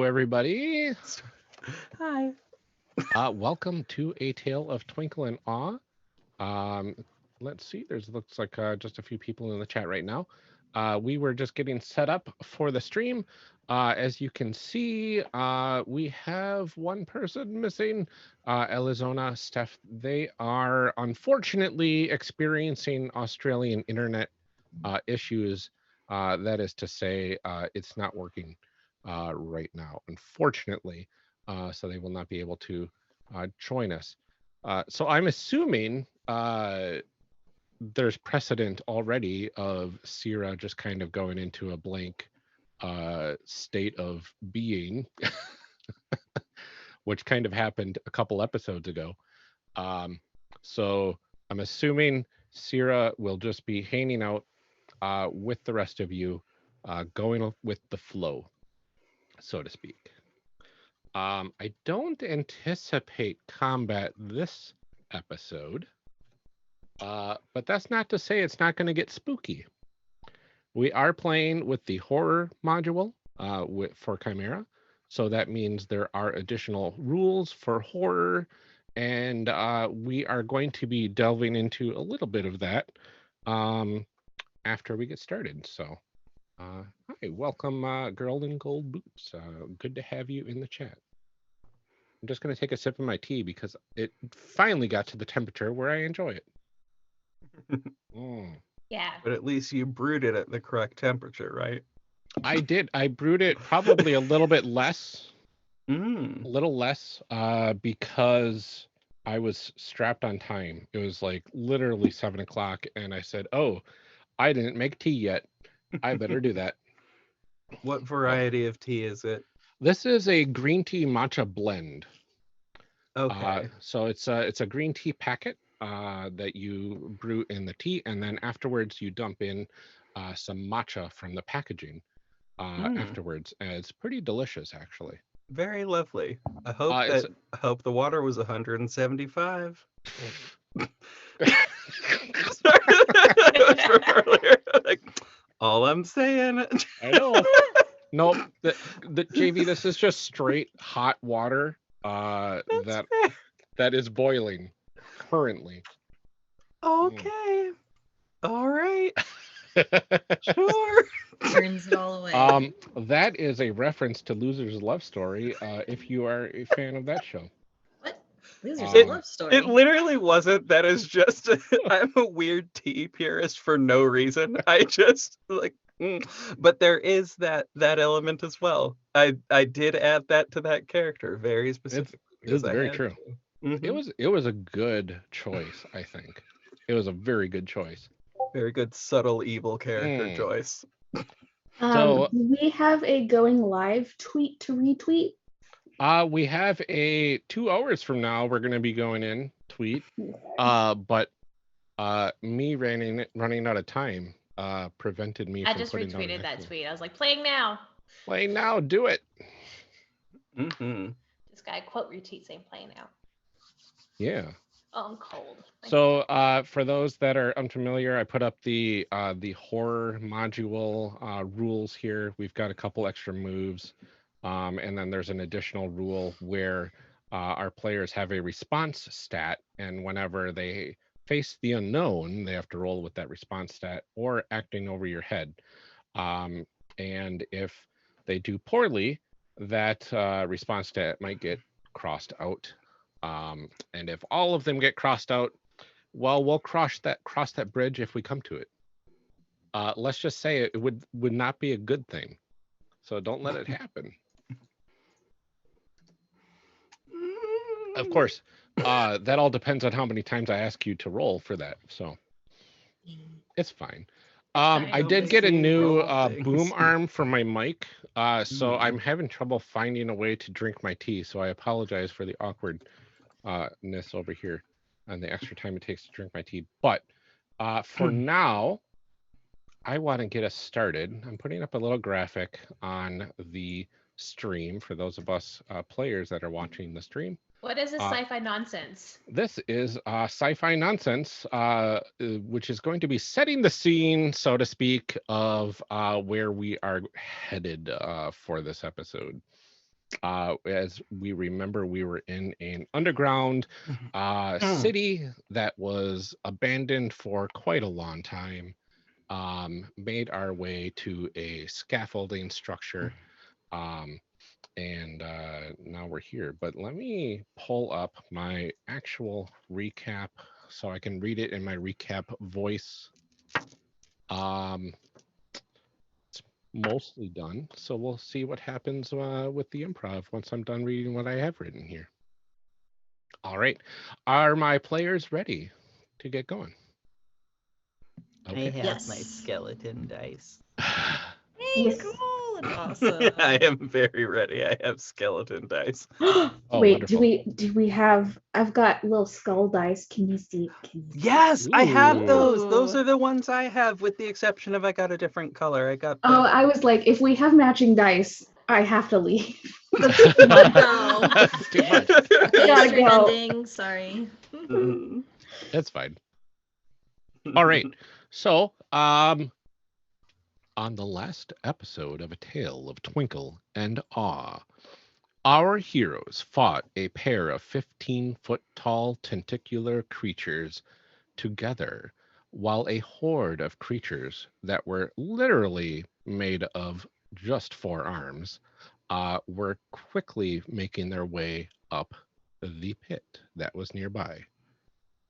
everybody. Hi. Welcome to A Tale of Twinkle and Awe. Um, let's see. Looks like just a few people in the chat right now. We were just getting set up for the stream. As you can see, we have one person missing, Alyzona, Steph. They are unfortunately experiencing Australian internet issues. That is to say, it's not working right now, unfortunately. So they will not be able to join us. So I'm assuming there's precedent already of Sierra just kind of going into a blank state of being, which kind of happened a couple episodes ago. So I'm assuming Sierra will just be hanging out with the rest of you, going with the flow, so to speak. I don't anticipate combat this episode, but that's not to say it's not going to get spooky. We are playing with the horror module for Chimera, so that means there are additional rules for horror, and we are going to be delving into a little bit of that after we get started. So, hi, welcome, Girl in Gold Boots. Good to have you in the chat. I'm just going to take a sip of my tea because it finally got to the temperature where I enjoy it. Yeah. But at least you brewed it at the correct temperature, right? I did. I brewed it probably a little bit less. A little less because I was strapped on time. It was like literally 7 o'clock, and I said, "Oh, I didn't make tea yet. I better do that." What variety of tea is it? This is a green tea matcha blend. Okay. So it's a green tea packet that you brew in the tea, and then afterwards you dump in some matcha from the packaging afterwards. And it's pretty delicious, actually. Very lovely. I hope the water was 175. That was from earlier. Like, all I'm saying. I know. Nope. The JV, this is just straight hot water that is boiling currently. Okay. All right. Sure. Turns it all away. That is a reference to Loser's Love Story, if you are a fan of that show. What? Loser's Love Story? It literally wasn't. That is just, I'm a weird tea purist for no reason. I just, but there is that element as well. I did add that to that character very specifically. It was very true. Mm-hmm. It was a good choice, I think. It was a very good choice. Very good subtle evil character choice. So do we have a going live tweet to retweet? We have a 2 hours from now we're gonna be going in tweet. But me running out of time prevented me from I just retweeted that tweet. I was like, playing now. Playing now, do it. This guy quote retweet saying playing now. Yeah. Oh, I'm cold. So for those that are unfamiliar, I put up the horror module rules here. We've got a couple extra moves, and then there's an additional rule where our players have a response stat, and whenever they face the unknown, they have to roll with that response stat or acting over your head. And if they do poorly, that response stat might get crossed out. And if all of them get crossed out, well, we'll cross that bridge if we come to it. Let's just say it would not be a good thing. So don't let it happen. Of course, that all depends on how many times I ask you to roll for that. So it's fine. I did get a new boom arm for my mic. So I'm having trouble finding a way to drink my tea. So I apologize for the awkwardness over here and the extra time it takes to drink my tea. But for now, I want to get us started. I'm putting up a little graphic on the stream for those of us players that are watching the stream. What is this sci-fi nonsense? This is sci-fi nonsense, which is going to be setting the scene, so to speak, of where we are headed for this episode. As we remember, we were in an underground city that was abandoned for quite a long time. Made our way to a scaffolding structure, and now we're here. But let me pull up my actual recap so I can read it in my recap voice. It's mostly done, so we'll see what happens with the improv once I'm done reading what I have written here. All right, are my players ready to get going? I have Yes. my skeleton dice. Hey, Yes. cool and awesome. I am very ready. I have skeleton dice. Oh, Wait, wonderful. do we have? I've got little skull dice. Can you see? Yes, I have Ooh. those. Those are the ones I have, with the exception of I got a different color. I got. Oh, I was like, if we have matching dice, I have to leave. That's Oh, no. That's too much. Okay, Gotta stream go. ending. Sorry. Mhm. That's fine. All right. So, on the last episode of A Tale of Twinkle and Awe, our heroes fought a pair of 15-foot-tall tentacular creatures together, while a horde of creatures that were literally made of just 4 arms were quickly making their way up the pit that was nearby.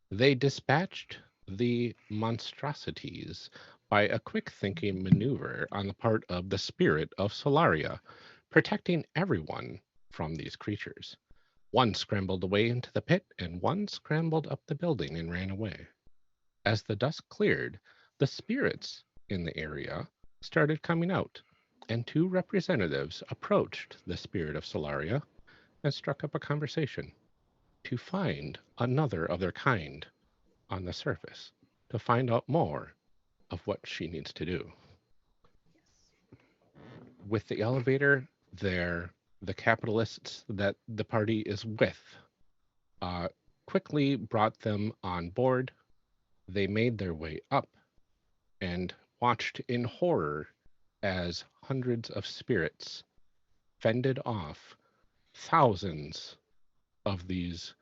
They dispatched the monstrosities by a quick thinking maneuver on the part of the spirit of Solaria, protecting everyone from these creatures. One scrambled away into the pit, and one scrambled up the building and ran away. As the dust cleared, the spirits in the area started coming out, and 2 representatives approached the spirit of Solaria and struck up a conversation to find another of their kind on the surface, to find out more of what she needs to do. With the elevator there, the capitalists that the party is with quickly brought them on board. They made their way up and watched in horror as hundreds of spirits fended off thousands of these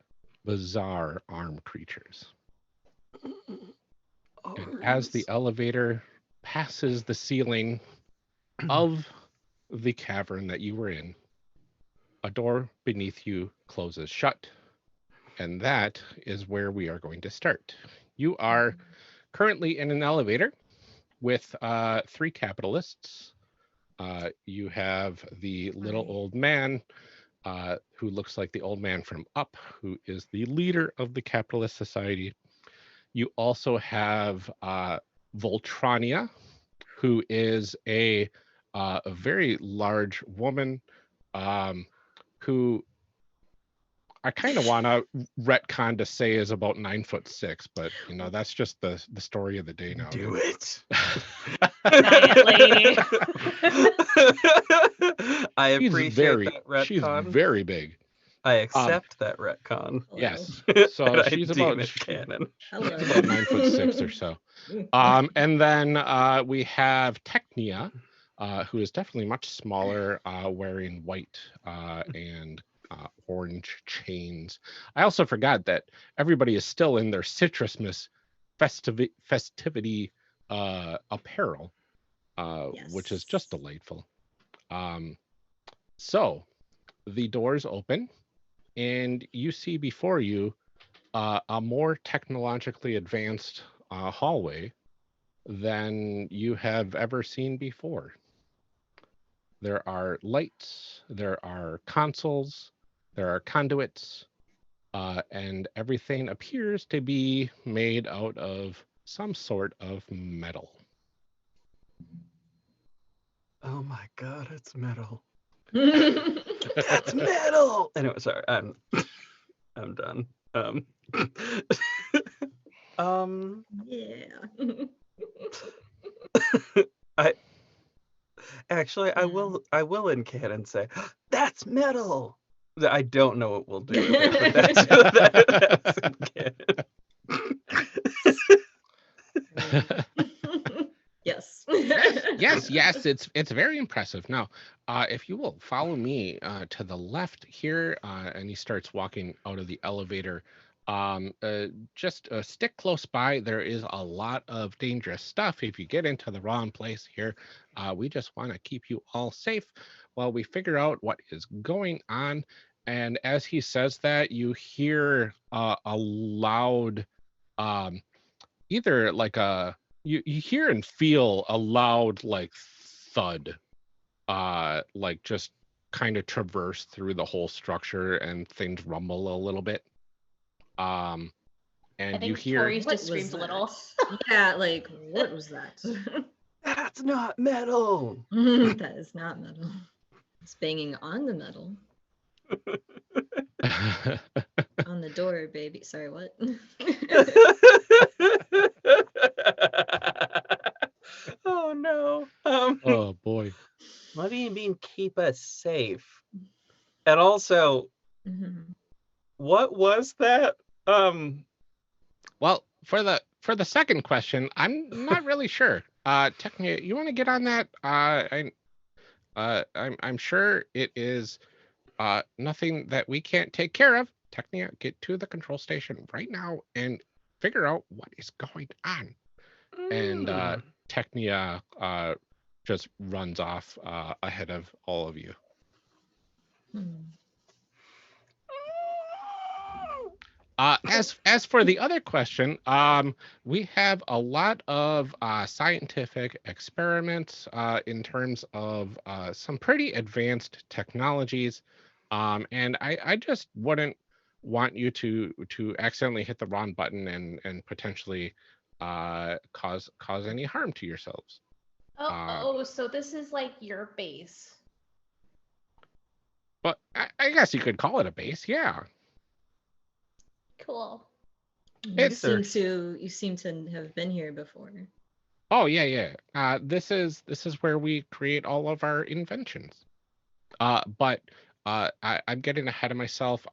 bizarre arm creatures. And as the elevator passes the ceiling of the cavern that you were in, a door beneath you closes shut, and that is where we are going to start. You are currently in an elevator with 3 capitalists. You have the little old man who looks like the old man from Up, who is the leader of the capitalist society. You also have Voltrania, who is a very large woman who I kind of want to retcon to say is about 9'6", but you know that's just the story of the day now. Do it. Giant lady. I She's appreciate that she's retcon. very big. I accept that retcon. Hello. Yes. And So I she's deem about it canon. Hello. she's about 9'6" or so. And then we have Technia, who is definitely much smaller, wearing white and orange chains. I also forgot that everybody is still in their Citrusmas festivity apparel, which is just delightful. So the doors open, and you see before you a more technologically advanced hallway than you have ever seen before. There are lights, there are consoles, there are conduits, and everything appears to be made out of some sort of metal. Oh my god, it's metal. That's metal. Anyway, sorry, I'm done. Yeah. I will in canon say that's metal. I don't know what we'll do with it, but that's in canon. Yes. Yes, it's very impressive. Now, if you will follow me to the left here, and he starts walking out of the elevator. Just stick close by. There is a lot of dangerous stuff if you get into the wrong place here. We just want to keep you all safe while we figure out what is going on. And as he says that, you hear a loud, either like you hear and feel a loud like thud, like just kind of traverse through the whole structure, and things rumble a little bit. I And think you hear Tori's What just screamed was a little. that? Yeah, like, what was that? That's not metal. That is not metal. It's banging on the metal. On the door, baby. Sorry, what? Oh no. oh boy. What do you mean keep us safe? And also, Mhm. what was that? Well, for the second question, I'm not really sure. Technically, you want to get on that? I'm sure it is nothing that we can't take care of. Technia, get to the control station right now and figure out what is going on. And Technia just runs off ahead of all of you. Hmm. As for the other question, we have a lot of scientific experiments in terms of some pretty advanced technologies, and I just wouldn't want you to accidentally hit the wrong button and potentially cause any harm to yourselves. So this is like your base. But I guess you could call it a base, yeah. Cool. You seem to have been here before. Oh yeah. This is where we create all of our inventions. But I'm getting ahead of myself.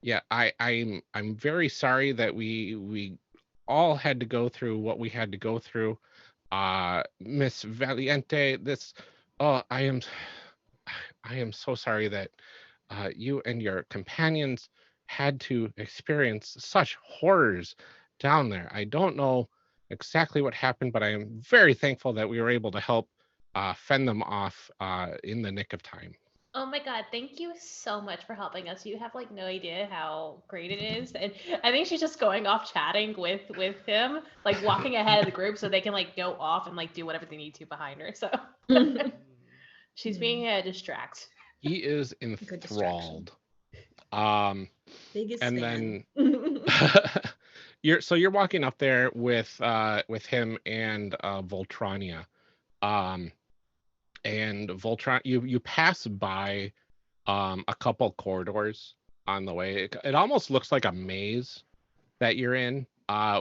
Yeah, I'm very sorry that we all had to go through what we had to go through. Miss Valiente, I am so sorry that you and your companions had to experience such horrors down there. I don't know exactly what happened, but I am very thankful that we were able to help fend them off in the nick of time. Oh my god, thank you so much for helping us. You have like no idea how great it is. And I think she's just going off chatting with him, like walking ahead of the group so they can like go off and like do whatever they need to behind her. So she's being a distract. He is enthralled. Biggest And fan. then you're walking up there with him and Voltrania. And Voltron, you pass by a couple corridors on the way. It almost looks like a maze that you're in,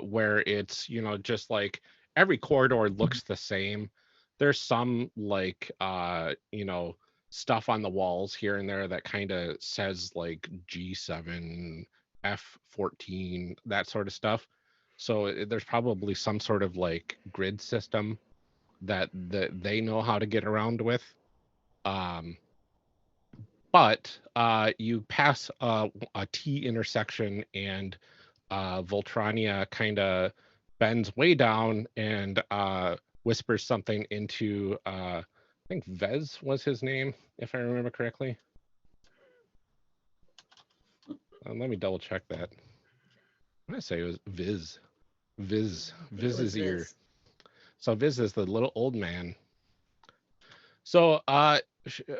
where it's, just like every corridor looks the same. There's some like stuff on the walls here and there that kind of says like G7, F14, that sort of stuff. So there's probably some sort of like grid system that they know how to get around with. But you pass a T intersection, and Voltrania kind of bends way down and whispers something into I think Vez was his name, if I remember correctly. Let me double check that. I'm gonna say it was Viz. Viz's ear. Viz. So Viz is the little old man. So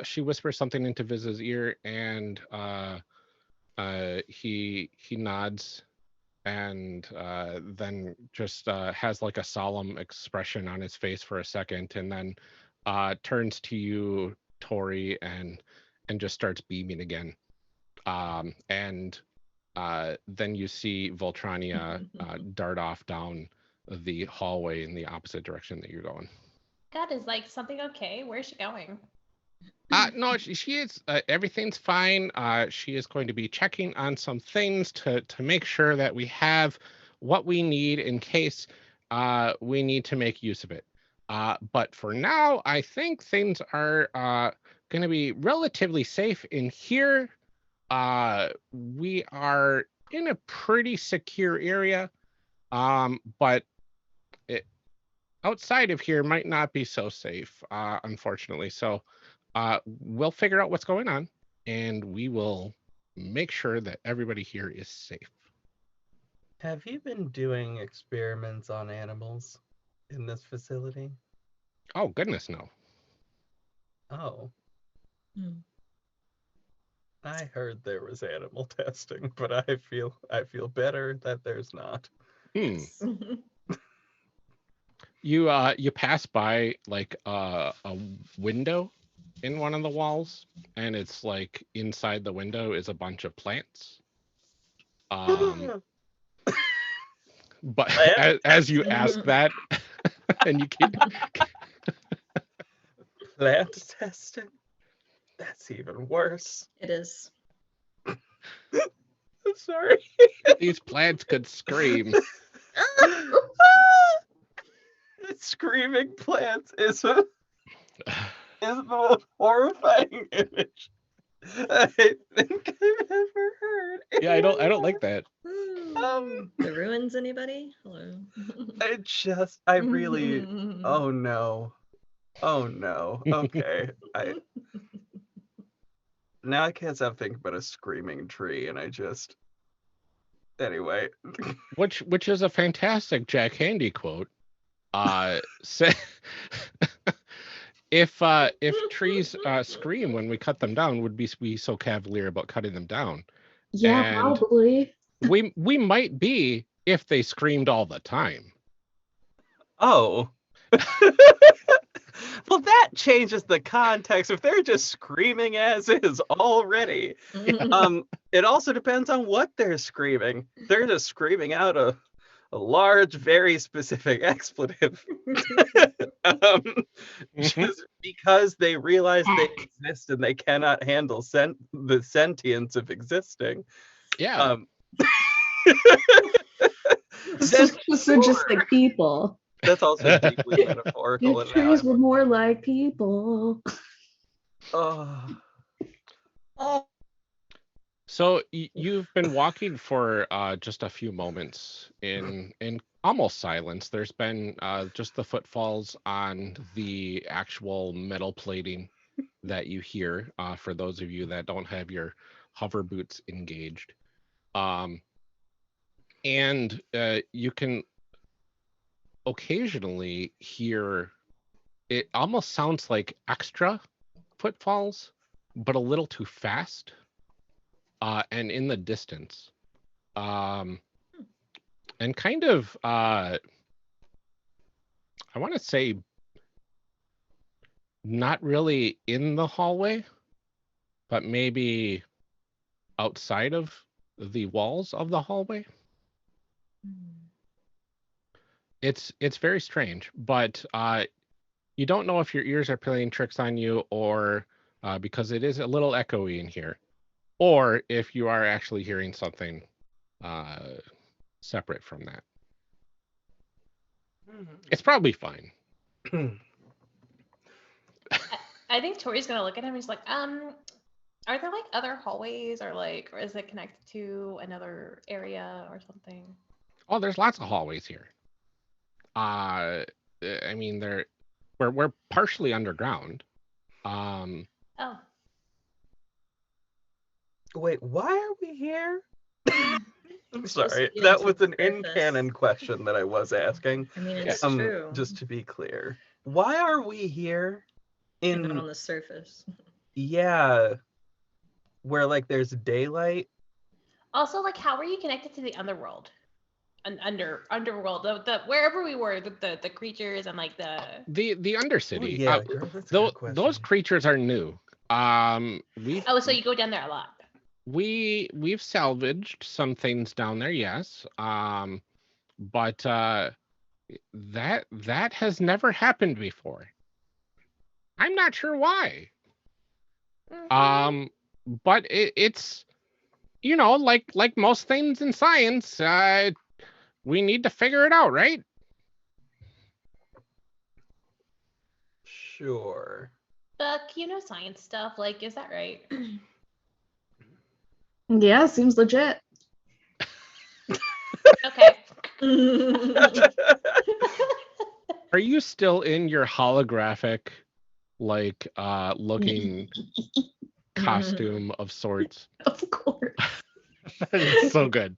she whispers something into Viz's ear, and he nods, and then just has like a solemn expression on his face for a second, and then turns to you, Tori, and just starts beaming again. And then you see Voltrania dart off down the hallway in the opposite direction that you're going. God, is like something okay? Where's she going? No, she is. Everything's fine. She is going to be checking on some things to make sure that we have what we need in case we need to make use of it. But for now, I think things are going to be relatively safe in here. We are in a pretty secure area, but outside of here might not be so safe, unfortunately. So we'll figure out what's going on, and we will make sure that everybody here is safe. Have you been doing experiments on animals in this facility? Oh, goodness, no. Oh. Hmm. I heard there was animal testing, but I feel better that there's not. You pass by like a window in one of the walls, and it's like inside the window is a bunch of plants. But as you ask that, and you keep plant testing? That's even worse. It is. I'm sorry. These plants could scream. Screaming plants is the most horrifying image I think I've ever heard. Yeah, I don't like that. The ruins, anybody? Hello. I really. Oh no. Oh no. Okay. Now I can't stop thinking about a screaming tree, and anyway. Which is a fantastic Jack Handy quote. If trees scream when we cut them down, would be so cavalier about cutting them down? Yeah, And probably. we might be if they screamed all the time. Oh. Well, that changes the context. If they're just screaming as is already, it also depends on what they're screaming. They're just screaming out a large, very specific expletive, just because they realize they exist and they cannot handle the sentience of existing. Yeah. So just like people. That's also deeply metaphorical. If trees were more like people. Oh. So you've been walking for just a few moments in almost silence. There's been just the footfalls on the actual metal plating that you hear, for those of you that don't have your hover boots engaged. And you can occasionally hear, it almost sounds like extra footfalls, but a little too fast. And in the distance, and kind of, I want to say, not really in the hallway, but maybe outside of the walls of the hallway. It's very strange, but you don't know if your ears are playing tricks on you, or because it is a little echoey in here, or if you are actually hearing something separate from that. It's probably fine. I think Tori's gonna look at him and he's like, are there like other hallways, or is it connected to another area or something? Oh, there's lots of hallways here. I mean, we're partially underground. Oh. Wait, why are we here? I'm sorry. to That was the an surface. in-canon question that I was asking. I mean, it's true. Just to be clear. Why are we here Even on the surface? Yeah. Where like there's daylight? Also, like, how are you connected to the underworld? Underworld, the wherever we were, the creatures and like the Undercity. Oh, yeah, girl, that's a good question. Those creatures are new. so you go down there a lot. We've salvaged some things down there, yes. But that has never happened before. I'm not sure why. But it's like most things in science, we need to figure it out, right? Sure. Buck, you know science stuff. Like, is that right? Yeah, seems legit. Okay. Are you still in your holographic, like, looking costume of sorts? Of course. It's so good.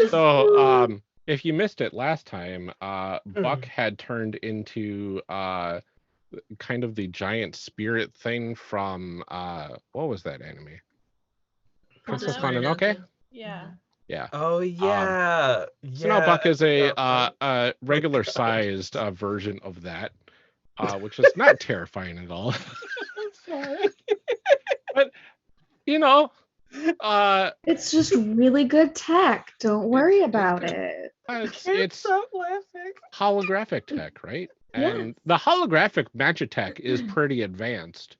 So, if you missed it last time, Buck had turned into kind of the giant spirit thing from what was that anime? Princess Mononoke? Yeah. Yeah. Oh yeah. So now Buck is a God. regular sized version of that, which is not terrifying at all. But you know, It's just really good tech. Don't worry about it. it's Stop laughing. holographic tech, right? Yeah. And the holographic magitech is pretty advanced.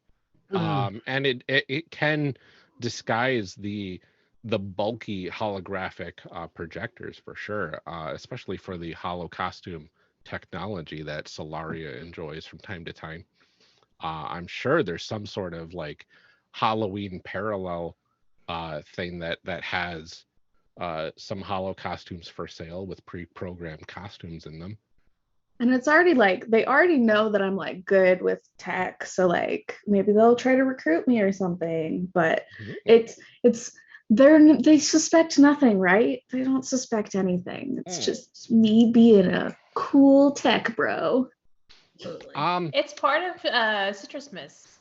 And it can disguise the bulky holographic projectors for sure, especially for the holo costume technology that Solaria enjoys from time to time. I'm sure there's some sort of like Halloween parallel thing that has some holo costumes for sale with pre-programmed costumes in them. And it's already like they already know that I'm like good with tech, so like maybe they'll try to recruit me or something. But it's they suspect nothing, right? They don't suspect anything. It's just me being a cool tech bro. Totally. It's part of Citrus Miss.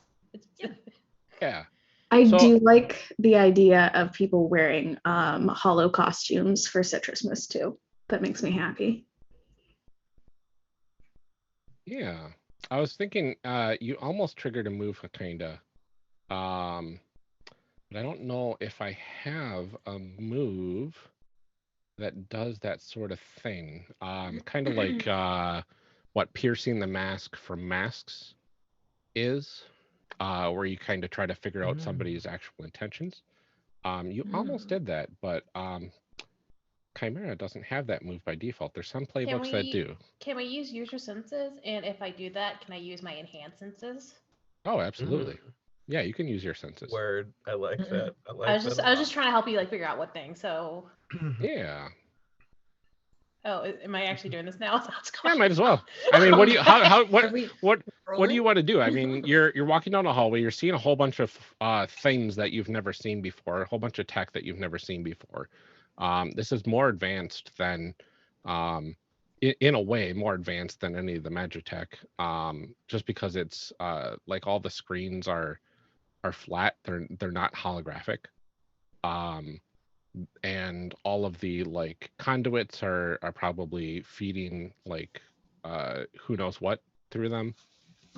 Yeah. I do like the idea of people wearing holo costumes for Citrus Mist too. That makes me happy. Yeah, I was thinking you almost triggered a move, kinda. But I don't know if I have a move that does that sort of thing. Kind of like what piercing the mask from masks is, where you kind of try to figure out somebody's actual intentions. You almost did that, but Chimera doesn't have that move by default. There's some playbooks that do. Can we use user senses? And if I do that, can I use my enhanced senses? Oh, absolutely. Yeah, you can use your senses. Word. I like that. I was just trying to help you like figure out what thing. So Yeah. oh, am I actually doing this now? Yeah, might as well. I mean, what do you what do you want to do? I mean, you're walking down a hallway, you're seeing a whole bunch of things that you've never seen before, a whole bunch of tech that you've never seen before. This is more advanced than in a way more advanced than any of the Magitech, just because it's like all the screens are flat, they're not holographic, and all of the like conduits are probably feeding like who knows what through them.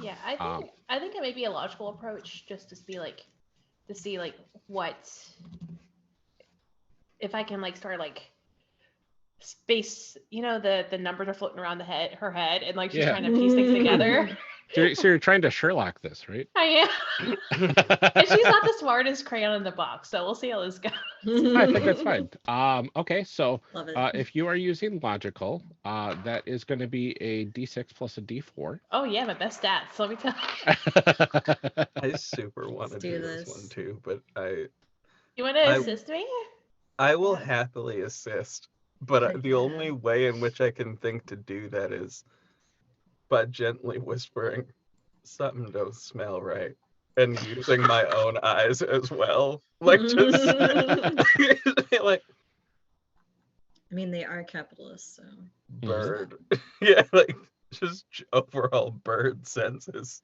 Yeah, I think it may be a logical approach just to see like what if I can like start like space, you know, the numbers are floating around her head and like she's trying to piece things together. So you're trying to Sherlock this, right? I am. And she's not the smartest crayon in the box, so we'll see how this goes. I think that's fine. Okay, so Love it. if you are using logical, that is going to be a d6 plus a d4. Oh yeah, my best stats. Let me tell you. I super want to do do this one too, but You want to assist me? I will happily assist, but the only way in which I can think to do that is by gently whispering, something don't smell right, and using my own eyes as well. Like, just like, I mean, they are capitalists, so. bird. Yeah, like, just overall bird senses.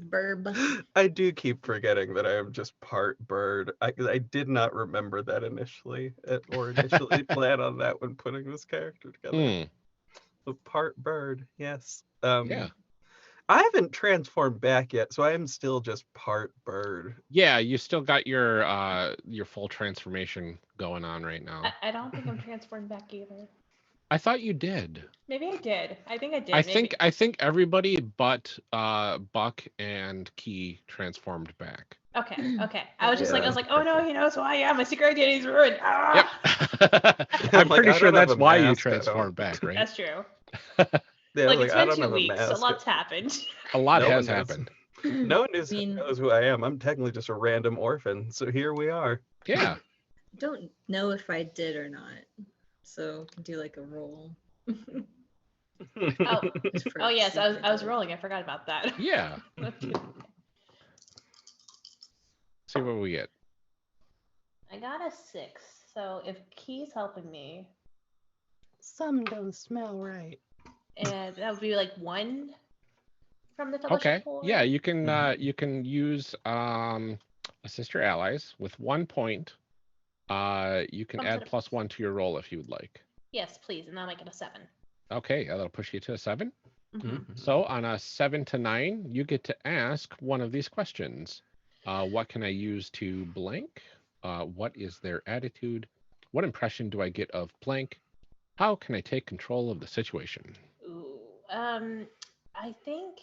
Burb. I do keep forgetting that I am just part bird. I did not remember that initially, or initially plan on that when putting this character together. So part bird, yes. Yeah. I haven't transformed back yet, so I am still just part bird. Yeah, you still got your full transformation going on right now. I don't think I'm transformed back either. I thought you did. Maybe I did. I think I did. I think everybody but Buck and Key transformed back. Okay. I was just like, oh no, he knows who I am. My secret identity is ruined. Yep. I'm pretty sure that's why you transformed back, right? That's true. They're Like, like, it's I been don't 2 have a weeks. A mask. lot's happened. A lot No has one knows. happened. No one knows, mean- knows who I am. I'm technically just a random orphan. So here we are. Yeah. Don't know if I did or not. So do like a roll. Oh, Just for oh yes, I was secret. rolling. I forgot about that. Yeah. See what we get. I got a 6. So if Key's helping me, Some don't smell right. and that would be like 1 from the fellowship Okay. pool. Yeah, you can use assist your allies with 1 point. You can Bump to add the- +1 to your roll if you would like. Yes, please, and then I get a 7. Okay, that'll push you to a 7. Mhm. So on a 7 to 9, you get to ask one of these questions. What can I use to blank? What is their attitude? What impression do I get of blank? How can I take control of the situation? Ooh, I think.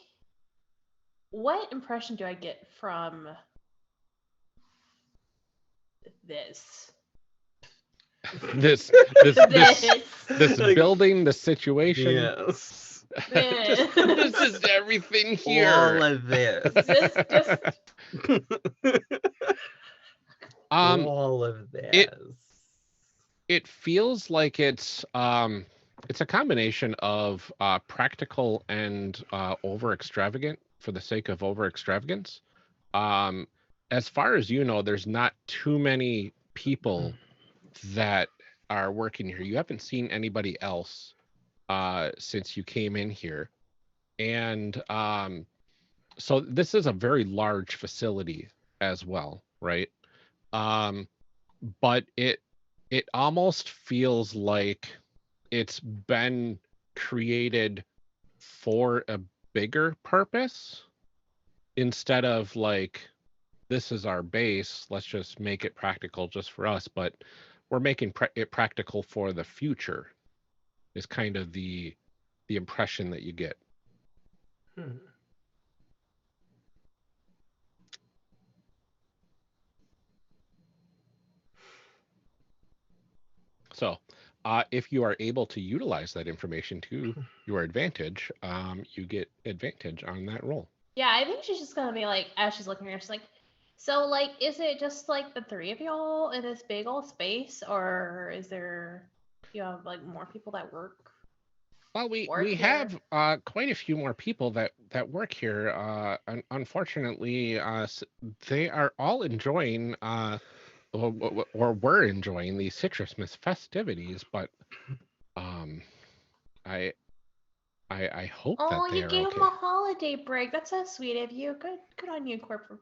What impression do I get from this? This This. Like, building the situation. Yes. This is everything here. All of this. Just All of this. It feels like it's a combination of practical and over extravagant for the sake of over extravagance. As far as you know, there's not too many people that are working here. You haven't seen anybody else since you came in here, and so this is a very large facility as well, right? But it almost feels like it's been created for a bigger purpose instead of like, this is our base, let's just make it practical just for us, but we're making it practical for the future is kind of the impression that you get. So if you are able to utilize that information to your advantage, you get advantage on that roll. Yeah, I think she's just gonna be like, as she's looking at her, she's like, so like, is it just like the 3 of y'all in this big old space, or is there, you have like more people that work? Well, we Work have quite a few more people that work here. Unfortunately, they are all enjoying or were enjoying the Citrusmas festivities, but I hope that Oh, they you are gave okay. him a holiday break. That's so sweet of you. Good on you, corporate.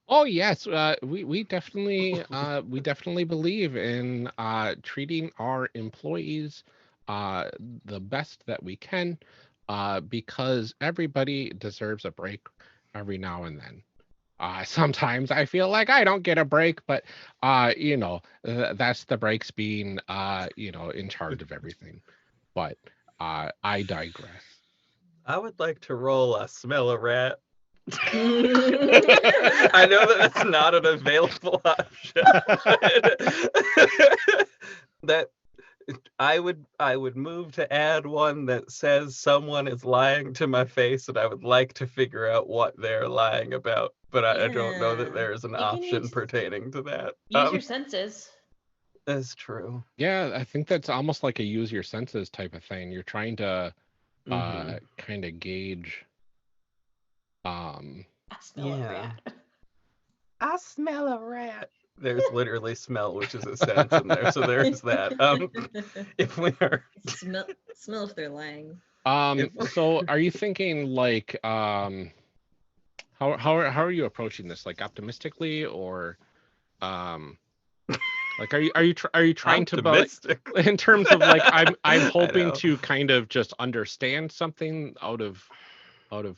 Oh yes, we definitely believe in treating our employees the best that we can, because everybody deserves a break every now and then. Sometimes I feel like I don't get a break, but that's the breaks being in charge of everything. But I digress. I would like to roll a smell a rat. I know that that's not an available option. That I would move to add one that says someone is lying to my face, and I would like to figure out what they're lying about, but I don't know that Yeah. there is an You can option use- pertaining to that. Use your senses. That's true. Yeah, I think that's almost like a use your senses type of thing. You're trying to Mhm. kind of gauge. I smell a Yeah. rat. I smell a rat. There's literally smell, which is a sense in there, so there's that. If we are smell if they're lying. So are you thinking like how are you approaching this? Like optimistically or like are you trying to optimistic. in terms of like I'm I hoping know. to kind of just understand something out of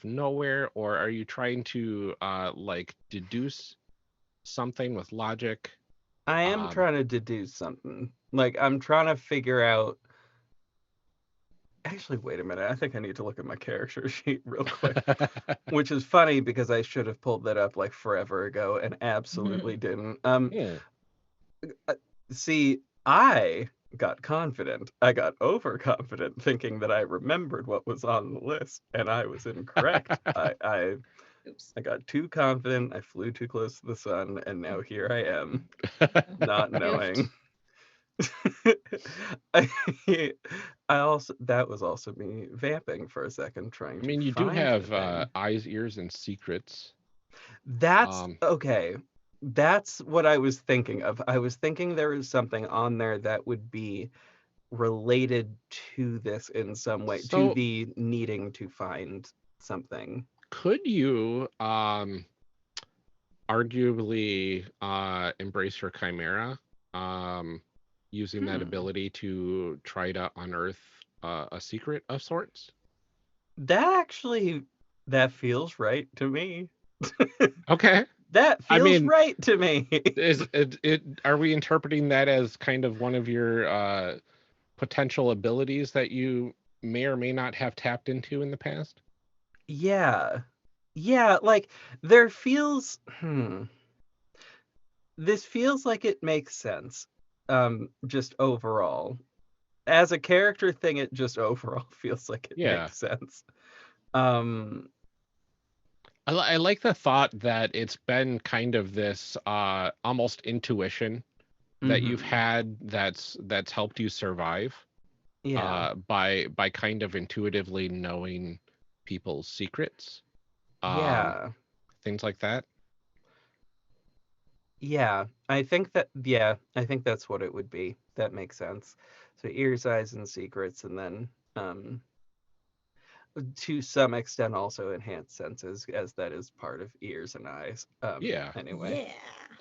nowhere, or are you trying to like deduce something with logic? I am trying to deduce something. Like, I'm trying to figure out. Actually, wait a minute. I think I need to look at my character sheet real quick. Which is funny because I should have pulled that up like forever ago and absolutely didn't. Yeah. See, I got confident. I got overconfident, thinking that I remembered what was on the list, and I was incorrect. I Oops. got too confident. I flew too close to the sun, and now here I am, not knowing. I that was also me vamping for a second, trying I to mean, you do find have the thing. eyes, ears, and secrets. That's okay. That's what I was thinking of. I was thinking there was something on there that would be related to this in some way, to So- the needing to find something. Could you arguably embrace your chimera, using that ability to try to unearth a secret of sorts? That feels right to me. Okay. That I feels mean, right to me. Is it? Are we interpreting that as kind of one of your potential abilities that you may or may not have tapped into in the past? Yeah. Yeah, like there feels this feels like it makes sense. Just overall. As a character thing, it just overall feels like it Yeah. makes sense. I like the thought that it's been kind of this almost intuition that you've had that's helped you survive. Yeah. By kind of intuitively knowing people's secrets. Yeah. Things like that. Yeah. I think that's what it would be. That makes sense. So ears, eyes, and secrets, and then to some extent also enhanced senses, as that is part of ears and eyes. Yeah. Anyway.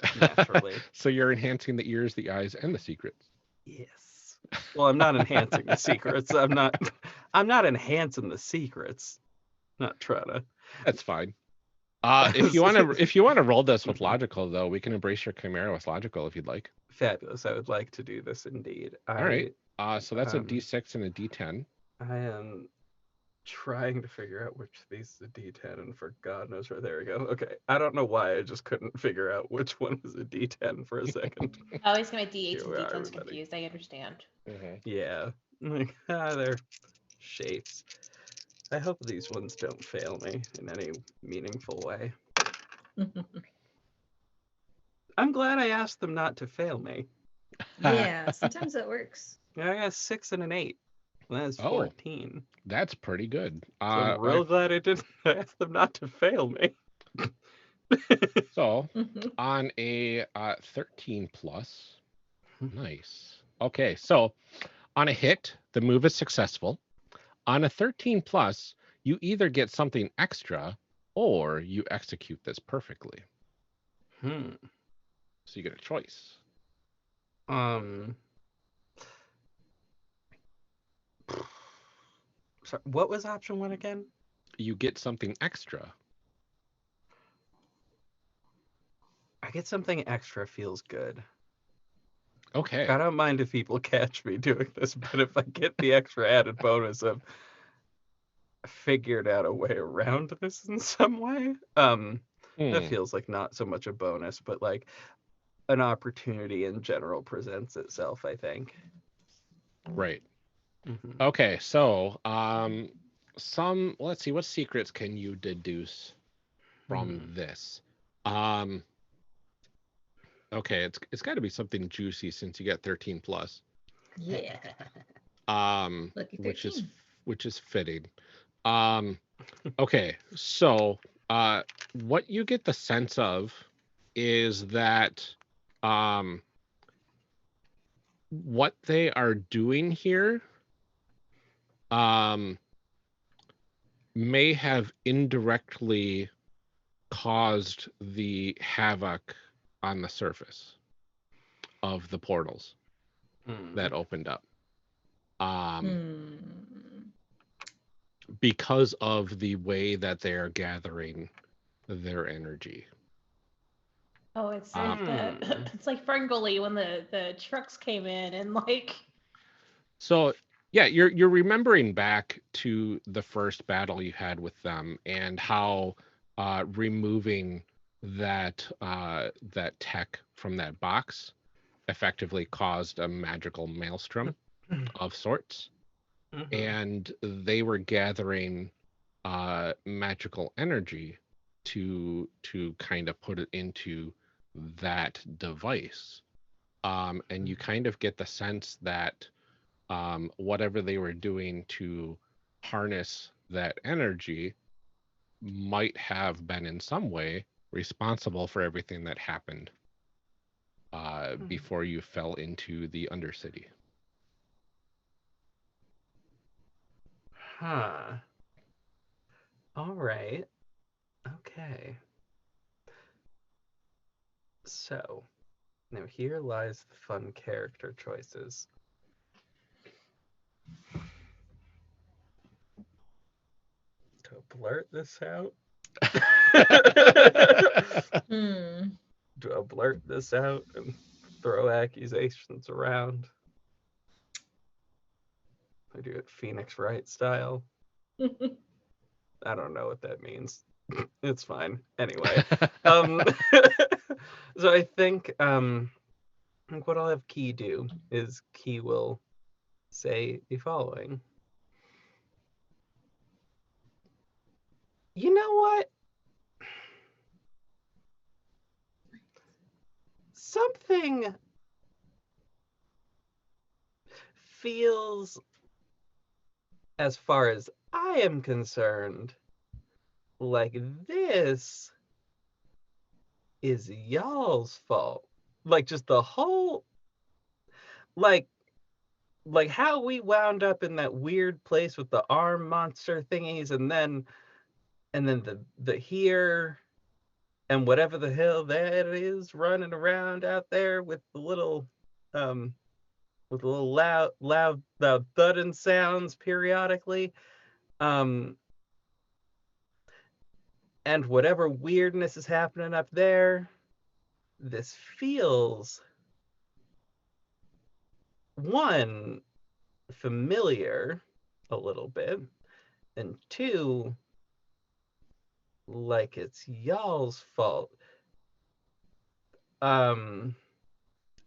Yeah. Naturally. So you're enhancing the ears, the eyes, and the secrets. Yes. Well, I'm not enhancing the secrets. I'm not enhancing the secrets. Not trying to. That's fine. If you want to roll this with logical, though, we can embrace your chimera with logical if you'd like. Fabulous. I would like to do this indeed. All right. So that's a D6 and a D10. I am trying to figure out which these is a D10, and for God knows where. There we go. Okay. I don't know why I just couldn't figure out which one is a D10 for a second. I always get my D8s Here and we are, D10s everybody. confused. I understand. Yeah. Like, they're shapes. I hope these ones don't fail me in any meaningful way. I'm glad I asked them not to fail me. Yeah, sometimes that works. I got a 6 and an 8. That's Oh. 14. That's pretty good. So I'm real glad I didn't ask them not to fail me. So on a 13 plus, nice. Okay, so on a hit, the move is successful. On a 13 plus, you either get something extra or you execute this perfectly. So you get a choice. Sorry, what was option 1 again? You get something extra. I get something extra feels good. Okay. I don't mind if people catch me doing this, but if I get the extra added bonus of figured out a way around this in some way, that feels like not so much a bonus, but like an opportunity in general presents itself, I think. Right. Okay, so let's see, what secrets can you deduce from this? Okay, it's got to be something juicy since you get 13 plus. Yeah. Lucky 13. which is fitting. Okay, so what you get the sense of is that what they are doing here may have indirectly caused the havoc on the surface of the portals that opened up. Because of the way that they are gathering their energy. Oh, it's like it's like Ferngully when the trucks came in and like. So yeah, you're remembering back to the first battle you had with them and how removing that tech from that box effectively caused a magical maelstrom of sorts. And they were gathering magical energy to kind of put it into that device. And you kind of get the sense that whatever they were doing to harness that energy might have been in some way responsible for everything that happened before you fell into the Undercity. Huh. All right. Okay. So, now here lies the fun character choices. To blurt this out? Do I blurt this out and throw accusations around? I do it Phoenix Wright style. I don't know what that means. It's fine. Anyway. So I think what I'll have Key do is Key will say the following. You know what? Something feels, as far as I am concerned, like this is y'all's fault. Like just the whole, like how we wound up in that weird place with the arm monster thingies, and then the here and whatever the hell that is running around out there with the little loud thudding sounds periodically, and whatever weirdness is happening up there. This feels, one, familiar a little bit, and two, like it's y'all's fault. And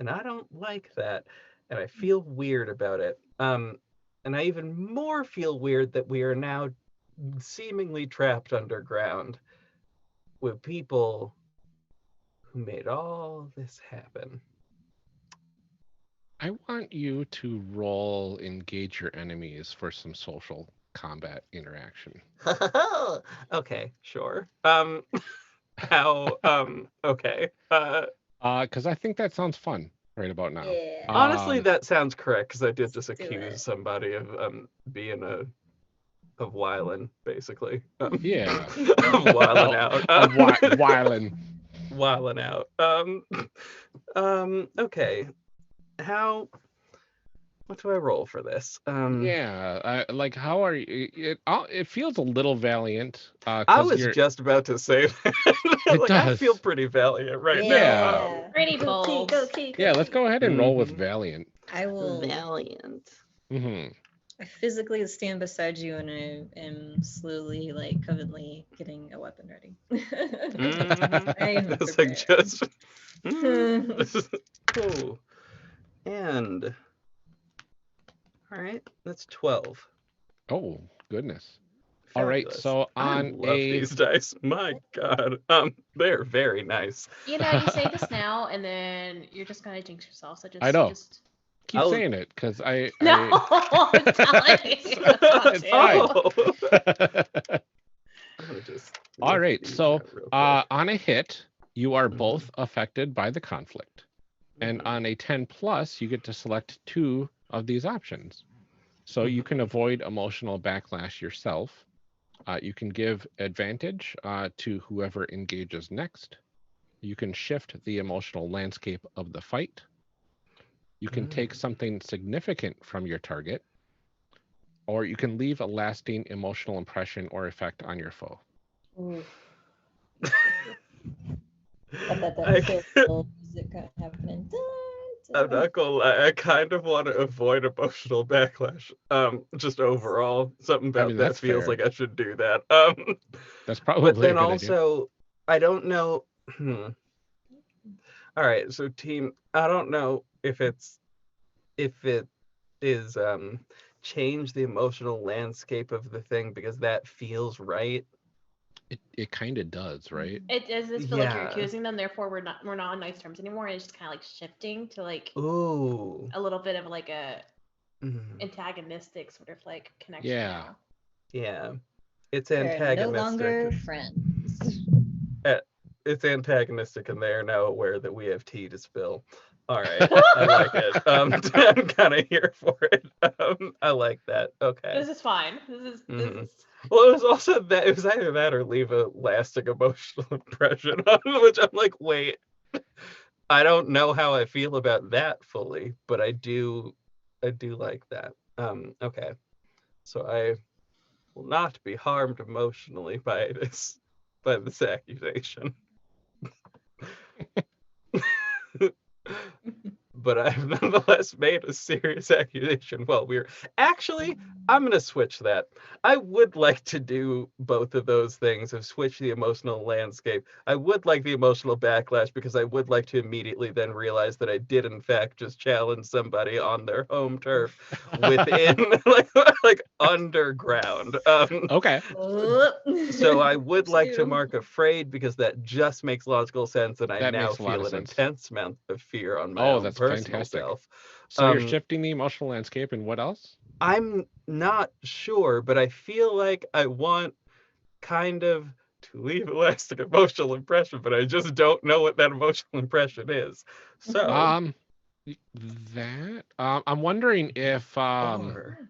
I don't like that, and I feel weird about it. And I even more feel weird that we are now seemingly trapped underground with people who made all this happen. I want you to roll engage your enemies for some social combat interaction. Okay, sure. How? Okay. Because I think that sounds fun right about now. Yeah. Honestly, that sounds correct because I did just Let's do accuse it. somebody of being of whiling, basically. Yeah. Of whiling out. Whiling. Whiling out. Okay. What do I roll for this? Yeah. Like, how are you? It feels a little valiant. I was just about to say that. It Like, I does. feel pretty valiant right Yeah. now. Pretty Go Key, bold. go Key, go Yeah, let's Key. go ahead and roll with Mhm. valiant. I will. Valiant. Hmm. I physically stand beside you and I am slowly, like, covenantly getting a weapon ready. I am It's like prepared. just. This is cool. And. All right, that's 12. Oh, goodness. All right, Fabulous. so I on love these dice. My God, they're very nice. You know, you say this now, and then you're just gonna jinx yourself. So just, I know. Just... Keep I'll- saying it, because I No, I'm telling you. It's fine. I'm gonna just All right, these so out real quick. on a hit, you are Mhm. both affected by the conflict. And Mhm. on a 10 plus, you get to select 2 of these options. So you can avoid emotional backlash yourself. You can give advantage to whoever engages next. You can shift the emotional landscape of the fight. You can take something significant from your target, or you can leave a lasting emotional impression or effect on your foe. Ooh. I- music happening. I'm not gonna lie, I kind of want to avoid emotional backlash. Just overall, something about mean, that that's feels fair. like I should do that. That's probably But then a good idea. also, I don't know. All right, so team, I don't know if it is change the emotional landscape of the thing because that feels right. It kind of does, right? It does this feel like you're Yeah. accusing them, therefore we're not on nice terms anymore, and it's just kind of like shifting to like Ooh. a little bit of like a Mhm. antagonistic sort of like connection Yeah. now. Yeah. It's They're no antagonistic. longer friends. It's antagonistic, and they are now aware that we have tea to spill. All right, I like it. I'm kind of here for it. I like that. Okay. This is fine. This Mhm. is Well, it was also that it was either that or leave a lasting emotional impression on it, which I'm like, wait, I don't know how I feel about that fully, but I do like that. Okay. So I will not be harmed emotionally by this accusation. But I've nonetheless made a serious accusation while we're actually, I'm gonna switch that. I would like to do both of those things of switch the emotional landscape. I would like the emotional backlash because I would like to immediately then realize that I did in fact just challenge somebody on their home turf within like underground. Okay. So I would like to Two. mark afraid because that just makes logical sense, and I That now makes a lot feel of an sense. intense amount of fear on my Oh, own that's personal fantastic. self. So you're shifting the emotional landscape, and what else? I'm not sure, but I feel like I want kind of to leave a lasting emotional impression, but I just don't know what that emotional impression is. So, I'm wondering if or,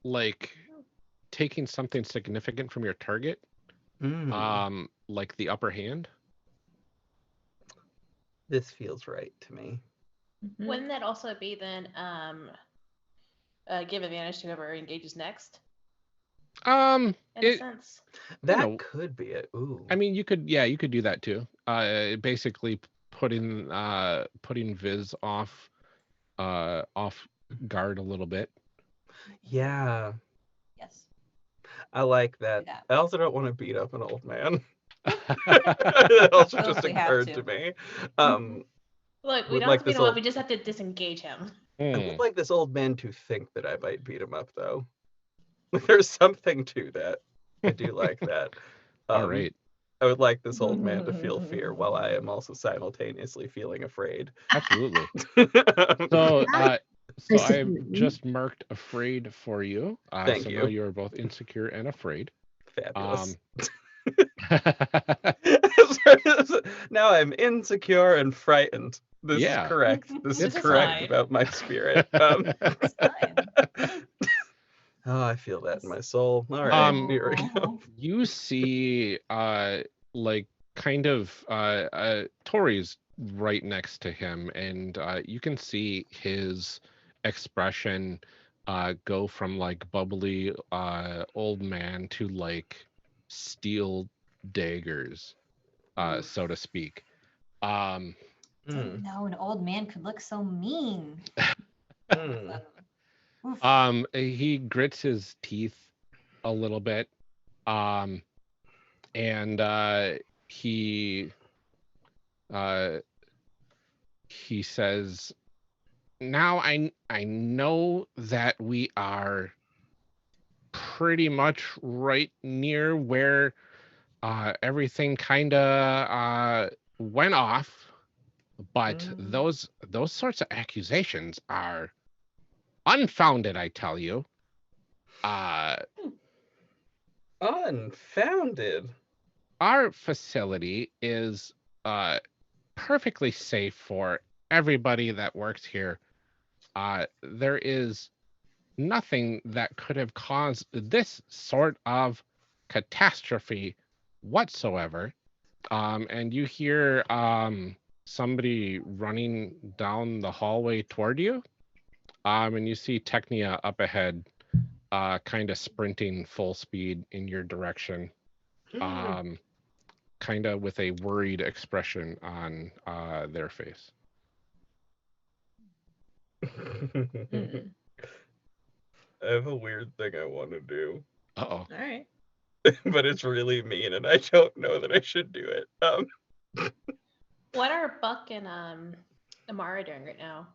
like taking something significant from your target, like the upper hand. this feels right to me. Wouldn't that also be then give advantage to whoever engages next? In a sense. That could be it. Ooh. I mean, you could do that too. Basically putting Viz off guard a little bit. Yeah. Yes. I like that. that. I also don't want to beat up an old man. It also Well, just we have occurred to. to me. Look, we would don't like have to beat this him up. old- We just have to disengage him. I would like this old man to think that I might beat him up, though. There's something to that. I do like that. All right. I would like this old man to feel fear while I am also simultaneously feeling afraid. Absolutely. So I've just marked afraid for you. Thank so you. now you're both insecure and afraid. Fabulous. Now I'm insecure and frightened. This is correct. This is correct fine. about my spirit. It's fine. Oh, I feel that in my soul. All right, here we go. You see like kind of Tori's right next to him, and you can see his expression go from like bubbly old man to like steel daggers, so to speak. Didn't know an old man could look so mean. He grits his teeth a little bit, and he says, now I know that we are pretty much right near where everything kind of went off, but those sorts of accusations are unfounded, I tell you. Unfounded. Our facility is perfectly safe for everybody that works here. There is nothing that could have caused this sort of catastrophe whatsoever. And you hear somebody running down the hallway toward you. And you see Technia up ahead, kind of sprinting full speed in your direction. Kind of with a worried expression on their face. I have a weird thing I want to do. Uh-oh. All right. But it's really mean, and I don't know that I should do it. What are Buck and Amara doing right now?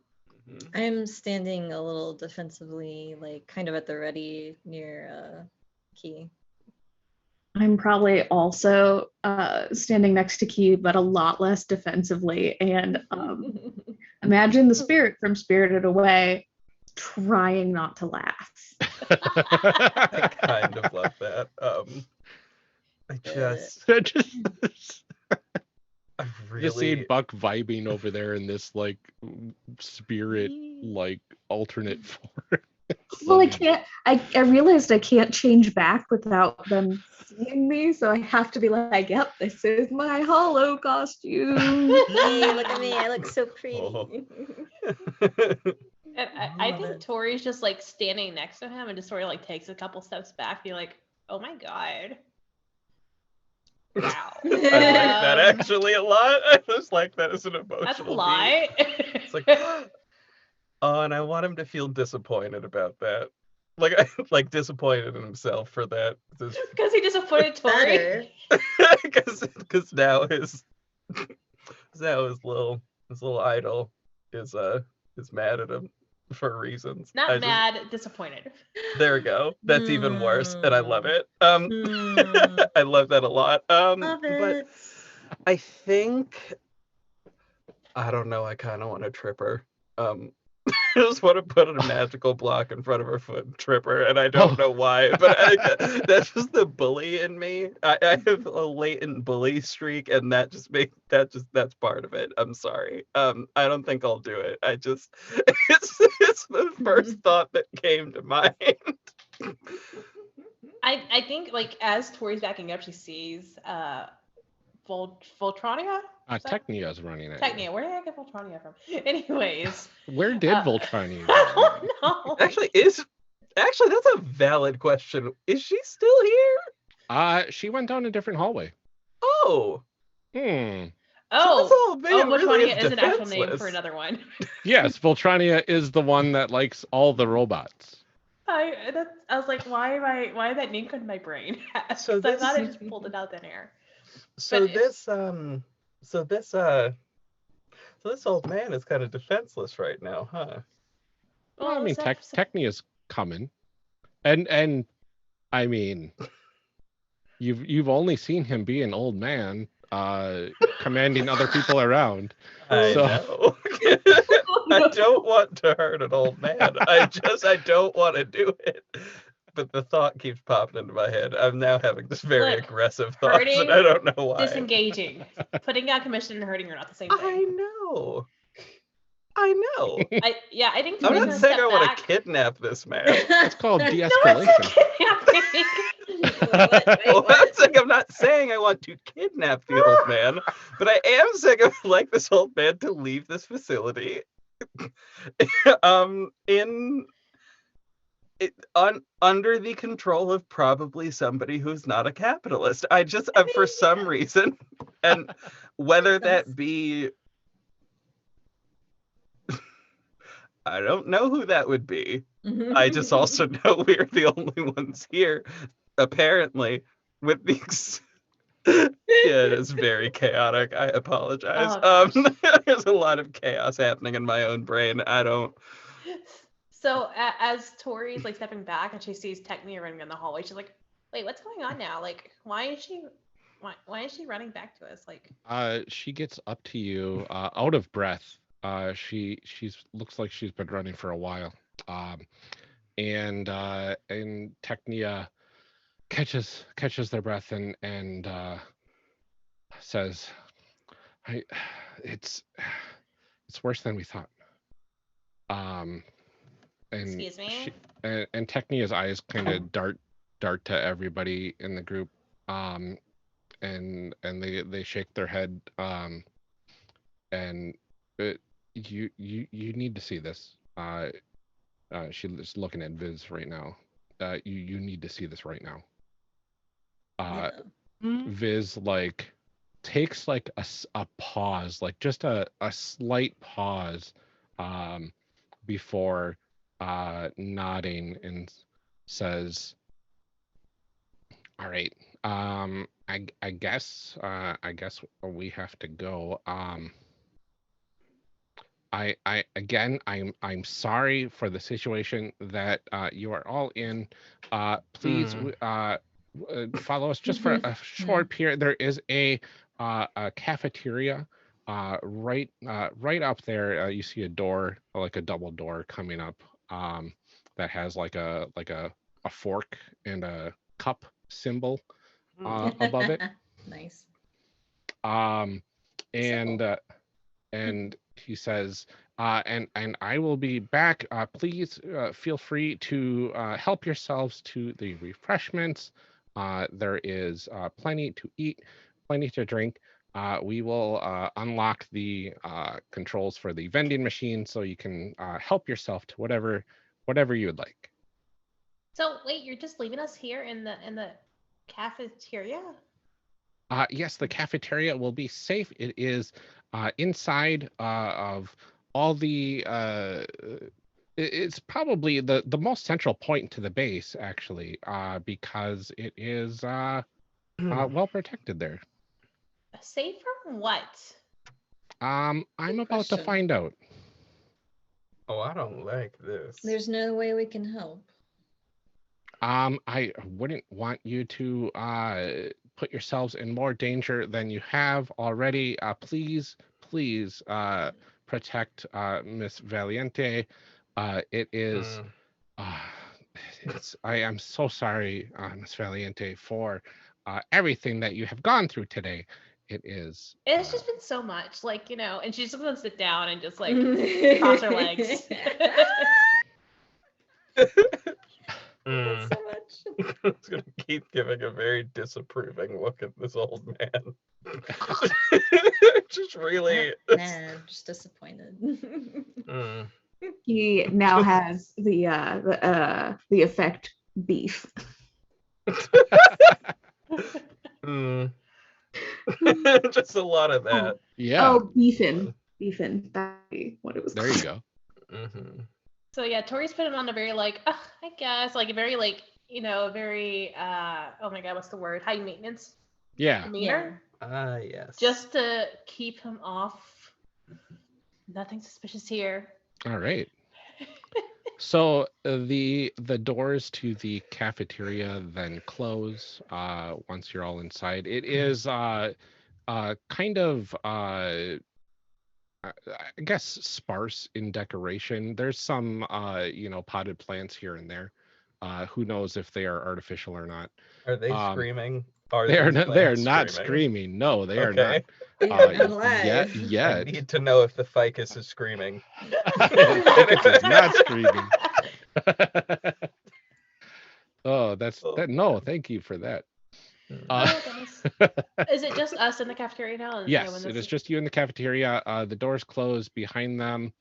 I'm standing a little defensively, like kind of at the ready near Key. I'm probably also standing next to Key, but a lot less defensively. And imagine the spirit from Spirited Away trying not to laugh. I kind of love that. I just I Just seeing really Buck vibing over there in this like spirit like alternate form. Well, I can't. I realized I can't change back without them seeing me, so I have to be like, "Yep, this is my hollow costume." Hey, look at me! I look so pretty. Oh. And I Love think it. Tori's just like standing next to him and just sort of like takes a couple steps back, be like, "Oh my god, wow, I like that actually a lot. I just like that as an emotional that's a beat. lie." It's like, oh, and I want him to feel disappointed about that. Like disappointed in himself for that. Because he disappointed Tori. Because now his little idol is mad at him for reasons. Not mad, disappointed. There we go. That's even worse, and I love it. Hmm. I love that a lot. Love But it. I think I don't know. I kind of want to trip her. I just want to put a magical block in front of her foot and trip her, and I don't know why, but that's just the bully in me. I have a latent bully streak, and that's part of it. I'm sorry. I don't think I'll do it. It's the first thought that came to mind. I think like as Tori's backing up, she sees Voltronia? Technia's running it. Technia. Where did I get Voltronia from? Anyways. Where did Voltronia I go? don't know. Actually, that's a valid question. Is she still here? She went down a different hallway. Oh. Hmm. Oh, Voltronia really is an actual name for another one. Yes, Voltronia is the one that likes all the robots. I was like, why that name come to my brain? So I thought I this- just pulled it out thin air. So But this old man is kind of defenseless right now, huh? Well, I Well, mean, Technia's coming, and I mean, you've only seen him be an old man, commanding other people around. I So- know. I don't want to hurt an old man. I don't want to do it. But the thought keeps popping into my head. I'm now having this very Look, aggressive thought, and hurting, I don't know why. Disengaging. Putting out commission and hurting are not the same thing. I know. I think I'm taking not a saying step I want back- to kidnap this man. It's called No, de-escalation. it's Well, I'm not saying I want to kidnap the old man, but I am saying I would like this old man to leave this facility under the control of probably somebody who's not a capitalist. For some reason, and whether that be, I don't know who that would be. I just also know we're the only ones here, apparently, with the. Yeah, it is very chaotic. I apologize. Oh, There's a lot of chaos happening in my own brain. I don't. So as Tori's like stepping back and she sees Technia running in the hallway, she's like, "Wait, what's going on now? Like, why is she running back to us? Like, She gets up to you, out of breath. She's looks like she's been running for a while. And Technia catches their breath and says, it's worse than we thought. And excuse me." and Technia's eyes kind of dart to everybody in the group, and they shake their head, and you need to see this. She's looking at Viz right now. You need to see this right now. Viz like takes like a pause, like just a slight pause, before nodding and says, "All right, I guess we have to go. I'm sorry for the situation that you are all in. Please follow us just for a short period. There is a cafeteria right up there. You see a door, like a double door coming up, that has like a fork and a cup symbol above it. Nice. And he says, and I will be back. Please feel free to help yourselves to the refreshments. There is plenty to eat, plenty to drink. We will unlock the controls for the vending machine so you can help yourself to whatever you would like. So wait, you're just leaving us here in the cafeteria? Yes, the cafeteria will be safe. It is inside of all the. It's probably the most central point to the base, actually, because it is well protected there. Safe from what? I'm about to question. find out. Oh, I don't like this. There's no way we can help. I wouldn't want you to put yourselves in more danger than you have already. Please protect Miss Valiente. It is. I am so sorry, Miss Valiente, for everything that you have gone through today. It is. It's just been so much, like, and she's just gonna sit down and just like cross her legs. So much. I was gonna keep giving a very disapproving look at this old man. Just really. Nah, just disappointed. He now has the effect beef. Just a lot of that. Yeah. Oh, beefin. That'd be what it was. There you go. So yeah, Tori's put it on a very like, I guess, like a very like, very oh my god, what's the word? High maintenance. Yeah. Demeanor. Yes. Just to keep him off. Nothing suspicious here. All right. So the doors to the cafeteria then close once you're all inside. It is kind of I guess sparse in decoration. There's some potted plants here and there. Who knows if they are artificial or not. Are they screaming? They are not screaming. No, they are not. Alive. Yet. I need to know if the ficus is screaming. Ficus is not screaming. Oh, that. No, thank you for that. Is it just us in the cafeteria now? Yes, it is just you in the cafeteria. The doors close behind them,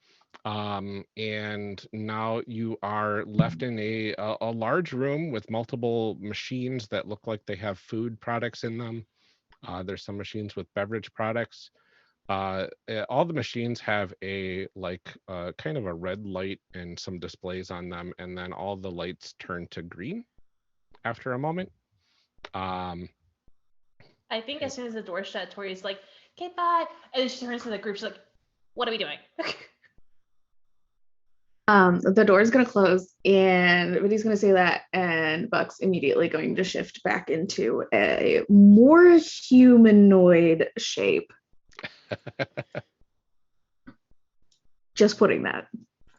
and now you are left in a large room with multiple machines that look like they have food products in them. There's some machines with beverage products. All the machines have a kind of a red light and some displays on them, and then all the lights turn to green after a moment. I think as soon as the door shut, Tori's like, "Okay, bye," and then she turns to the group. She's like, "What are we doing?" The door is gonna close, and everybody's gonna say that, and Buck's immediately going to shift back into a more humanoid shape. Just putting that.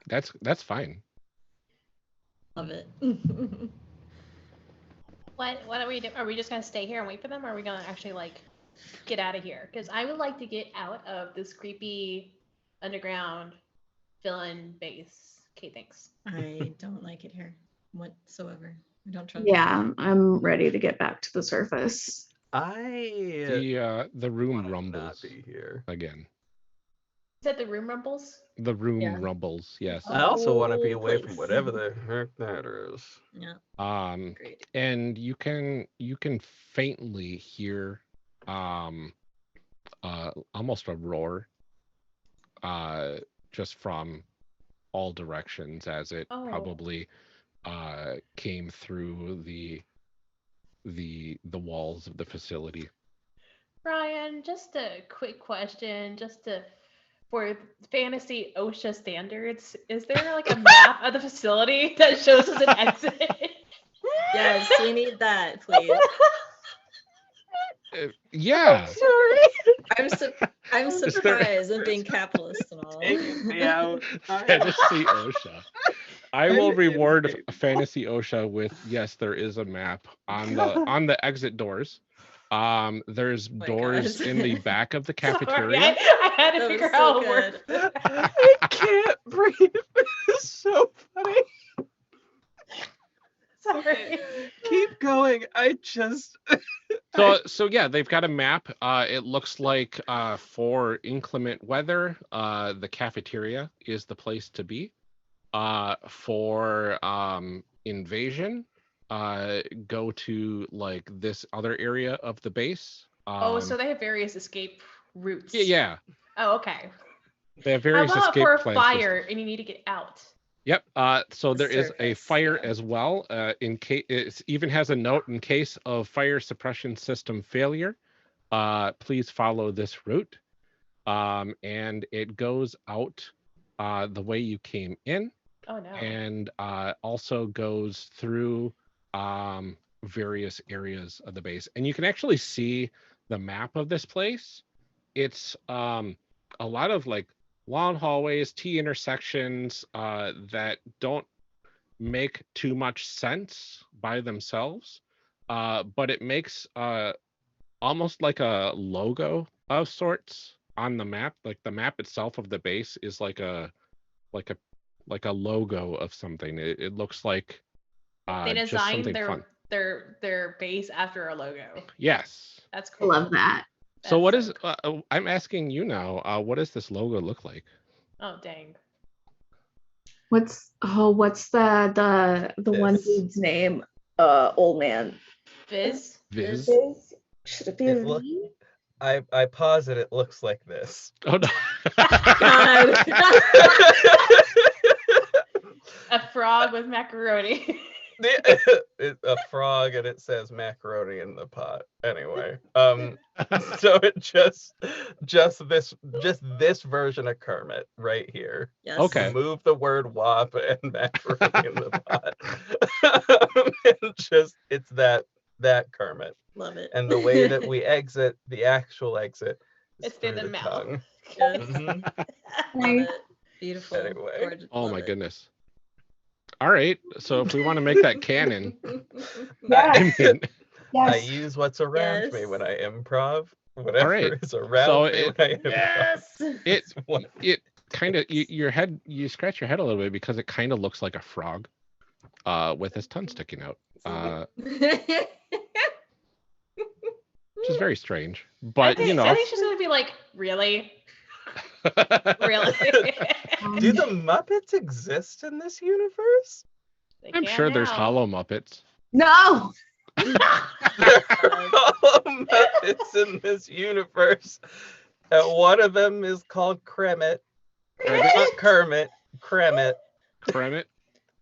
That's fine. Love it. What are we doing? Are we just gonna stay here and wait for them, or are we gonna actually get out of here? Because I would like to get out of this creepy underground villain base. Okay, thanks. I don't like it here whatsoever. I don't trust. Yeah, I'm ready to get back to the surface. The room rumbles be here again. Is that the room rumbles? The room rumbles, yes. I also want to be away please. from whatever the heck that is. Yeah. Great. And you can faintly hear almost a roar just from all directions, as it probably came through the the walls of the facility. Ryan, just a quick question, for fantasy OSHA standards, is there like a map of the facility that shows us an exit? Yes, we need that, please. Yeah. Sorry. I'm Is there- surprised. I'm being capitalist and all. Taking me out. Fantasy OSHA. I will reward Fantasy OSHA with yes, there is a map on the exit doors. There's my doors God. in the back of the Sorry, cafeteria. I had to That figure was out how so it worked. good. I can't breathe. It's so funny. Sorry. Keep going. I just. So yeah, they've got a map. It looks like for inclement weather, the cafeteria is the place to be. For invasion, go to like this other area of the base. Oh, so they have various escape routes. Yeah. Oh, okay. They have How various about escape for a plan fire systems. and you need to get out? Yep. So The there is a surface, fire yeah. as well. In case it even has a note in case of fire suppression system failure. Please follow this route. And it goes out the way you came in, Oh no. and also goes through various areas of the base. And you can actually see the map of this place. It's a lot of like long hallways, T intersections that don't make too much sense by themselves, but it makes almost like a logo of sorts on the map. Like the map itself of the base is like a logo of something. It looks like They just designed something fun. their base after a logo. Yes. That's I cool. love that. So That's what is cool. I'm asking you now, what does this logo look like? Oh dang. What's the one This. dude's name? Old man. Fizz? Viz? Viz? Should it be a It look- V? I posit it looks like this. Oh no. God. A frog with macaroni. It's a frog and it says macaroni in the pot. Anyway, so it just this version of Kermit right here. Yes. Okay. Remove the word wop and macaroni in the pot. And just it's that Kermit. Love it. And the way that we exit, the actual exit, is It's through through the the mouth. tongue. Yes. Mhm. Love it. Beautiful. Anyway. Gorgeous. Oh Love my it. goodness. All right. So if we want to make that canon, Yeah. I mean, I Yes. use what's around me Yes. when I improv. Whatever right. is around So me it- when I improv. Yes. it What- it kind of you scratch your head a little bit because it kind of looks like a frog with his tongue sticking out, which is very strange. But I you know, think she's gonna be like, really? Really? Do the Muppets exist in this universe? They I'm can sure there's now. hollow Muppets. No. There are all Muppets in this universe. And one of them is called Kremit. Not Kermit. Kremit. Kremit,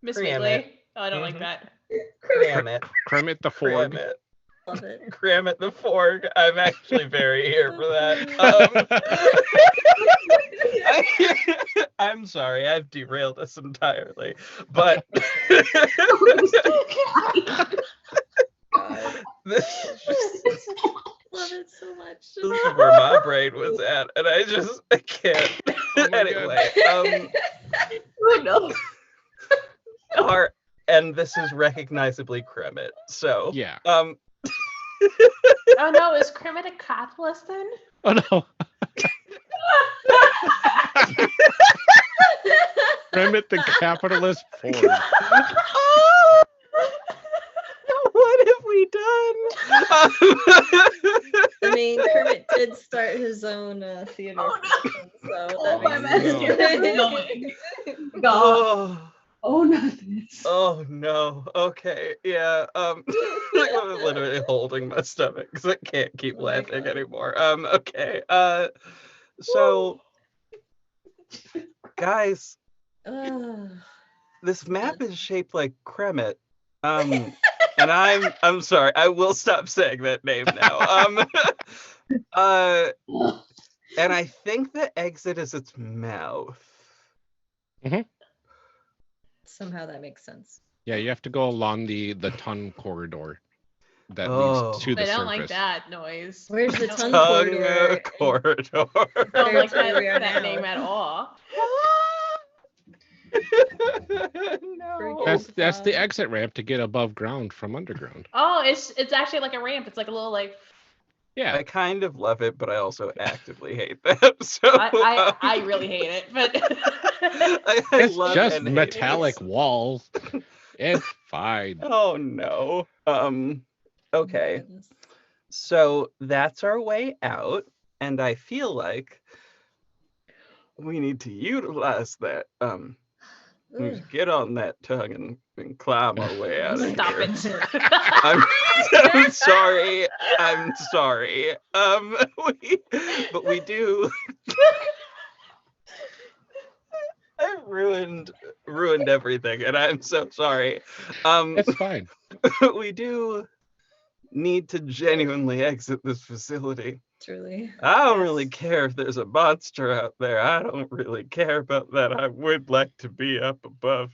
Miss Cram Wheatley. it. Oh, I don't like Mhm. that. Kremit. Kremit the Forg. Kremit. Love it. Kremit the Forg. I'm actually very here for that. I'm sorry, I've derailed us entirely. But God. this is just Love it so much. this is where my brain was at, and I can't. Oh my Anyway, Oh no. and this is recognizably Kremit. So Yeah. Oh no, is Kermit a capitalist then? Oh no. Kremit the capitalist Forg. Oh, what have we done? I mean, Kermit did start his own theater. Oh, no. production, so Oh, that my makes mascara. sense. God. oh, Oh no. This. oh no. Okay, yeah. I'm literally holding my stomach because I can't keep Oh my laughing God. anymore. Okay. So, guys, Ugh. this map is shaped like Kremit. And And I'm sorry. I will stop saying that name now. And I think the exit is its mouth. Somehow that makes sense. Yeah, you have to go along the tongue corridor that Oh. leads to the I don't surface. like that noise. Where's the I tongue Tongue corridor? corridor. don't like Where we are that now. name at all. No. That's the exit ramp to get above ground from underground. Oh, it's actually like a ramp. It's like a little like Yeah. I kind of love it, but I also actively hate them. So I really hate it, but I It's love just and hate metallic this. walls. It's fine. Oh no. Okay. Goodness. So that's our way out, and I feel like we need to utilize that. We Ugh. get on that tongue and climb our way out of stop here. it. I'm sorry. I'm sorry. But we do. I ruined everything, and I'm so sorry. It's fine. We do need to genuinely exit this facility. Truly. I don't really care if there's a monster out there. I don't really care about that. I would like to be up above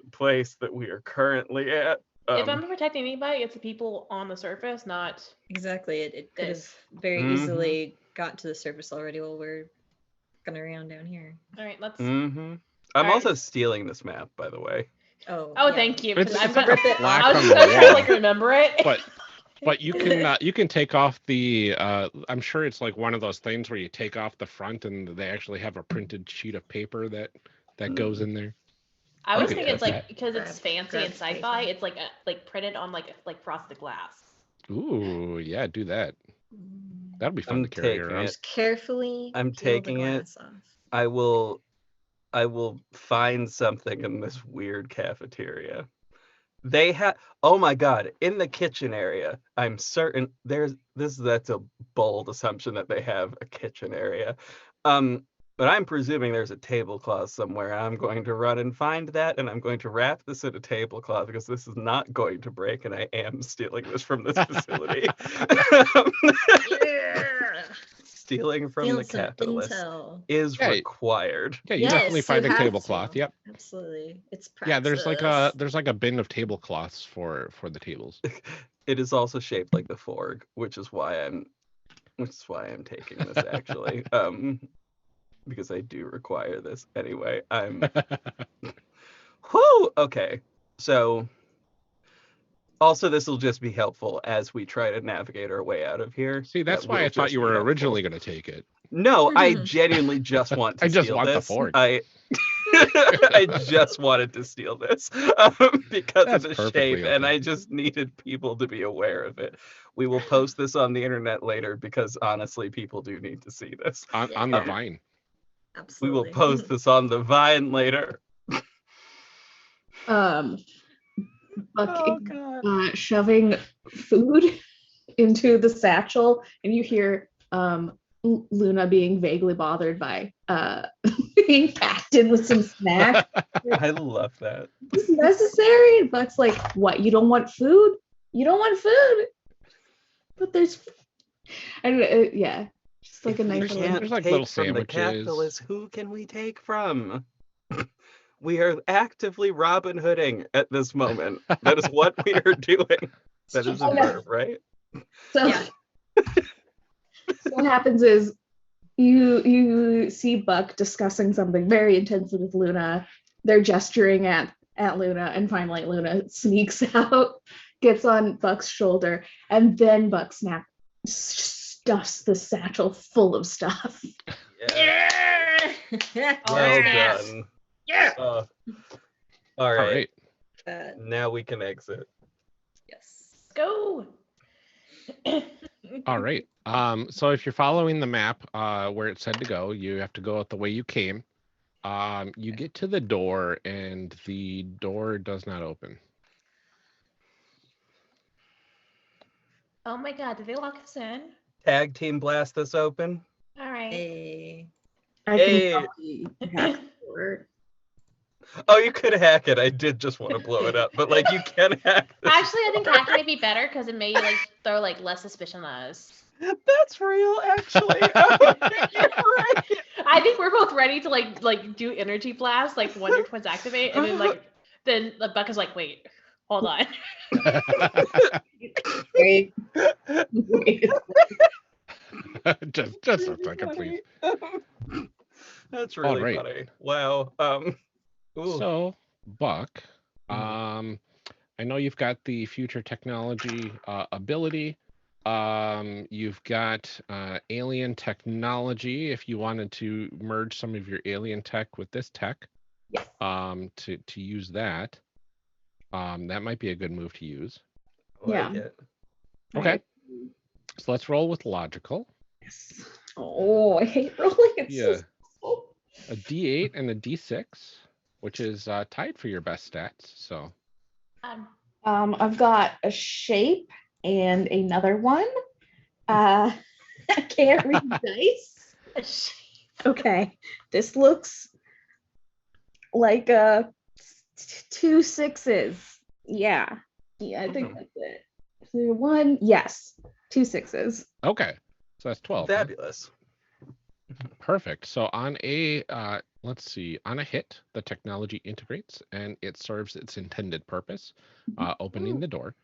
the place that we are currently at. If I'm protecting anybody, it's the people on the surface, not Exactly. It could have this. very Mhm. easily got to the surface already while we're going around down here. All right, let's. I'm Alright. also stealing this map, by the way. Oh, Oh, yeah. thank you. It's, 'cause it's I'm like gonna. a plaque I was on so the trying to wall. like remember it. But you can take off the I'm sure it's like one of those things where you take off the front and they actually have a printed sheet of paper that goes in there. I always You think could it's put like that. because it's fancy Grab and paper. sci-fi. It's like printed on like frosted glass. Ooh, yeah, do that. That'd be fun I'm to carry taking around. it. Just carefully I'm peel the taking it. glass off. I will find something in this weird cafeteria. They have, oh my god, in the kitchen area, I'm certain that's a bold assumption that they have a kitchen area. But I'm presuming there's a tablecloth somewhere. I'm going to run and find that, and I'm going to wrap this in a tablecloth because this is not going to break, and I am stealing this from this facility. Yeah. Stealing from the Steal some capitalist intel. is Yeah. required. Yeah, you definitely Yes, find you a have tablecloth. to. Yep. Absolutely. It's Yeah, praxis. there's like a bin of tablecloths for the tables. It is also shaped like the fork, which is why I'm taking this actually. Because I do require this anyway. Whoo! Okay. So also this will just be helpful as we try to navigate our way out of here. See, that's That why will I thought just you be were helpful. originally going to take it. No, I genuinely just want to I just steal want the this. fork. I just wanted to steal this because That's of the perfectly shape, and okay. I just needed people to be aware of it. We will post this on the internet later because honestly, people do need to see this. On the vine. We Absolutely. will post this on the Vine later. Buck Oh is, god. shoving food into the satchel, and you hear Luna being vaguely bothered by being packed in with some snack. I love that. It's necessary. And Buck's like, "What? You don't want food? You don't want food? But there's, and yeah, just like If a we nice can't little. There's like take little from the sandwiches. capitalists, who can we take from? We are actively Robin Hooding at this moment. That is what we are doing. That is a Okay. verb, right? So, Yeah. so what happens is you see Buck discussing something very intensely with Luna. They're gesturing at Luna, and finally Luna sneaks out, gets on Buck's shoulder, and then Buck stuffs the satchel full of stuff. Yeah. Yeah. Well yes. done. Yeah. All All right. right. Now we can exit. Yes. Go. All right. So if you're following the map where it said to go, you have to go out the way you came. You get to the door and the door does not open. Oh my god, did they lock us in? Tag team blast this open. All right. Hey. I Hey. can copy that word. Oh, you could hack it. I did just want to blow it up, but like you can hack this. Actually, I think hacking may be better because it may like throw like less suspicion on us. That's real, actually. Oh, you're right. I think we're both ready to like do energy blast, like Wonder Twins activate, and then the Buck is like, wait, hold on. Wait. just a second, please. That's really right. funny. Wow. Ooh. So, Buck, I know you've got the future technology ability. You've got alien technology if you wanted to merge some of your alien tech with this tech. Yes. To use that. That might be a good move to use. Like it. Okay. So let's roll with logical. Yes. Oh, I hate rolling. It's Yeah. so stressful. A D8 and a D6, which is tied for your best stats. So I've got a shape and another one. I can't read dice. Okay, this looks like 2 6s. Yeah, I think that's it. So 1, yes, 2 6s. okay, so that's 12. huh? Fabulous. Perfect. So on a let's see, on a hit, the technology integrates and it serves its intended purpose, opening the door.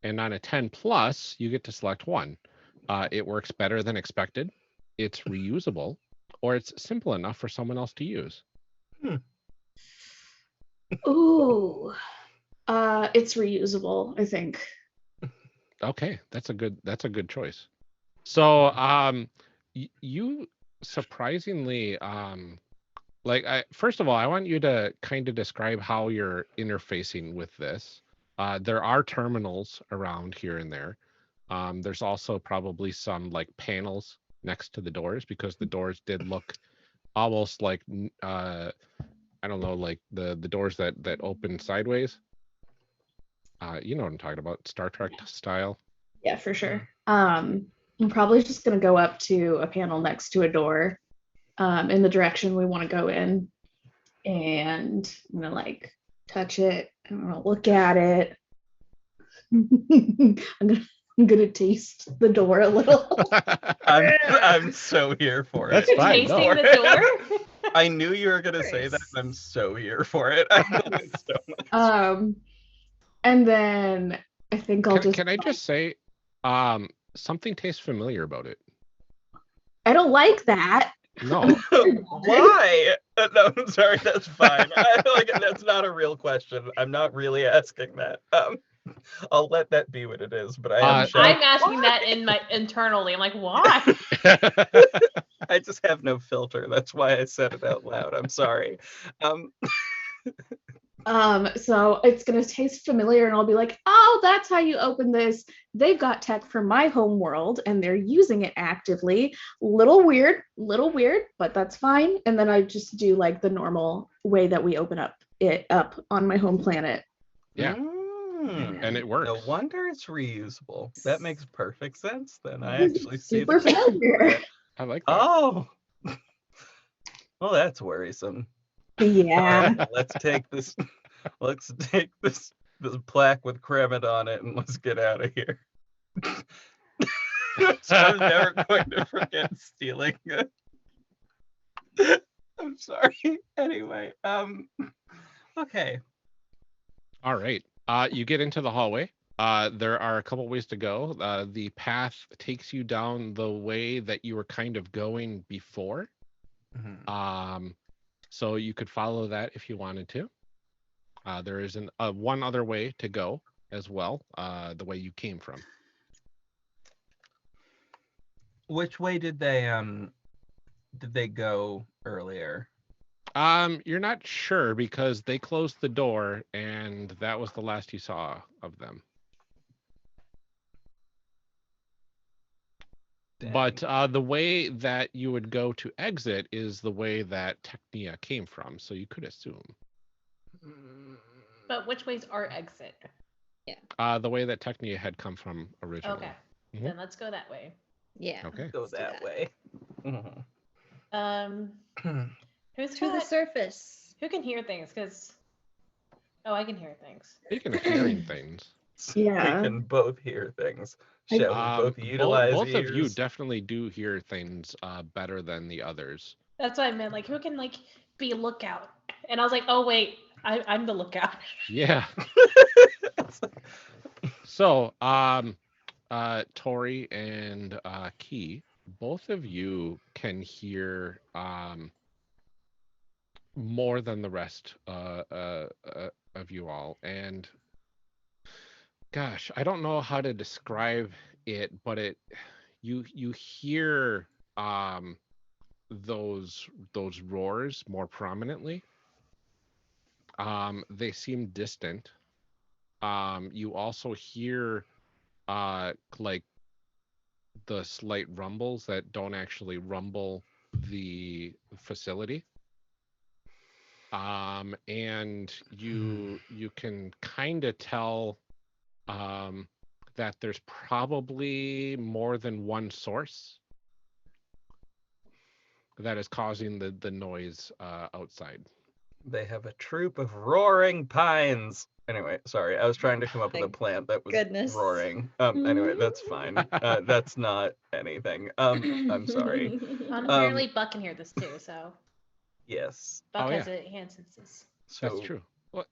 And on a 10 plus, you get to select one. It works better than expected. It's reusable, or it's simple enough for someone else to use. Ooh, it's reusable, I think. Okay, that's a good choice. So you surprisingly first of all, I want you to kind of describe how you're interfacing with this. There are terminals around here and there. There's also probably some like panels next to the doors because the doors did look almost like I don't know, like the doors that open sideways. You know what I'm talking about, Star Trek style. Yeah, for sure. I'm probably just gonna go up to a panel next to a door, in the direction we want to go in, and I'm gonna like touch it. I'm gonna look at it. I'm gonna taste the door a little. I'm so here for That's it. fine. Tasting No. the door. I knew you were gonna say that. I'm so here for it. I love it so much. And then I think I'll Can I just say, something tastes familiar about it? I don't like that. No. Why? No, I'm sorry. That's fine. That's not a real question. I'm not really asking that. I'll let that be what it is. But I am. I'm asking that internally. I'm like, why? I just have no filter. That's why I said it out loud. I'm sorry. So it's gonna taste familiar, and I'll be like, oh, that's how you open this. They've got tech from my home world, and they're using it actively. Little weird, but that's fine. And then I just do like the normal way that we open it up on my home planet. Yeah. And it works. No wonder it's reusable. That makes perfect sense. Then I actually see Super familiar. I like that. Oh, well, that's worrisome. Yeah. All right, let's take this. Let's take this plaque with Kremet on it, and let's get out of here. So I'm never going to forget stealing it. I'm sorry. Anyway, okay. All right. You get into the hallway. There are a couple ways to go. The path takes you down the way that you were kind of going before. So you could follow that if you wanted to. There is one other way to go as well, the way you came from. Which way did they go earlier? You're not sure because they closed the door and that was the last you saw of them. Dang. But the way that you would go to exit is the way that Technia came from, so you could assume. But which way's our exit? The way that Technia had come from originally. Okay, Mhm. then let's go that way. Yeah. Okay. Go let's do that way. Who's To the got surface. Who can hear things? Because I can hear things. Speaking of hearing things, Yeah. We can both hear things. I- Shall we both utilize both of you ears? definitely do hear things better than the others. That's what I meant. Like, who can like be lookout? And I was like, oh wait, I'm the lookout. Yeah. So, Tori and Key, both of you can hear more than the rest of you all. And gosh, I don't know how to describe it, but you hear those roars more prominently. They seem distant. You also hear like the slight rumbles that don't actually rumble the facility. And you can kind of tell that there's probably more than one source that is causing the noise outside. They have a troop of roaring pines. Anyway, sorry, I was trying to come up with a Thank plant that was goodness. roaring. Anyway, that's fine. That's not anything. I'm sorry. Apparently, Buck can hear this too. So Yes. Buck Oh, has yeah. a hand senses. So That's true. What?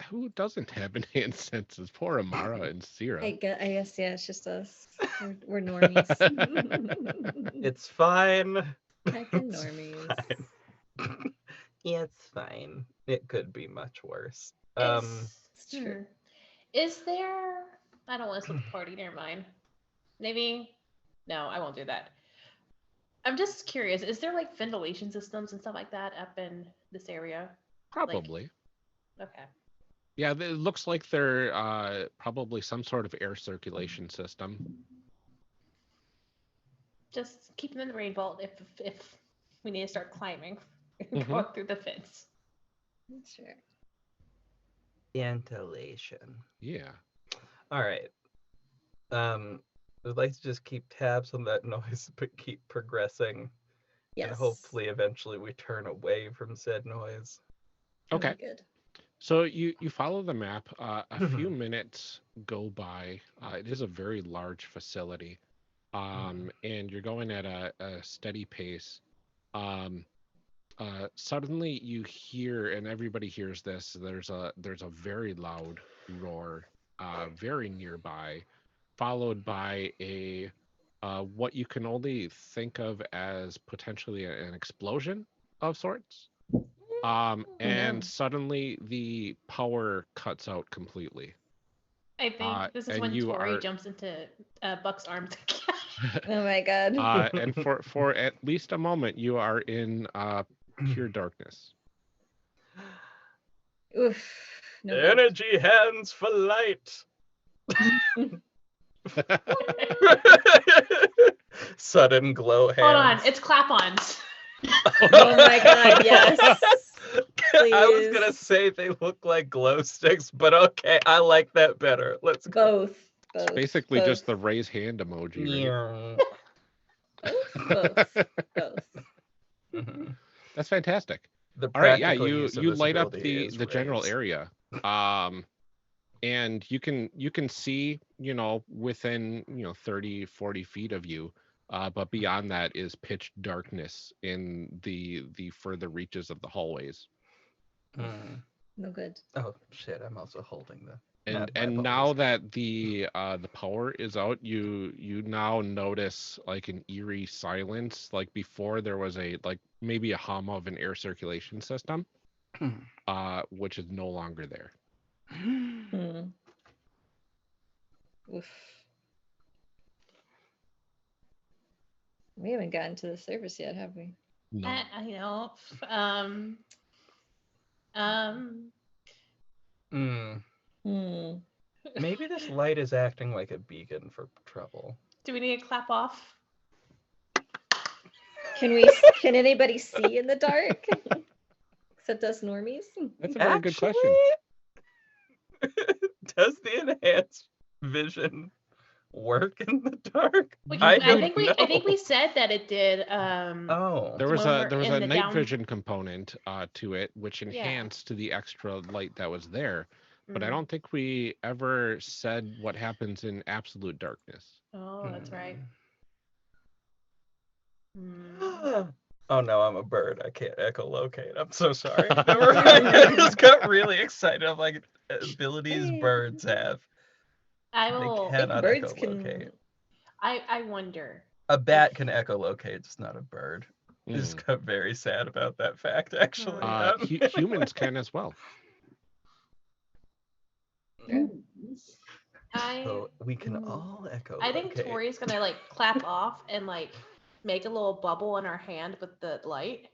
Who doesn't have enhanced senses? Poor Amara and Sierra. I guess, yeah, it's just us. We're normies. it's fine. Heckin' It's normies. fine. Yeah, it's fine. It could be much worse. It's true. Is there? I don't want to split the party. Never mind. Maybe. No, I won't do that. I'm just curious. Is there like ventilation systems and stuff like that up in this area? Probably. Okay. Yeah, it looks like they're probably some sort of air circulation system. Just keep them in the rain vault if we need to start climbing, Mhm. going through the fence. Sure. Ventilation. Yeah. All right. I'd like to just keep tabs on that noise, but keep progressing. Yes. And hopefully eventually we turn away from said noise. Okay. Good. So you follow the map. A few minutes go by. It is a very large facility, and you're going at a steady pace. Suddenly you hear, and everybody hears this. There's a very loud roar, very nearby, followed by a what you can only think of as potentially an explosion of sorts. And suddenly the power cuts out completely. I think this is and when you Tori are- jumps into Buck's arms. Oh my god. And for at least a moment, you are in pure darkness. Oof. No good. Energy hands for light. Sudden glow hands. Hold on, it's clap-ons. Oh my god, yes. I was gonna Please. say they look like glow sticks, but okay, I like that better. Let's go. Both. It's basically just the raise hand emoji, right? Both. Mhm. That's fantastic. The All right, yeah, practical use of you this light up ability is the general raise. area, and you can see, within 30, 40 feet of you, but beyond that is pitch darkness in the further reaches of the hallways. Mm. No good. Oh shit! I'm also holding the. And my now apologies. that the power is out, you now notice like an eerie silence. Like before, there was maybe a hum of an air circulation system, which is no longer there. Hmm. Oof. We haven't gotten to the surface yet, have we? No. I know. Mm. Hmm. Maybe this light is acting like a beacon for trouble. Do we need to clap off? Can anybody see in the dark? Except us normies? That's a very good question. Does the enhanced vision work in the dark? I don't think we know. said that it did. Oh. There was when a we're in the night down- vision component to it, which Yeah. enhanced the extra light that was there. But I Mm. don't think we ever said what happens in absolute darkness. Oh, that's right. Oh no, I'm a bird. I can't echolocate. I'm so sorry. Never mind. I just got really excited. I'm like, abilities birds have. I They will. cannot birds echolocate. can. I wonder. A bat can echolocate, just not a bird. I Mm. just got very sad about that fact, actually. Humans can as well. So we can all echolocate. I think Tori's gonna like clap off and like make a little bubble in her hand with the light.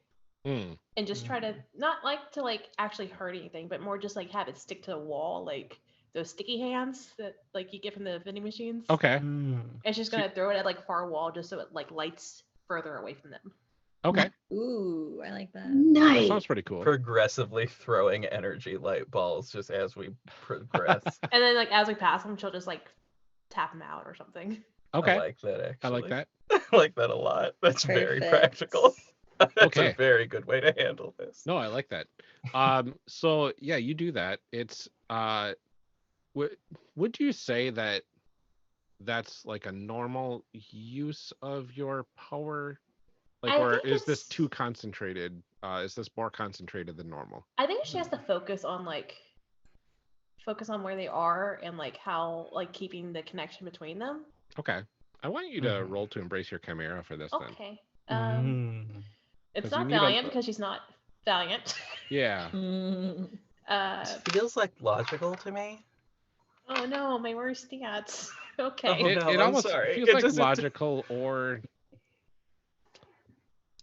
Mm. And just try to not like to like actually hurt anything, but more just like have it stick to the wall, like those sticky hands that like you get from the vending machines. Okay. And she's gonna throw it at like far wall just so it like lights further away from them. Okay. Ooh, I like that. That Nice. sounds pretty cool. Progressively throwing energy light balls just as we progress. And then like as we pass them, she'll just like tap them out or something. Okay. I like that, actually. I like that. I like that a lot. That's very Perfect. practical. That's Okay. a very good way to handle this. No, I like that. So yeah, you do that. It's would you say that that's like a normal use of your power? Like, I or think is this it's- too concentrated? Is this more concentrated than normal? I think she has to focus on where they are and like how like keeping the connection between them. Okay. I want you to roll to embrace your chimera for this then. Okay. Because It's you not need a- valiant because she's not valiant. Yeah. It feels like logical to me. Oh no, my worst stats. Oh, Okay. It no, I'm almost sorry. feels It like doesn't- logical, or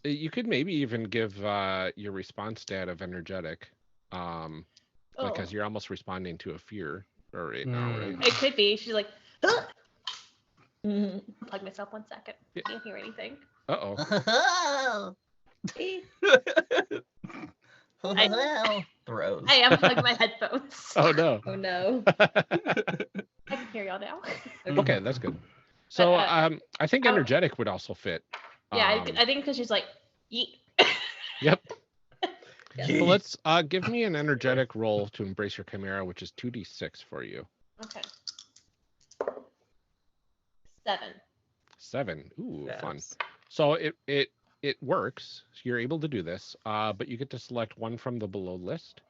you could maybe even give your response stat of energetic, because you're almost responding to a fear right now, right? It could be. She's like, plug myself 1 second. Yeah. Can't hear anything. Uh-oh. Throws. I unplugged my headphones. Oh no. Oh no. I can hear y'all now. Okay, that's good. So I think I would- energetic would also fit. Yeah, I think because she's like, yeet. Yep. Yes. So let's give me an energetic roll to embrace your chimera, which is 2d6 for you. Okay. 7. 7. Ooh, fun. Yes. So it works. So you're able to do this, but you get to select one from the below list.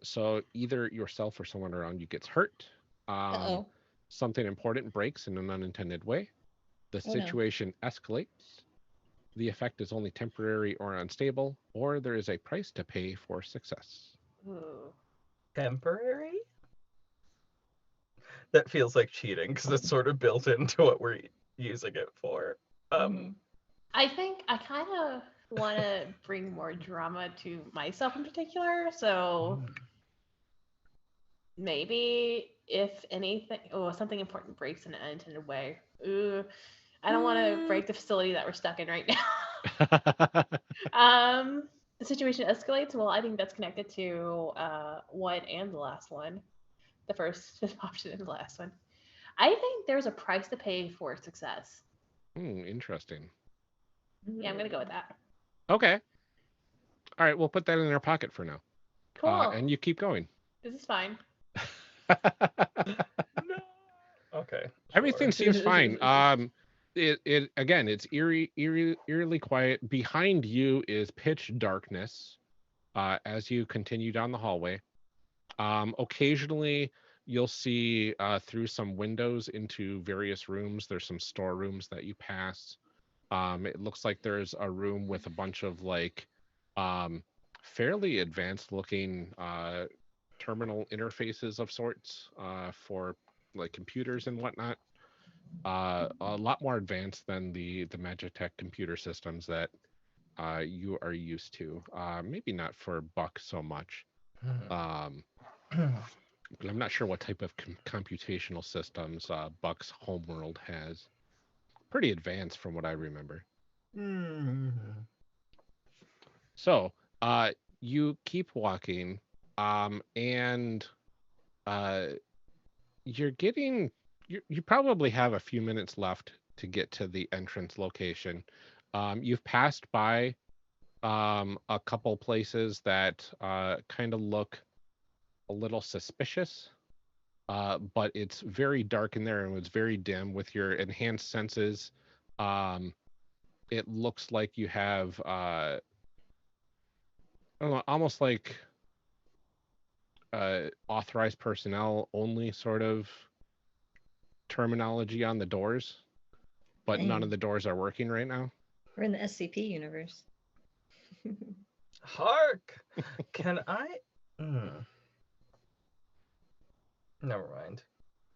So either yourself or someone around you gets hurt. Uh-oh. Something important breaks in an unintended way. The Oh, no. situation escalates. The effect is only temporary or unstable, or there is a price to pay for success. Ooh. Temporary? That feels like cheating because it's sort of built into what we're using it for. I think I kind of want to bring more drama to myself in particular. So maybe if anything, something important breaks in an unintended way. Ooh, I don't want to break the facility that we're stuck in right now. The situation escalates. Well, I think that's connected to one and the last one. The first option and the last one. I think there's a price to pay for success. Interesting. Yeah, I'm gonna go with that. Okay. All right, we'll put that in our pocket for now. Cool. And you keep going. This is fine. Okay. Everything sure. seems fine. It again, it's eerily quiet. Behind you is pitch darkness. As you continue down the hallway, occasionally you'll see through some windows into various rooms. There's some storerooms that you pass. It looks like there's a room with a bunch of like fairly advanced looking terminal interfaces of sorts for like computers and whatnot. A lot more advanced than the Magitech computer systems that you are used to. Maybe not for Buck so much. But I'm not sure what type of computational systems Buck's homeworld has. Pretty advanced from what I remember. So you keep walking, and you're getting you probably have a few minutes left to get to the entrance location. You've passed by a couple places that kind of look a little suspicious, but it's very dark in there and it's very dim. With your enhanced senses, it looks like you have I don't know, almost like authorized personnel only sort of terminology on the doors, but none of Dang. the doors are working right now. We're in the SCP universe. Hark! Can I? Never mind.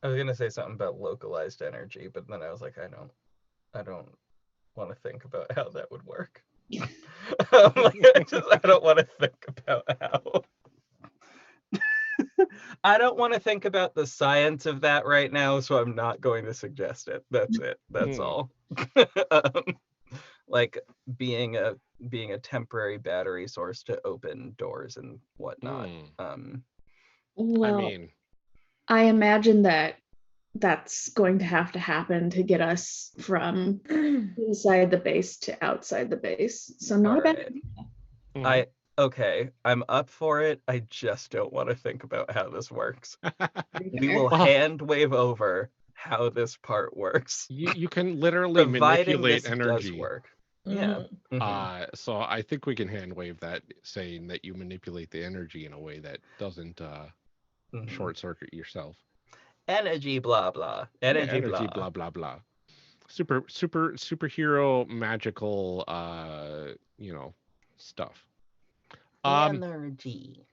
I was gonna say something about localized energy, but then I was like, I don't want to think about how that would work. I don't want to think about how. I don't want to think about the science of that right now, so I'm not going to suggest it. That's it. That's all. Like being a temporary battery source to open doors and whatnot. Well, I mean, I imagine that that's going to have to happen to get us from inside the base to outside the base. So not a bad Alright. Okay, I'm up for it. I just don't want to think about how this works. We will Well- hand wave over how this part works. you can literally Providing manipulate this energy. does work. Yeah. Mhm. So I think we can hand wave that, saying that you manipulate the energy in a way that doesn't short circuit yourself. Energy blah blah. Energy, Energy blah. blah blah. Superhero magical stuff. Energy.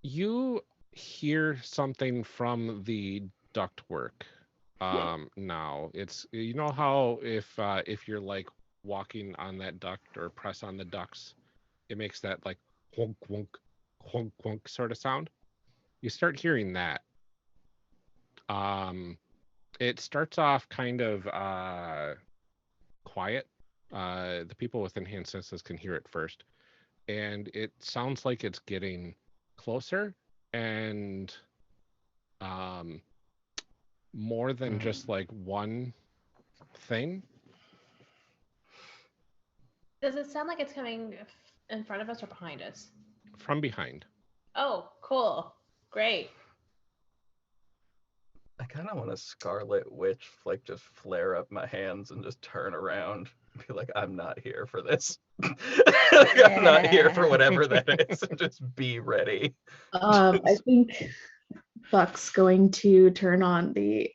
You hear something from the ductwork. Now it's, you know how if you're like walking on that duct or press on the ducts, it makes that like quunk quunk quunk quunk sort of sound. You start hearing that. It starts off kind of quiet. The people with enhanced senses can hear it first, and it sounds like it's getting closer and more than just like one thing. Does it sound like it's coming in front of us or behind us? From behind. Oh, cool. Great. I kind of want a Scarlet Witch, like just flare up my hands and just turn around and be like, I'm not here for this. Like, I'm not here for whatever that is, and just be ready. I think Buck's going to turn on the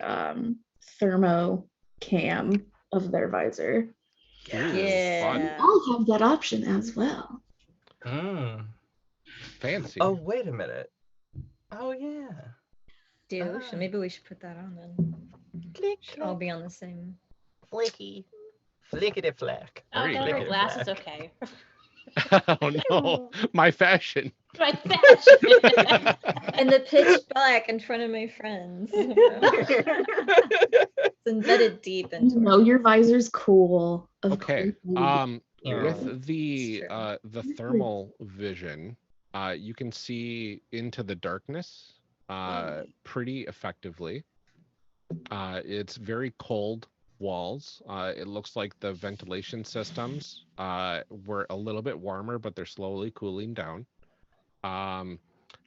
thermo cam of their visor. Yeah. I'll have that option as well. Fancy. Oh, wait a minute. Oh, yeah. Dude, maybe we should put that on then. Click, Should all be on the same. flicky. Flickety flack. Oh, Very gotta wear good. glasses. Okay. Oh no, my fashion. My fashion. And the pitch black in front of my friends. It's embedded deep into You know your visor's cool. Of Okay. course. With the It's true. thermal vision, you can see into the darkness pretty effectively. It's very cold walls. It looks like the ventilation systems were a little bit warmer, but they're slowly cooling down.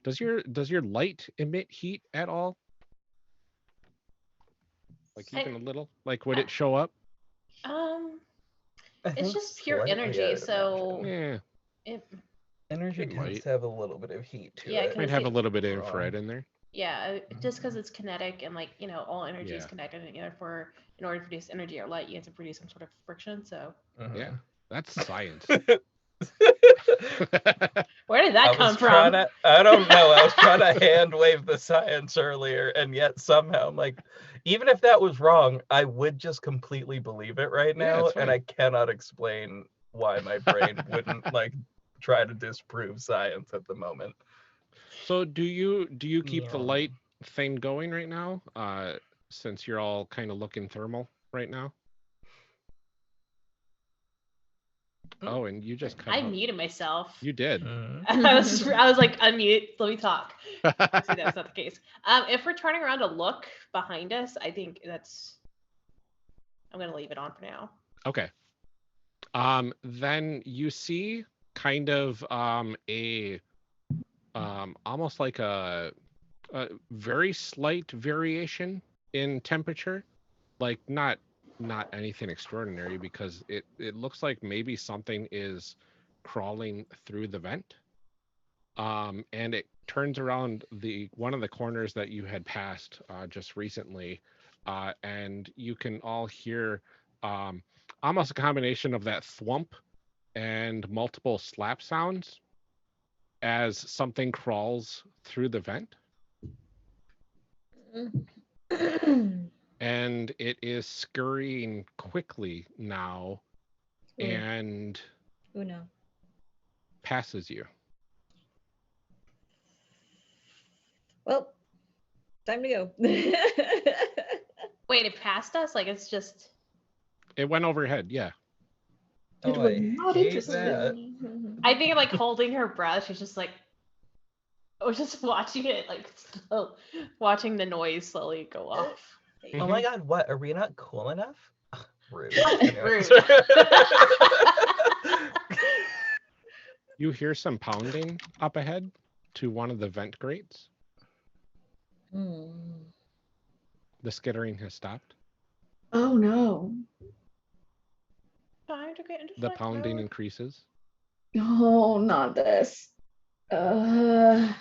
Does your light emit heat at all? Like even a little? Like would it show up? It's just pure energy, so Yeah. Energy Good tends light. to have a little bit of heat to Yeah, it. Might have a little bit of infrared Wrong. in there. yeah, just because it's kinetic and like all energy is Yeah. connected, and in order to produce energy or light, you have to produce some sort of friction. So Yeah. That's science. where did that come from? I don't know. I was trying to hand wave the science earlier, and yet somehow I'm like, even if that was wrong, I would just completely believe it right Yeah, now, it's and fine. I cannot explain why my brain wouldn't like try to disprove science at the moment. So do you keep the Yeah. light thing going right now? Since you're all kind of looking thermal right now? Oh, and you just cut I out. muted myself. You did. I was like, unmute, let me talk. See, that's not the case. If we're turning around to look behind us, I think I'm gonna leave it on for now. Okay. Then you see kind of almost like a very slight variation in temperature, like not anything extraordinary, because it looks like maybe something is crawling through the vent. And it turns around one of the corners that you had passed just recently, and you can all hear almost a combination of that thwump and multiple slap sounds as something crawls through the vent. And it is scurrying quickly now and Oh no. passes you. Well, time to go. Wait, it passed us? Like it's just. It went overhead, yeah. It was not interesting. I think like holding her breath, she's just like, or just watching it, like watching the noise slowly go off. Oh my god, what? Are we not cool enough? Ugh, rude. Rude. You hear some pounding up ahead to one of the vent grates. The skittering has stopped. Oh no. Time to get into The flight pounding mode. increases. Oh, not this. Scarlet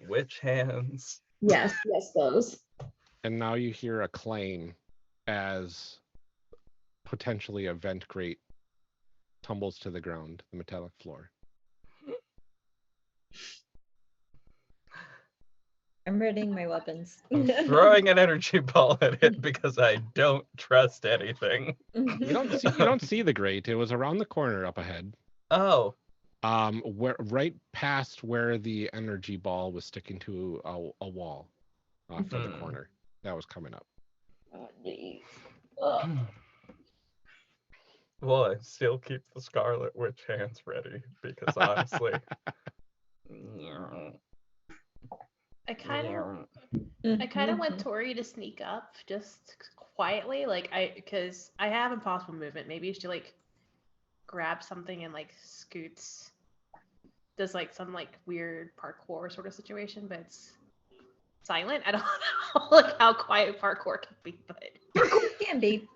witch hands. Yes, those. And now you hear a clang as potentially a vent grate tumbles to the ground, the metallic floor. I'm readying my weapons. I'm throwing an energy ball at it because I don't trust anything. You don't see the grate. It was around the corner up ahead. Oh. Right past where the energy ball was sticking to a wall for the corner. That was coming up. Well, I still keep the Scarlet Witch hands ready because honestly. I kind of want Tori to sneak up just quietly, because I have impossible movement. Maybe she like grabs something and like scoots, does like some like weird parkour sort of situation, but it's silent. I don't know like how quiet parkour can be, but can be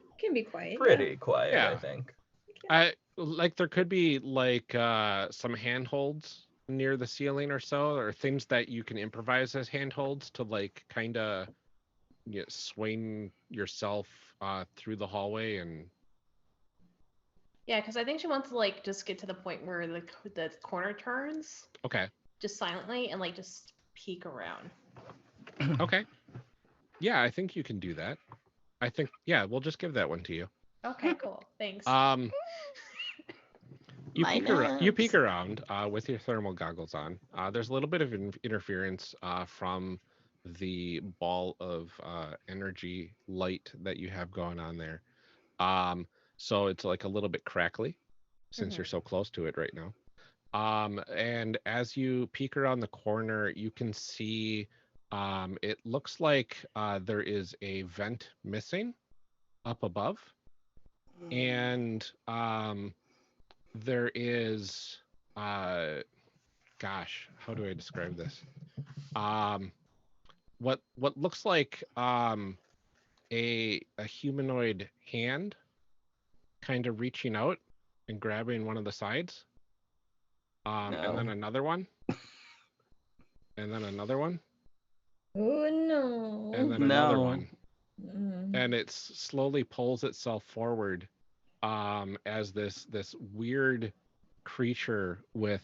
quiet. Pretty quiet, Yeah. I think. There could be like some handholds near the ceiling or so, or things that you can improvise as handholds to like kind of swing yourself through the hallway. And yeah, because I think she wants to like just get to the point where the corner turns. Okay. Just silently and like just peek around. Okay. Yeah, I think you can do that. I think we'll just give that one to you. Okay, cool. Thanks. You peek around with your thermal goggles on. There's a little bit of interference from the ball of energy light that you have going on there. So it's like a little bit crackly since you're so close to it right now. And as you peek around the corner, you can see it looks like there is a vent missing up above. And there is how do I describe this? What looks like a humanoid hand kind of reaching out and grabbing one of the sides. And then another one. And then another one. Oh no. And then another one. And it slowly pulls itself forward as this weird creature with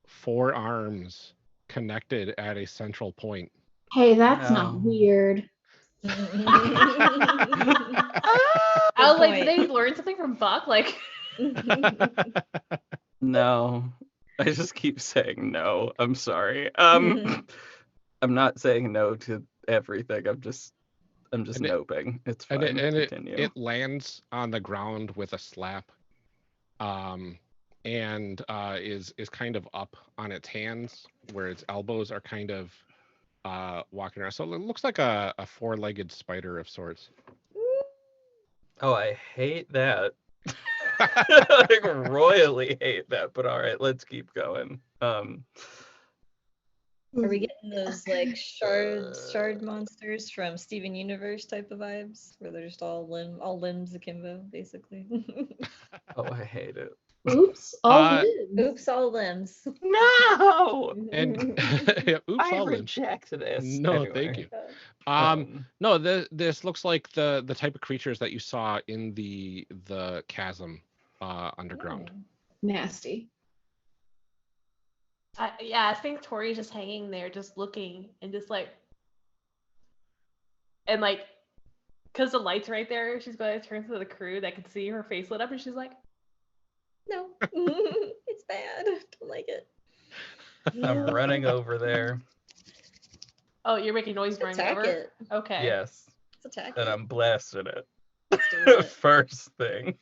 4 arms connected at a central point. Hey, that's not weird. I was like, did they learn something from Buck? Like, no, I just keep saying no. I'm sorry. I'm not saying no to everything. I'm just noping. It's fine. And Continue. it lands on the ground with a slap and is kind of up on its hands, where its elbows are kind of walking around. So it looks like a four-legged spider of sorts. Oh, I hate that. I royally hate that, but all right, let's keep going. Are we getting those like shard monsters from Steven Universe type of vibes, where they're just all limbs akimbo, basically? Oh, I hate it. Oops, all limbs. Oops, all limbs. No! And yeah, oops, I all limbs. reject this. No, thank you. No, this looks like the type of creatures that you saw in the chasm underground. Nasty. Yeah, I think Tori's just hanging there, just looking and just like, and like, because the light's right there, she's going to turn to the crew that can see her face lit up, and she's like, No, it's bad. Don't like it. I'm running over there. Oh, you're making noise running Attack over? it. Okay. Yes. Let's attack And it. I'm blasting it. Let's do it. First thing.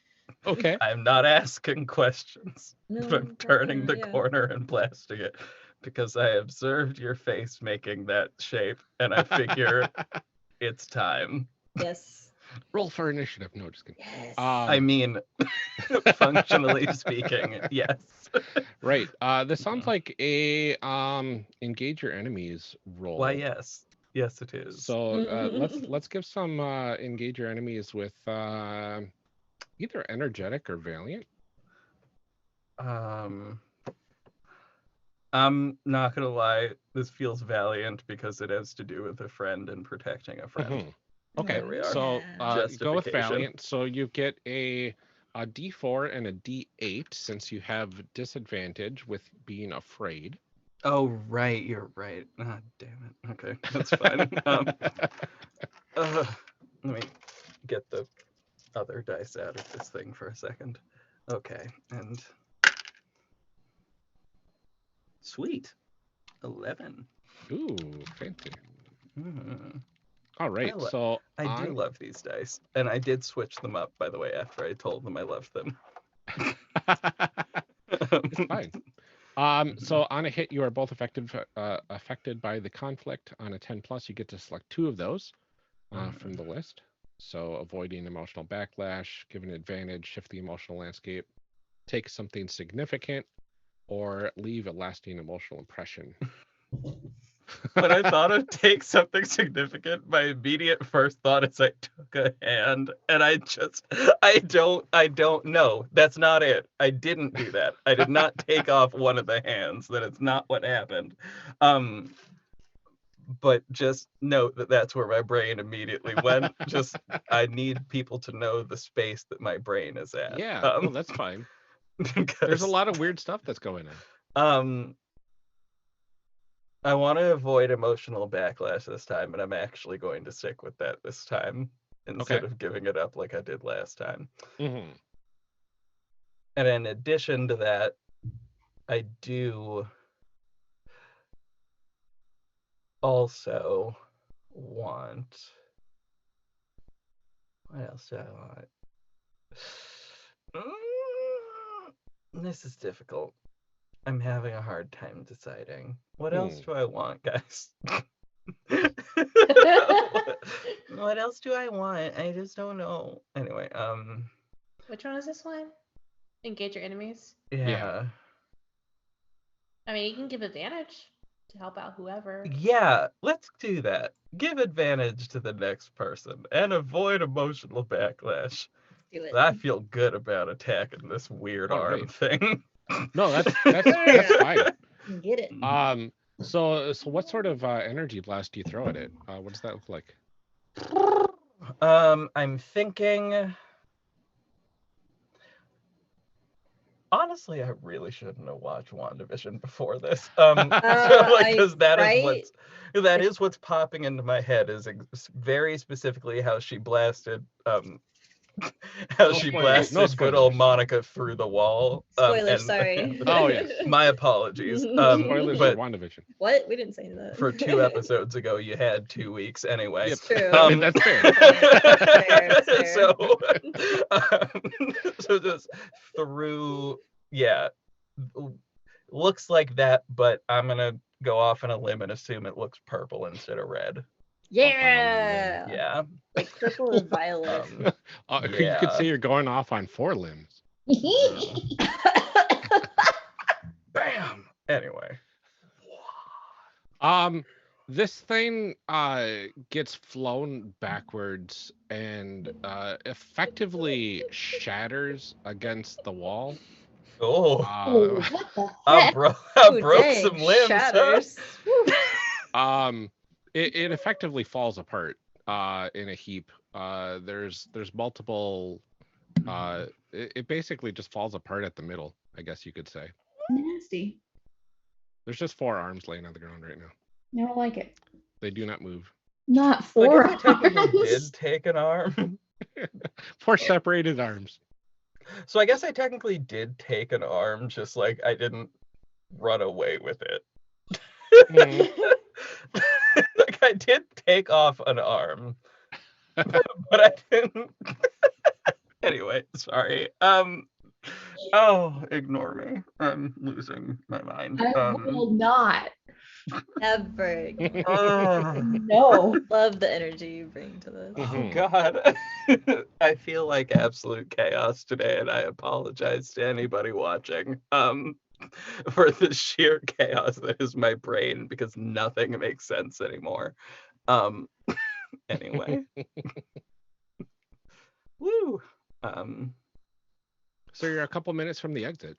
Okay. I'm not asking questions. No, I'm turning the yeah. corner and blasting it because I observed your face making that shape and I figure it's time. Yes. Roll for initiative. No, just kidding. Yes. I mean, functionally speaking, yes. Right. This sounds like a engage your enemies roll. Why, yes. Yes, it is. So let's give some engage your enemies with either energetic or valiant. I'm not gonna lie, this feels valiant because it has to do with a friend and protecting a friend. Mhm. Okay, There we are. so you go with Justification. valiant. So you get a D4 and a D8 since you have disadvantage with being afraid. Oh, right, you're right. Ah, damn it. Okay, that's fine. Let me get the other dice out of this thing for a second. Okay, and sweet. 11. Ooh, fancy. Hmm. All right, I so I do love these dice, and I did switch them up, by the way, after I told them I loved them. It's fine. So on a hit, you are both affected by the conflict. On a 10 plus, you get to select 2 of those from the list. So avoiding emotional backlash, give an advantage, shift the emotional landscape, take something significant, or leave a lasting emotional impression. When I thought of take something significant, my immediate first thought is I took a hand, and I don't know. That's not it. I didn't do that. I did not take off one of the hands. That is not what happened. But just note that that's where my brain immediately went. Just I need people to know the space that my brain is at. Yeah, well, that's fine. Because, There's a lot of weird stuff that's going on. I want to avoid emotional backlash this time, and I'm actually going to stick with that this time instead of giving it up like I did last time. Mm-hmm. And in addition to that, I do also want... What else do I want? This is difficult. I'm having a hard time deciding. What else do I want, guys? What else do I want? I just don't know. Anyway, Which one is this one? Engage your enemies. yeah. I mean, you can give advantage to help out whoever. Yeah, let's do that. Give advantage to the next person and avoid emotional backlash. Do it. I feel good about attacking this weird arm thing. No, that's fine. Get it. So what sort of energy blast do you throw at it? What does that look like? I'm thinking. Honestly, I really shouldn't have watched WandaVision before this. Because that is what's popping into my head is very specifically how she blasted how No she spoilers, blasted no good old spoilers. Monica through the wall. Spoiler, and- sorry. Oh, yes. My apologies. Spoilers for But WandaVision. What? We didn't say that. for 2 episodes ago, you had 2 weeks anyway. Yep. True. I mean, that's fair. Fair. So just through, yeah, looks like that, but I'm gonna go off on a limb and assume it looks purple instead of red. Yeah. Yeah. Like purple or violet. You could Yeah. say you're going off on 4 limbs. Bam. Anyway. This thing gets flown backwards and effectively shatters against the wall. Oh, Oh, what the I heck? broke Ooh, dang, some limbs. Huh? shatters. Woo. It effectively falls apart in a heap. There's multiple. It basically just falls apart at the middle, I guess you could say. Nasty. There's just 4 arms laying on the ground right now. I don't like it. They do not move. Not So I 4 guess I technically arms. did take an arm. 4 separated arms. So I guess I technically did take an arm, just like I didn't run away with it. Mhm. Like I did take off an arm, but I didn't. Anyway, sorry. Oh, ignore me. I'm losing my mind. I will not. Ever. Oh, No. Love the energy you bring to this. Mhm. God. I feel like absolute chaos today, and I apologize to anybody watching for the sheer chaos that is my brain because nothing makes sense anymore. Anyway. Woo. So you're a couple minutes from the exit,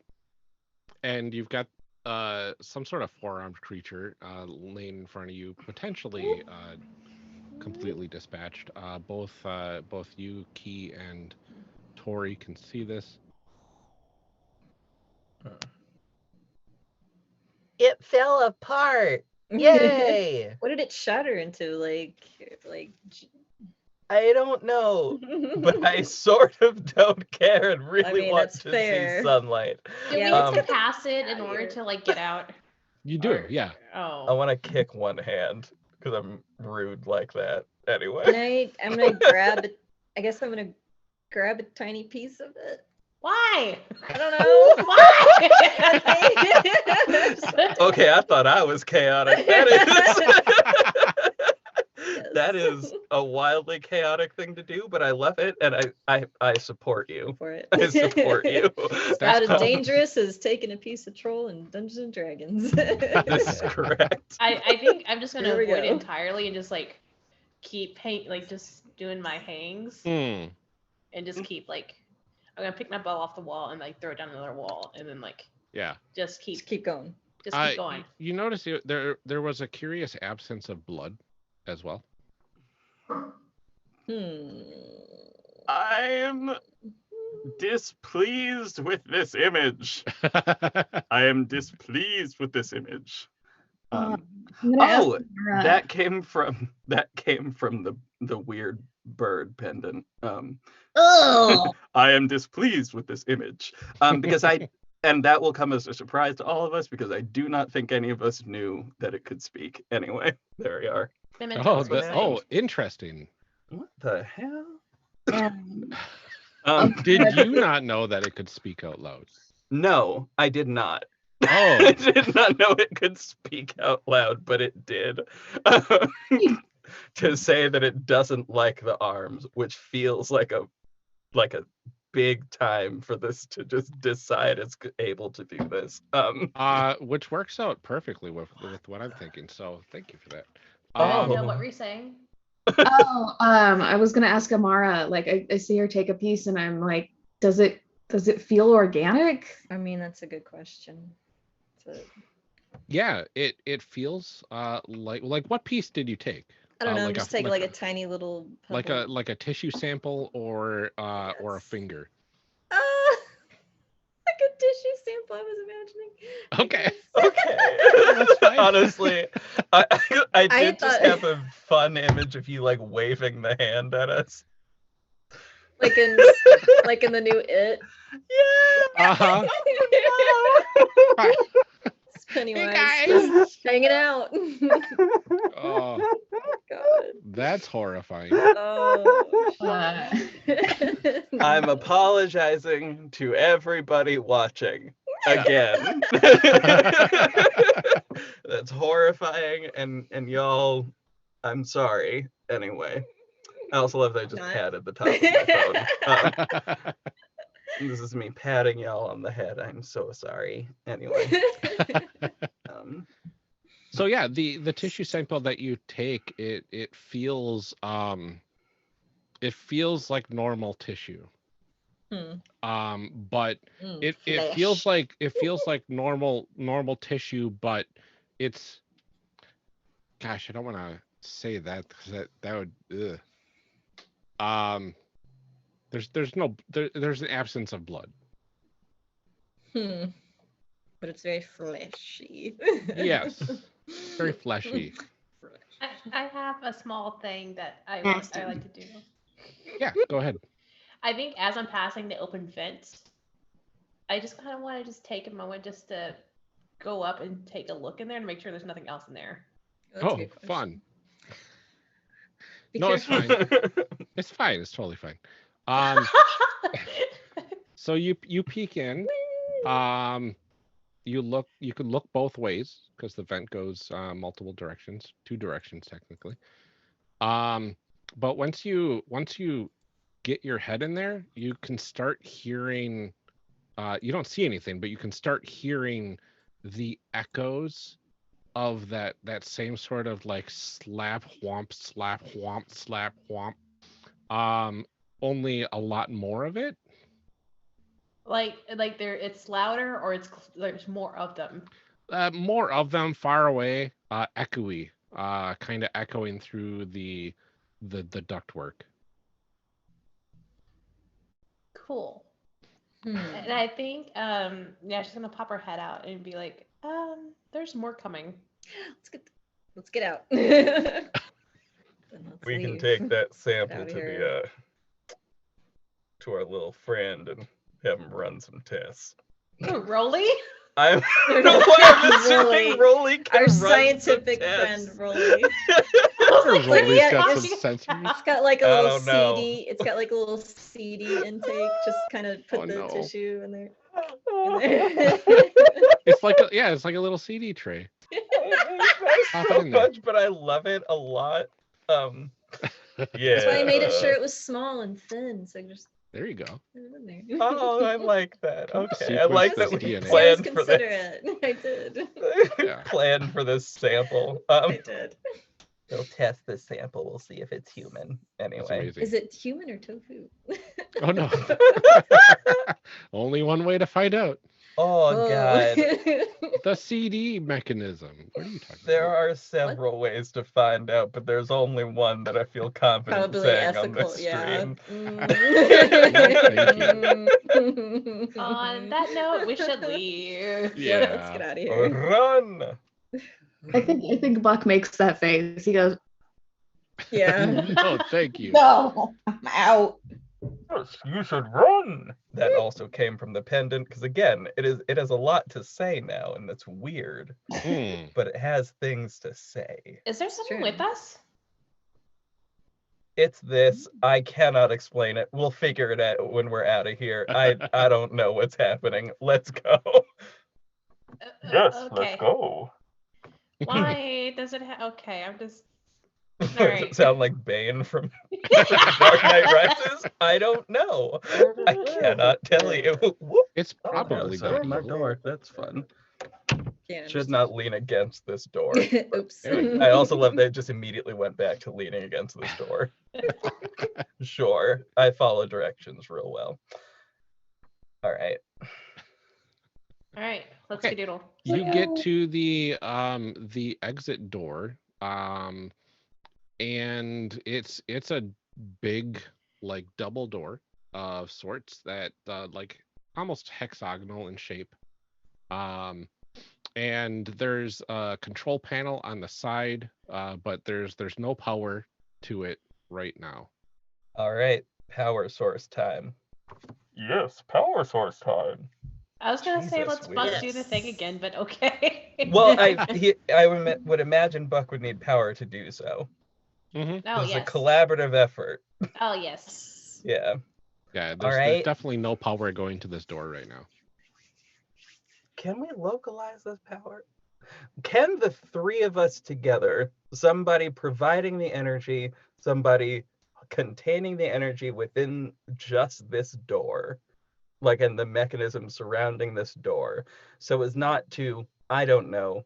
and you've got some sort of 4-armed creature laying in front of you, potentially completely dispatched. Both you, Key, and Tori can see this. It fell apart. Yay! What did it shatter into? Like I don't know. But I sort of don't care and really mean, want that's to fair. see sunlight. Do Yeah, we let's get get past it in order to like get out? You do, Or- yeah. Oh. I want to kick one hand because I'm rude like that. Anyway. I'm gonna grab it. I guess I'm gonna grab a tiny piece of it. Why? I don't know. Why? Okay, I thought I was chaotic. That is a wildly chaotic thing to do, but I love it, and I support you. For it. I support you. About as called- dangerous as taking a piece of troll in Dungeons and Dragons. This is correct. I think I'm just gonna Here we avoid it go. entirely and just like keep just doing my hangs Hmm. and just keep like I'm gonna pick my bow off the wall and like throw it down another wall and then like Yeah. just keep Just keep going. going. You notice there was a curious absence of blood as well. I'm displeased with this image. I am displeased with this image. I'm gonna ask Oh, Mara- that came from the weird bird pendant. Ugh. I am displeased with this image because and that will come as a surprise to all of us because I do not think any of us knew that it could speak. Anyway, there we are. Memento is what's saying. Interesting. What the hell? Did you not know that it could speak out loud? No, I did not. Oh, I did not know it could speak out loud, but it did. To say that it doesn't like the arms, which feels like a big time for this to just decide it's able to do this. which works out perfectly with what I'm thinking. So thank you for that. No, what were you saying? I was gonna ask Amara, like I see her take a piece and I'm like, does it feel organic? I mean, that's a good question. Yeah, it feels like what piece did you take? I don't know. like Just a- take like like a tiny little Like pebble. a tissue sample or a Yes. finger. Like a tissue sample I was imagining. I Okay. guess. Okay. That's fine. Honestly, I did just thought- have a fun image of you like waving the hand at us. Like in the new It. Uh-huh. It's Pennywise guys. just hanging out. Oh, God. that's horrifying. Oh. Uh, I'm apologizing to everybody watching again. That's horrifying, and y'all, I'm sorry. Anyway, I also love that I just Not. patted the top of my phone. This is me patting y'all on the head. I'm so sorry. Anyway, So yeah, the tissue sample that you take, it feels like normal tissue. But it feels like normal tissue, but it's, gosh, I don't want to say that because that would there's an absence of blood. But it's very fleshy. Yes, very fleshy. I have a small thing that I like to do. Yeah, go ahead. I think as I'm passing the open vents, I just kind of want to just take a moment just to go up and take a look in there and make sure there's nothing else in there. That's a Oh, good question. fun. Be No, it's careful. fine. It's fine. It's totally fine. So you peek in. You can look both ways because the vent goes multiple directions, 2 directions technically. But once you get your head in there, you can start hearing, you don't see anything, but you can start hearing the echoes of that same sort of like slap whomp, slap whomp, slap whomp. Only a lot more of it. Like it's louder, or there's more of them. More of them, far away, echoey, kind of echoing through the ductwork. Cool. And I think she's gonna pop her head out and be like, there's more coming. Let's get out. We can take that sample to our little friend and have him run some tests. Rolly? I don't know why I'm assuming Rolly can our run scientific some friend tests. Rolly. Rolly's yeah, got it's- some sensors. It's got like a I little don't know. CD. It's got like a little CD intake. Just kind of put Oh, the no. tissue in there. It's like it's like a little CD tray. Pop it So in there. much, but I love it a lot. Yeah. That's why I made it sure it was small and thin. So just There you go. put it in there. Oh, I like that. Okay, I Sequence like this that we DNA. See, I was planned for this. considerate. I did. Yeah. Planned for this sample. I did. We'll test this sample. We'll see if it's human. That's Anyway. amazing. Is it human or tofu? Oh no. Only one way to find out. Oh God. The CD mechanism. What are you talking There about? are several ways to find out, but there's only one that I feel confident Probably saying on ethical, this yeah. stream. On that note, we should leave. Yeah, let's get out of here. Run! I think Buck makes that face. He goes, Yeah. No, thank you. "No, I'm out." Yes, you should run. That also came from the pendant, because again, it has a lot to say now, and that's weird. But it has things to say. Is there someone True. with us? It's this. I cannot explain it. We'll figure it out when we're out of here. I don't know what's happening. Let's go. Okay. go. Why does it okay, I'm just Does Alright. it sound like Bane from Dark Knight Rises? I don't know. I cannot tell you. Whoop. It's probably Oh, no, not my evil. door. That's fun. Can't Should not lean against this door. Oops. I also love that it just immediately went back to leaning against this door. Sure, I follow directions real well. All right. Alright, let's Okay. skedoodle. You get to the exit door, and it's a big like double door of sorts that like almost hexagonal in shape. And there's a control panel on the side, but there's no power to it right now. All right. power source time. Yes, power source time. I was gonna say Jesus, let's Buck Williams. do the thing again, but okay. Well, I would imagine Buck would need power to do so. Mm-hmm. Oh It's a yes. collaborative effort. Oh yes. Yeah. Yeah, All there's right. definitely no power going to this door right now. Can we localize this power? Can the three of us together, somebody providing the energy, somebody containing the energy within just this door, like in the mechanism surrounding this door, so as not to, I don't know,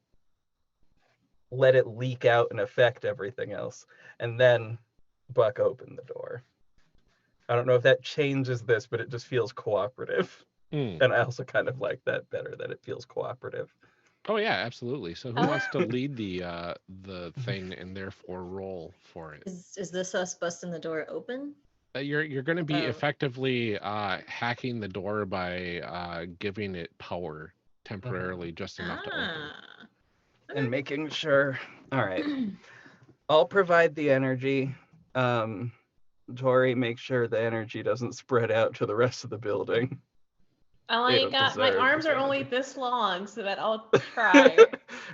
let it leak out and affect everything else, and then Buck opened the door. I don't know if that changes this, but it just feels cooperative. Mm. And I also kind of like that better, that it feels cooperative. Oh yeah, absolutely. So who Oh. wants to lead the thing and therefore roll for it? Is this us busting the door open? You're going to be Oh. effectively hacking the door by giving it power temporarily, just enough to open. Ah. And making sure. All right. I'll provide the energy. Tori, make sure the energy doesn't spread out to the rest of the building. I They only don't got my deserve arms this are only energy. this long, so that I'll try.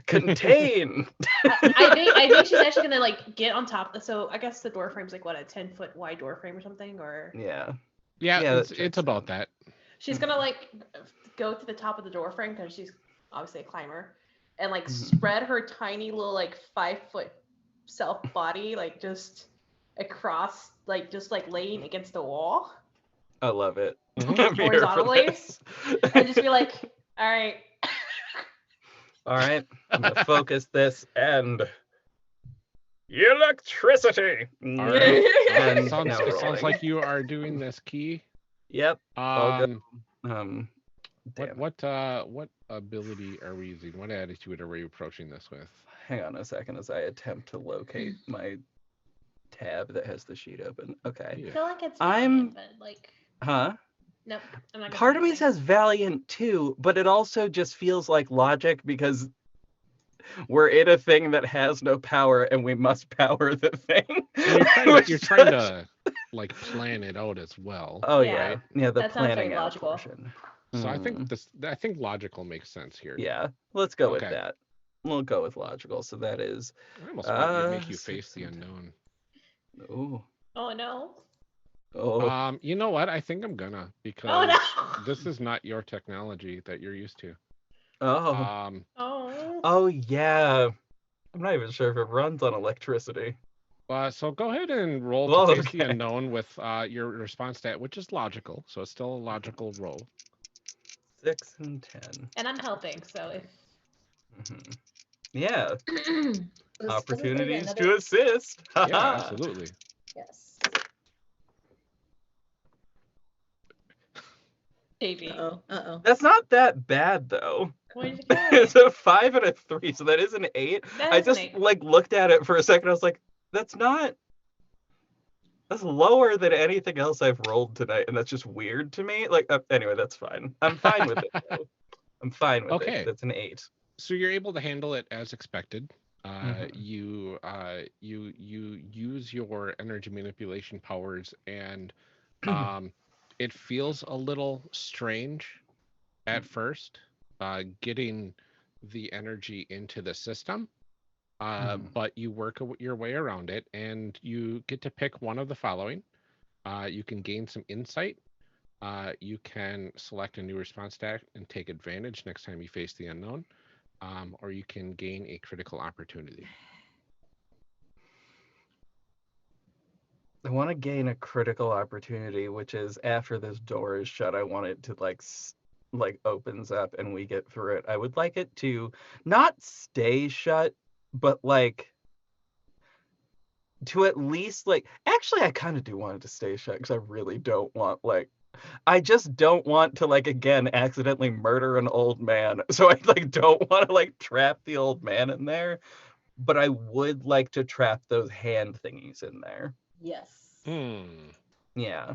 Contain. I think she's actually gonna like get on top. So I guess the door frame's like what, a 10-foot wide door frame or something, or Yeah. Yeah, Yeah, that it's checks about out. that. she's gonna like go to the top of the door frame because she's obviously a climber, and like Mhm. spread her tiny little like 5-foot self body like just across, like just like laying against the wall, I love it. Mhm. I'm here for Horizontally? this. and just be like, all right. All right. I'm gonna focus this and electricity. All right. And It sounds rolling. like you are doing this key. Yep. I'll Um, go. Damn. what ability are we using? What attitude are we approaching this with? Hang on a second as I attempt to locate my tab that has the sheet open. Okay. I Yeah. feel like it's I'm- Valiant, but like, Huh? nope. I'm not gonna Part say of me anything. says Valiant too, but it also just feels like logic because we're in a thing that has no power and we must power the thing. And you're trying to like plan it out as well. Oh Yeah. yeah. Yeah, the That sounds very planning out logical. portion. So I Hmm. think logical makes sense here. Yeah, let's go with Okay. that. We'll go with logical. So that is I almost want to make you 6 face the and 10. unknown. Ooh. Oh no. Oh. You know what? I think I'm gonna, because Oh no. this is not your technology that you're used to. Oh. Oh. Oh yeah. I'm not even sure if it runs on electricity. So go ahead and roll Well, to face the okay. unknown with your response stat, which is logical. So it's still a logical roll. 6 and 10. And I'm helping, so if Mhm. Yeah. Was Opportunities another- to assist. Yeah, Haha. absolutely. Yes. JV. Uh-oh. That's not that bad though. What did you get? It's a 5 and a 3, so that is an 8. That I is an just 8. like looked at it for a second. I was like, that's lower than anything else I've rolled tonight, and that's just weird to me. Like, anyway, that's fine. I'm fine with it. Though. I'm fine with Okay. it. That's an 8. So you're able to handle it as expected. Mhm. You use your energy manipulation powers, and it feels a little strange at first, getting the energy into the system. But you work your way around it, and you get to pick one of the following. You can gain some insight. You can select a new response stat and take advantage next time you face the unknown. Or you can gain a critical opportunity. I want to gain a critical opportunity, which is after this door is shut. I want it to like opens up and we get through it. I would like it to not stay shut, but like to at least like. Actually, I kind of do want it to stay shut because I really don't want like. I just don't want to like again accidentally murder an old man. So I like don't want to like trap the old man in there, but I would like to trap those hand thingies in there. Yes. Yeah.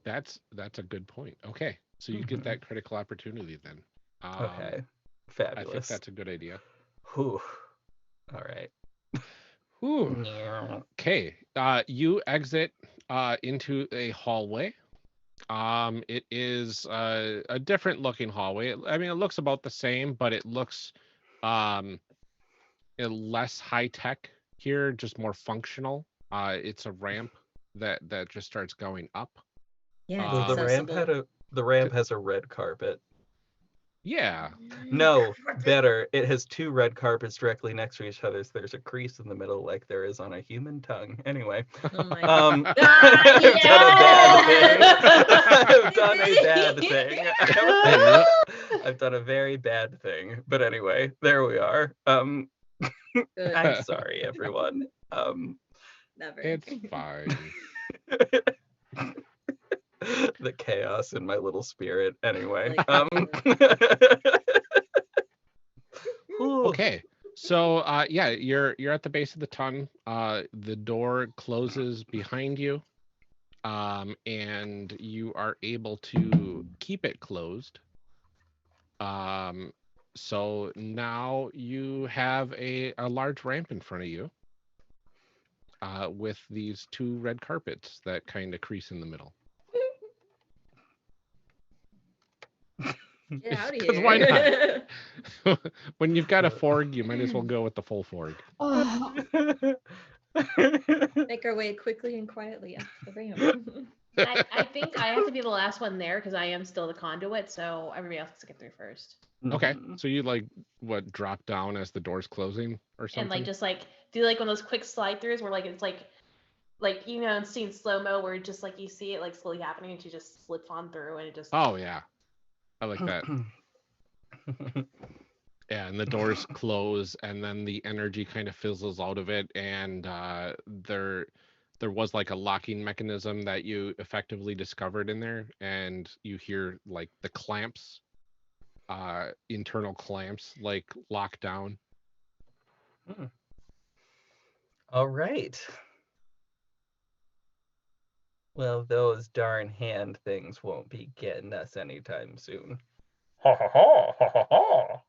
That's a good point. Okay, so you get that critical opportunity then. Okay. I think Fabulous. that's a good idea. Whew. All right. Ooh. Okay. You exit into a hallway. It is a different looking hallway. I mean, it looks about the same, but it looks less high tech here, just more functional. It's a ramp that just starts going up. Yeah, Well, it's accessible. the ramp has a red carpet. Yeah. No, better. It has 2 red carpets directly next to each other. So there's a crease in the middle, like there is on a human tongue. Anyway, Oh my I've done a bad thing. I've done a very bad thing. But anyway, there we are. I'm Good. sorry, everyone. Never. It's fine. The chaos in my little spirit. Anyway. Okay. So yeah, you're at the base of the ton. The door closes behind you. And you are able to keep it closed. So now you have a large ramp in front of you. With these 2 red carpets that kind of crease in the middle. Get out of Because here. why not? When you've got a forg, you might as well go with the full forg. Oh, Make our way quickly and quietly up the ramp. I think I have to be the last one there because I am still the conduit, so everybody else has to get through first. Okay, so you drop down as the door's closing or something? And just do one of those quick slide throughs where it's in seeing slow-mo where just you see it slowly happening and she just slips on through and it just. Oh yeah, I like that. Yeah, and the doors close and then the energy kind of fizzles out of it, and there was a locking mechanism that you effectively discovered in there, and you hear the clamps, internal clamps lock down. All right. Well, those darn hand things won't be getting us anytime soon. Ha ha ha ha ha ha.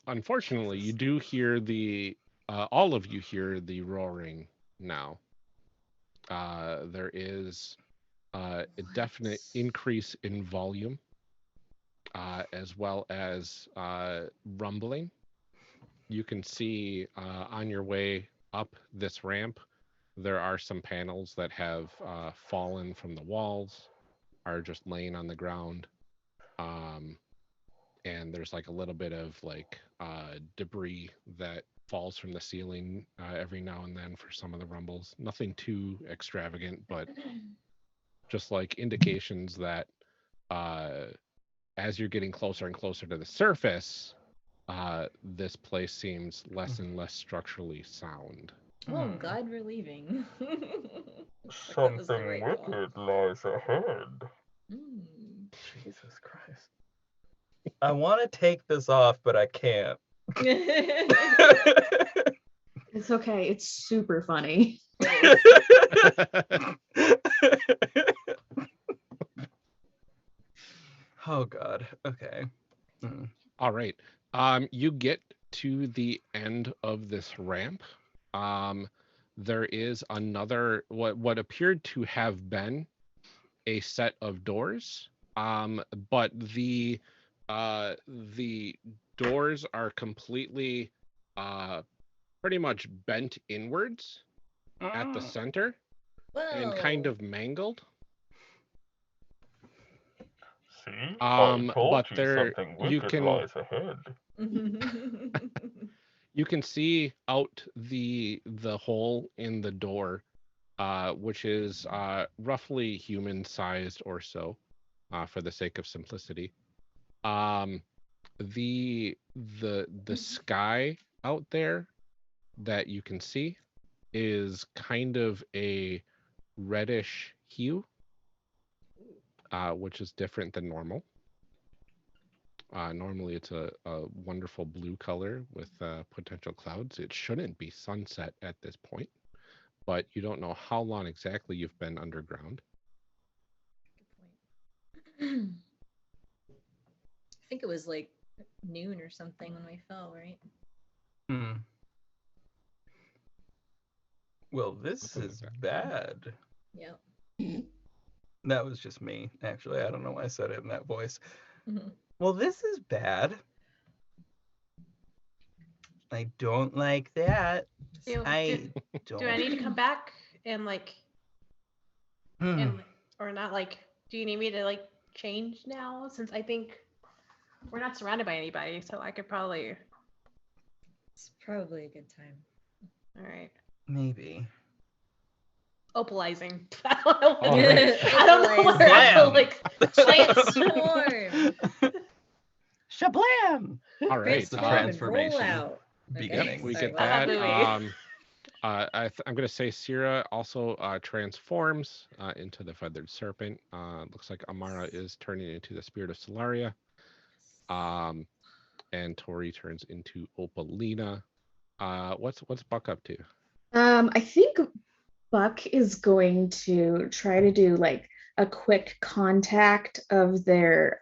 Unfortunately, you do hear all of you hear the roaring now. There is a definite increase in volume, as well as rumbling. You can see on your way up this ramp, there are some panels that have fallen from the walls, are just laying on the ground. And there's a little bit of debris that falls from the ceiling every now and then for some of the rumbles. Nothing too extravagant, but just indications that as you're getting closer and closer to the surface, this place seems less and less structurally sound. Oh, I'm glad we're leaving. Something wicked lies ahead. Jesus Christ. I want to take this off, but I can't. it's okay. It's super funny. Oh God. Okay. All right. You get to the end of this ramp. There is another what appeared to have been a set of doors. But the doors are completely pretty much bent inwards at the center. And kind of mangled. See, but there you can lies ahead. You can see out the hole in the door, which is roughly human sized or so, for the sake of simplicity. The sky out there that you can see is kind of a reddish hue, which is different than normal. Normally it's a wonderful blue color with potential clouds. It shouldn't be sunset at this point, but you don't know how long exactly you've been underground. I think it was noon or something when we fell, right? Well, this Something is like bad. Yeah. That was just me, actually. I don't know why I said it in that voice. Mhm. Well, this is bad. I don't like that. Do, I do, don't. do I need to come back and like Hmm. and or not like do you need me to like change now since I think we're not surrounded by anybody, so I could probably It's probably a good time. all right. Maybe. Opalizing. I don't know. All right. I don't know where I feel Slam. like Transform. All Shablam! right. the Transform and roll transformation out. beginning. We Sorry, get what? I'm that. not moving. I'm going to say Syrah also transforms into the feathered serpent. Looks like Amara is turning into the spirit of Solaria. And Tori turns into Opalina. What's Buck up to? I think Buck is going to try to do like a quick contact of their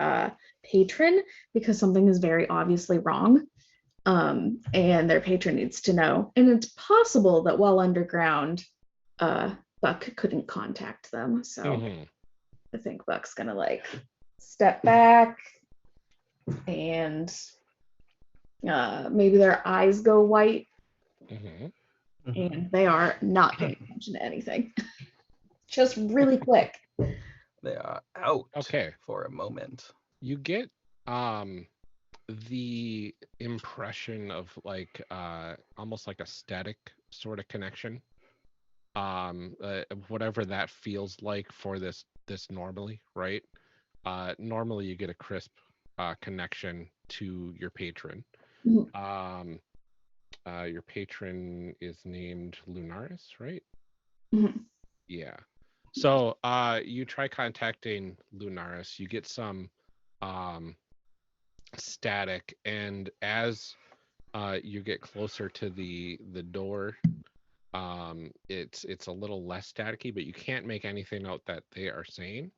patron because something is very obviously wrong. And their patron needs to know. And it's possible that while underground, Buck couldn't contact them. So Mhm. I think Buck's gonna like step back and maybe their eyes go white Mhm. and they are not paying attention to anything. Just really quick. They are out Okay. for a moment. You get the impression of like almost like a static sort of connection. Whatever that feels like for this normally, right? Normally you get a crisp connection to your patron. Mhm. Your patron is named Lunaris, right? Mhm. Yeah. So you try contacting Lunaris, you get some static, and as you get closer to the door, it's a little less staticky, but you can't make anything out that they are saying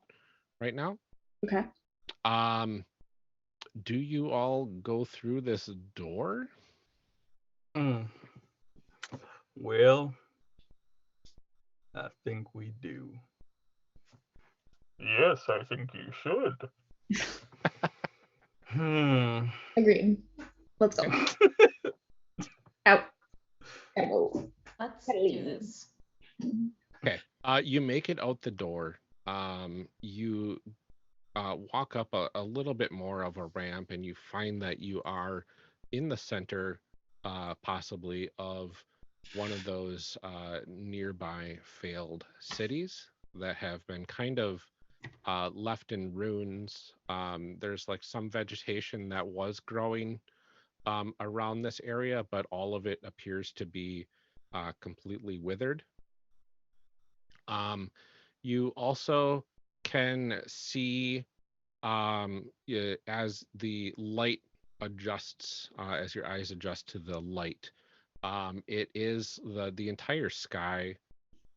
right now. Okay. Do you all go through this door? Mm. Well, I think we do. Yes, I think you should. Agreed. Let's go. Out. Gotta go. Let's Gotta do leave. this. Okay. You make it out the door. You walk up a little bit more of a ramp, and you find that you are in the center, possibly, of one of those nearby failed cities that have been kind of left in ruins. There's like some vegetation that was growing around this area, but all of it appears to be completely withered. You also can see as the light adjusts, as your eyes adjust to the light, it is the entire sky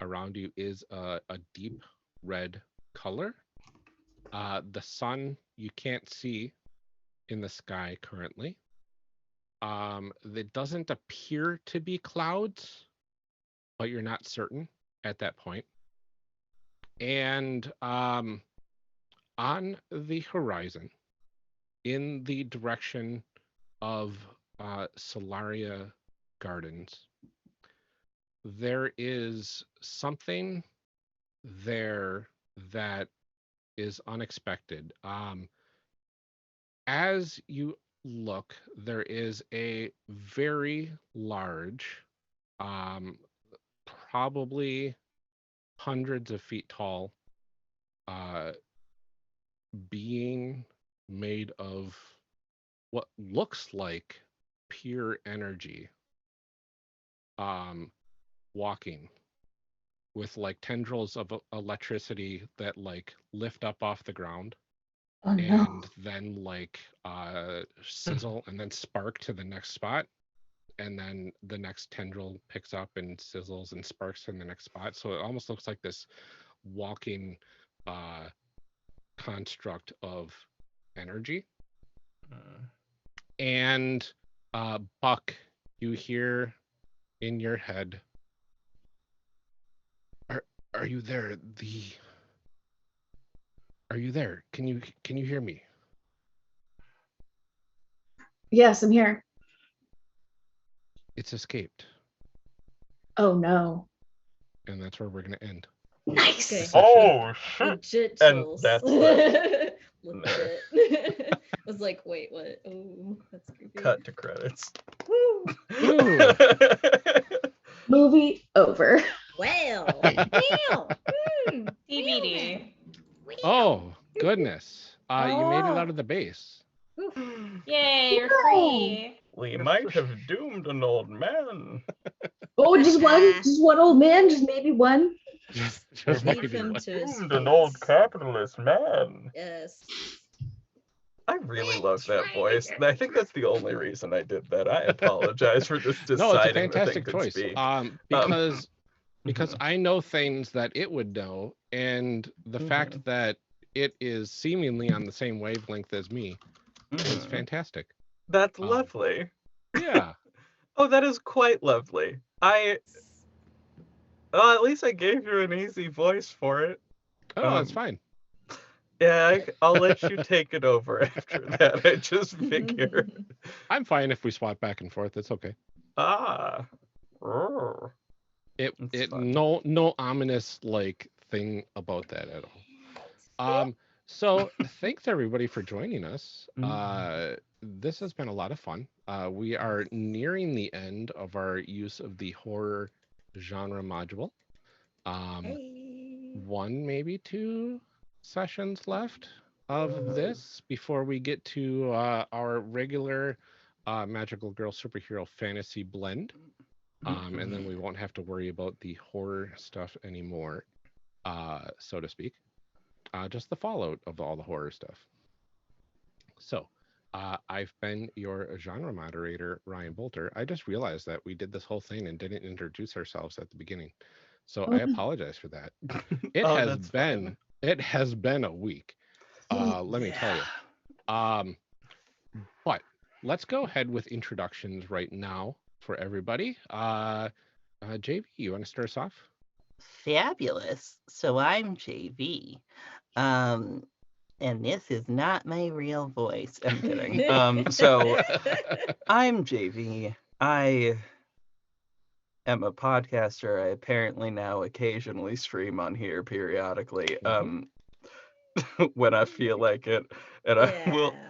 around you is a deep red color. The sun you can't see in the sky currently. It doesn't appear to be clouds, but you're not certain at that point. And on the horizon, in the direction of Solaria Gardens, there is something there that is unexpected. As you look, there is a very large, um, probably hundreds of feet tall, uh, being made of what looks like pure energy, um, walking with like tendrils of electricity that like lift up off the ground Oh no. and then like sizzle and then spark to the next spot, and then the next tendril picks up and sizzles and sparks in the next spot, so it almost looks like this walking uh construct of energy. And Buck, you hear in your head, Are you there? Are you there? Can you hear me? Yes, I'm here. It's escaped, Oh no. and that's where we're gonna end. Nice. Okay. the session. Oh shit! Legit And chills. that's Legit. I was like, wait, what? Oh, that's creepy. Cut to credits. Woo. Ooh. Movie over. Wow. Wow. TBD. Oh goodness. You made it Oh. out of the base. Yay, you're free. We might have doomed an old man. Oh, just one old man, just maybe one. Just Leave maybe him one. to his Doomed an old fate. capitalist man. Yes. I really love that voice. I think that's the only reason I did that. I apologize for just deciding No, it's a the thing fantastic could choice. speak. Because I know things that it would know, and the fact that it is seemingly on the same wavelength as me is fantastic. That's lovely. Yeah. Oh, that is quite lovely. Well, at least I gave you an easy voice for it. Oh, that's fine. Yeah, I'll let you take it over after that. I just figured. I'm fine if we swap back and forth. It's okay. It That's fun. no ominous like thing about that at all. So thanks everybody for joining us. This has been a lot of fun. We are nearing the end of our use of the horror genre module. One, maybe two sessions left of this before we get to our regular magical girl superhero fantasy blend. And then we won't have to worry about the horror stuff anymore, so to speak. Just the fallout of all the horror stuff. So, I've been your genre moderator, Ryan Boelter. I just realized that we did this whole thing and didn't introduce ourselves at the beginning. So I apologize for that. It has been a week. Let me tell you. But let's go ahead with introductions right now for everybody. JV, you want to start us off? Fabulous. So I'm JV. And this is not my real voice. I'm kidding. So I'm JV. I am a podcaster. I apparently now occasionally stream on here periodically when I feel like it. And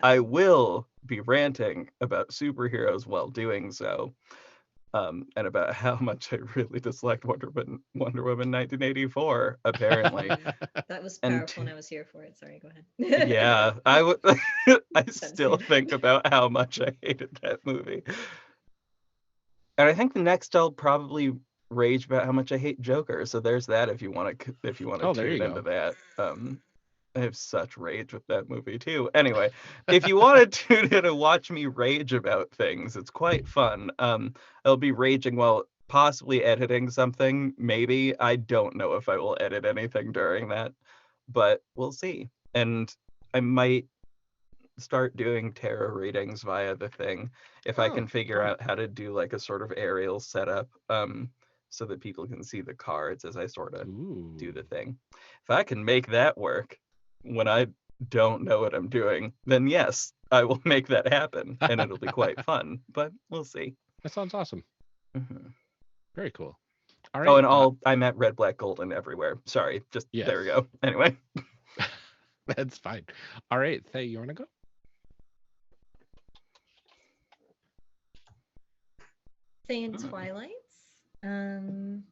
I will be ranting about superheroes while doing so. And about how much I really disliked Wonder Woman 1984, apparently. That was powerful and I was here for it. Sorry, go ahead. Yeah, I still think about how much I hated that movie. And I think the next I'll probably rage about how much I hate Joker. So there's that if you want to tune into that. I have such rage with that movie too. Anyway, if you want to tune in and watch me rage about things, it's quite fun. I'll be raging while possibly editing something. Maybe. I don't know if I will edit anything during that, but we'll see. And I might start doing tarot readings via the thing if I can figure out how to do like a sort of aerial setup so that people can see the cards as I sort of do the thing. If I can make that work when I don't know what I'm doing, then yes, I will make that happen and it'll be quite fun, but we'll see. That sounds awesome. Very cool. All right. Oh, and I'm at red, black, gold, and everywhere. Sorry, just there we go. Anyway. That's fine. All right, Thae, you want to go? Thae and Twilights on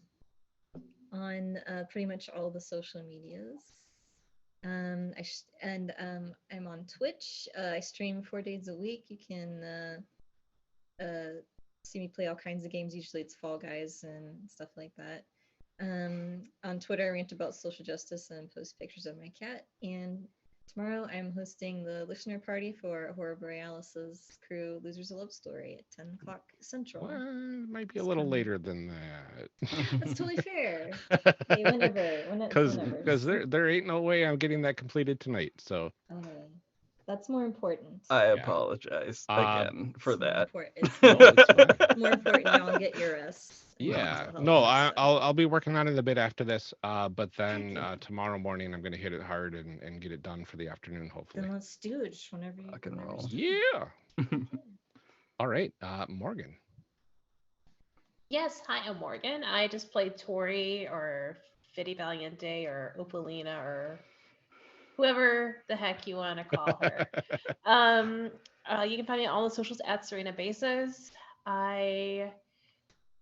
pretty much all the social medias. I'm on Twitch. I stream 4 days a week. You can see me play all kinds of games. Usually it's Fall Guys and stuff like that. On Twitter, I rant about social justice and post pictures of my cat. And tomorrow I'm hosting the listener party for Horror Borealis's crew, Losers a Love Story at 10 o'clock Central. Well, it might be a little later than that. That's totally fair. Hey, whenever. Because there ain't no way I'm getting that completed tonight. So that's more important. I apologize again for that. It's more important y'all get your rest. Yeah. That'll No, be I'll be working on it a bit after this. But then tomorrow morning I'm gonna hit it hard and get it done for the afternoon, hopefully. Then let's do it just whenever you Rock and whenever roll. you Yeah. All right, Morgan. Yes, hi, I'm Morgan. I just played Tori or Fitty Valiente or Opalina or whoever the heck you want to call her. You can find me on all the socials at Serena Bezos. I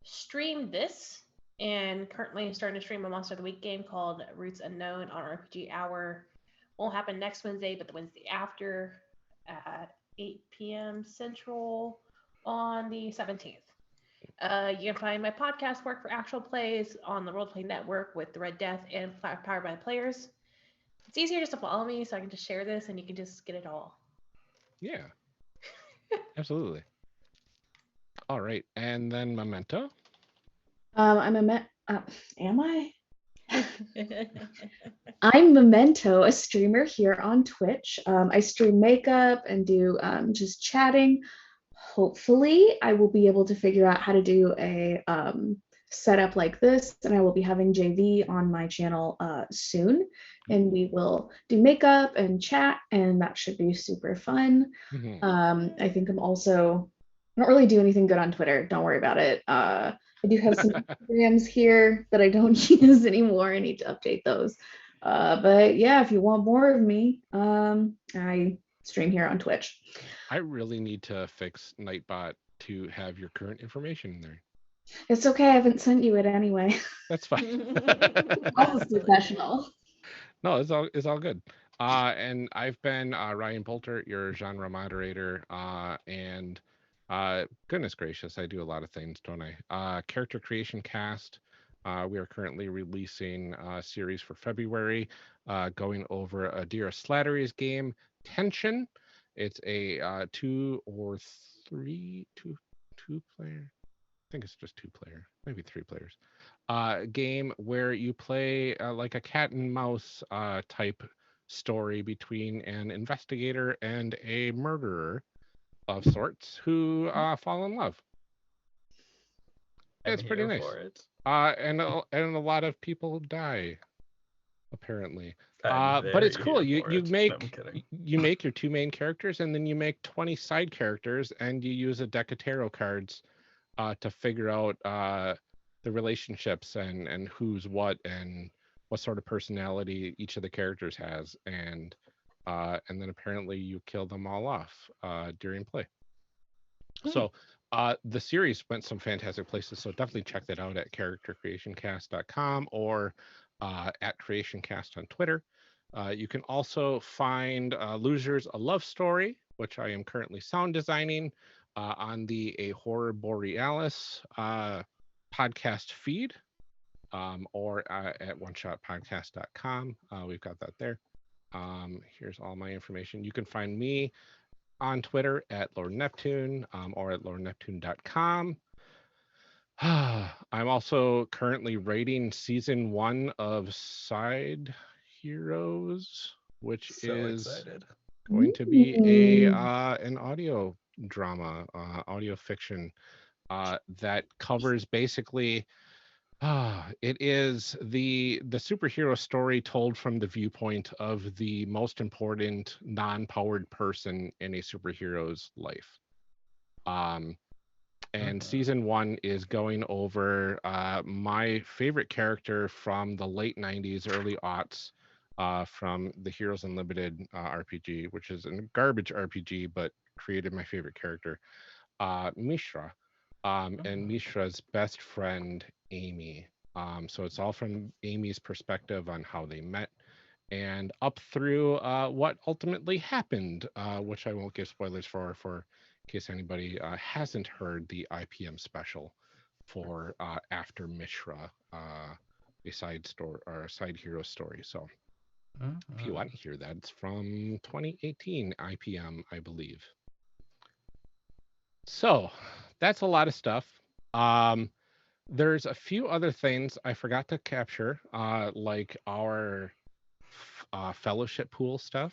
stream this, and currently I'm starting to stream a Monster of the Week game called Roots Unknown on RPG Hour. Won't happen next Wednesday, but the Wednesday after at 8 p.m. Central on the 17th. You can find my podcast Work for Actual Plays on the Roleplay Network with the Red Death and Powered by the Players. It's easier just to follow me so I can just share this and you can just get it all. Yeah. Absolutely. All right, and then Memento. Am I? I'm Memento, a streamer here on Twitch. I stream makeup and do just chatting. Hopefully, I will be able to figure out how to do a setup like this, and I will be having JV on my channel soon, and we will do makeup and chat, and that should be super fun. I think I don't really do anything good on Twitter. Don't worry about it. I do have some Instagrams here that I don't use anymore. I need to update those. But yeah, if you want more of me, I stream here on Twitch. I really need to fix Nightbot to have your current information in there. It's okay. I haven't sent you it anyway. That's fine. Almost professional. No, it's all good. And I've been Ryan Boelter, your genre moderator, and goodness gracious, I do a lot of things, don't I? Character Creation Cast. We are currently releasing a series for February, going over a Dearest Slattery's game, Tension. It's a two player. I think it's just 2 player, maybe 3 players. Game where you play like a cat and mouse type story between an investigator and a murderer of sorts who fall in love. I'm It's pretty here nice. for it. And a lot of people die, apparently. I'm But it's very cool. here You for you it. No, I'm make kidding. you make your 2 main characters, and then you make 20 side characters, and you use a deck of tarot cards to figure out the relationships and who's what and what sort of personality each of the characters has, and then apparently you kill them all off during play. So the series went some fantastic places, so definitely check that out at charactercreationcast.com or at creationcast on Twitter. You can also find Losers a Love Story, which I am currently sound designing on the A Horror Borealis podcast feed, or at oneshotpodcast.com. We've got that there. Here's all my information. You can find me on Twitter at Lord Neptune, or at lordneptune.com. I'm also currently rating season 1 of Side Heroes, which So is excited. going to be an audio drama, audio fiction that covers basically it is the superhero story told from the viewpoint of the most important non-powered person in a superhero's life. And season 1 is going over my favorite character from the late 90s, early aughts, from the Heroes Unlimited RPG, which is a garbage RPG, but created my favorite character, Mishra, and Mishra's best friend, Amy. So it's all from Amy's perspective on how they met and up through what ultimately happened, which I won't give spoilers for in case anybody hasn't heard the IPM special for After Mishra, a side story or a side hero story. So if you want to hear that, it's from 2018 IPM, I believe. So that's a lot of stuff. There's a few other things I forgot to capture, like our fellowship pool stuff.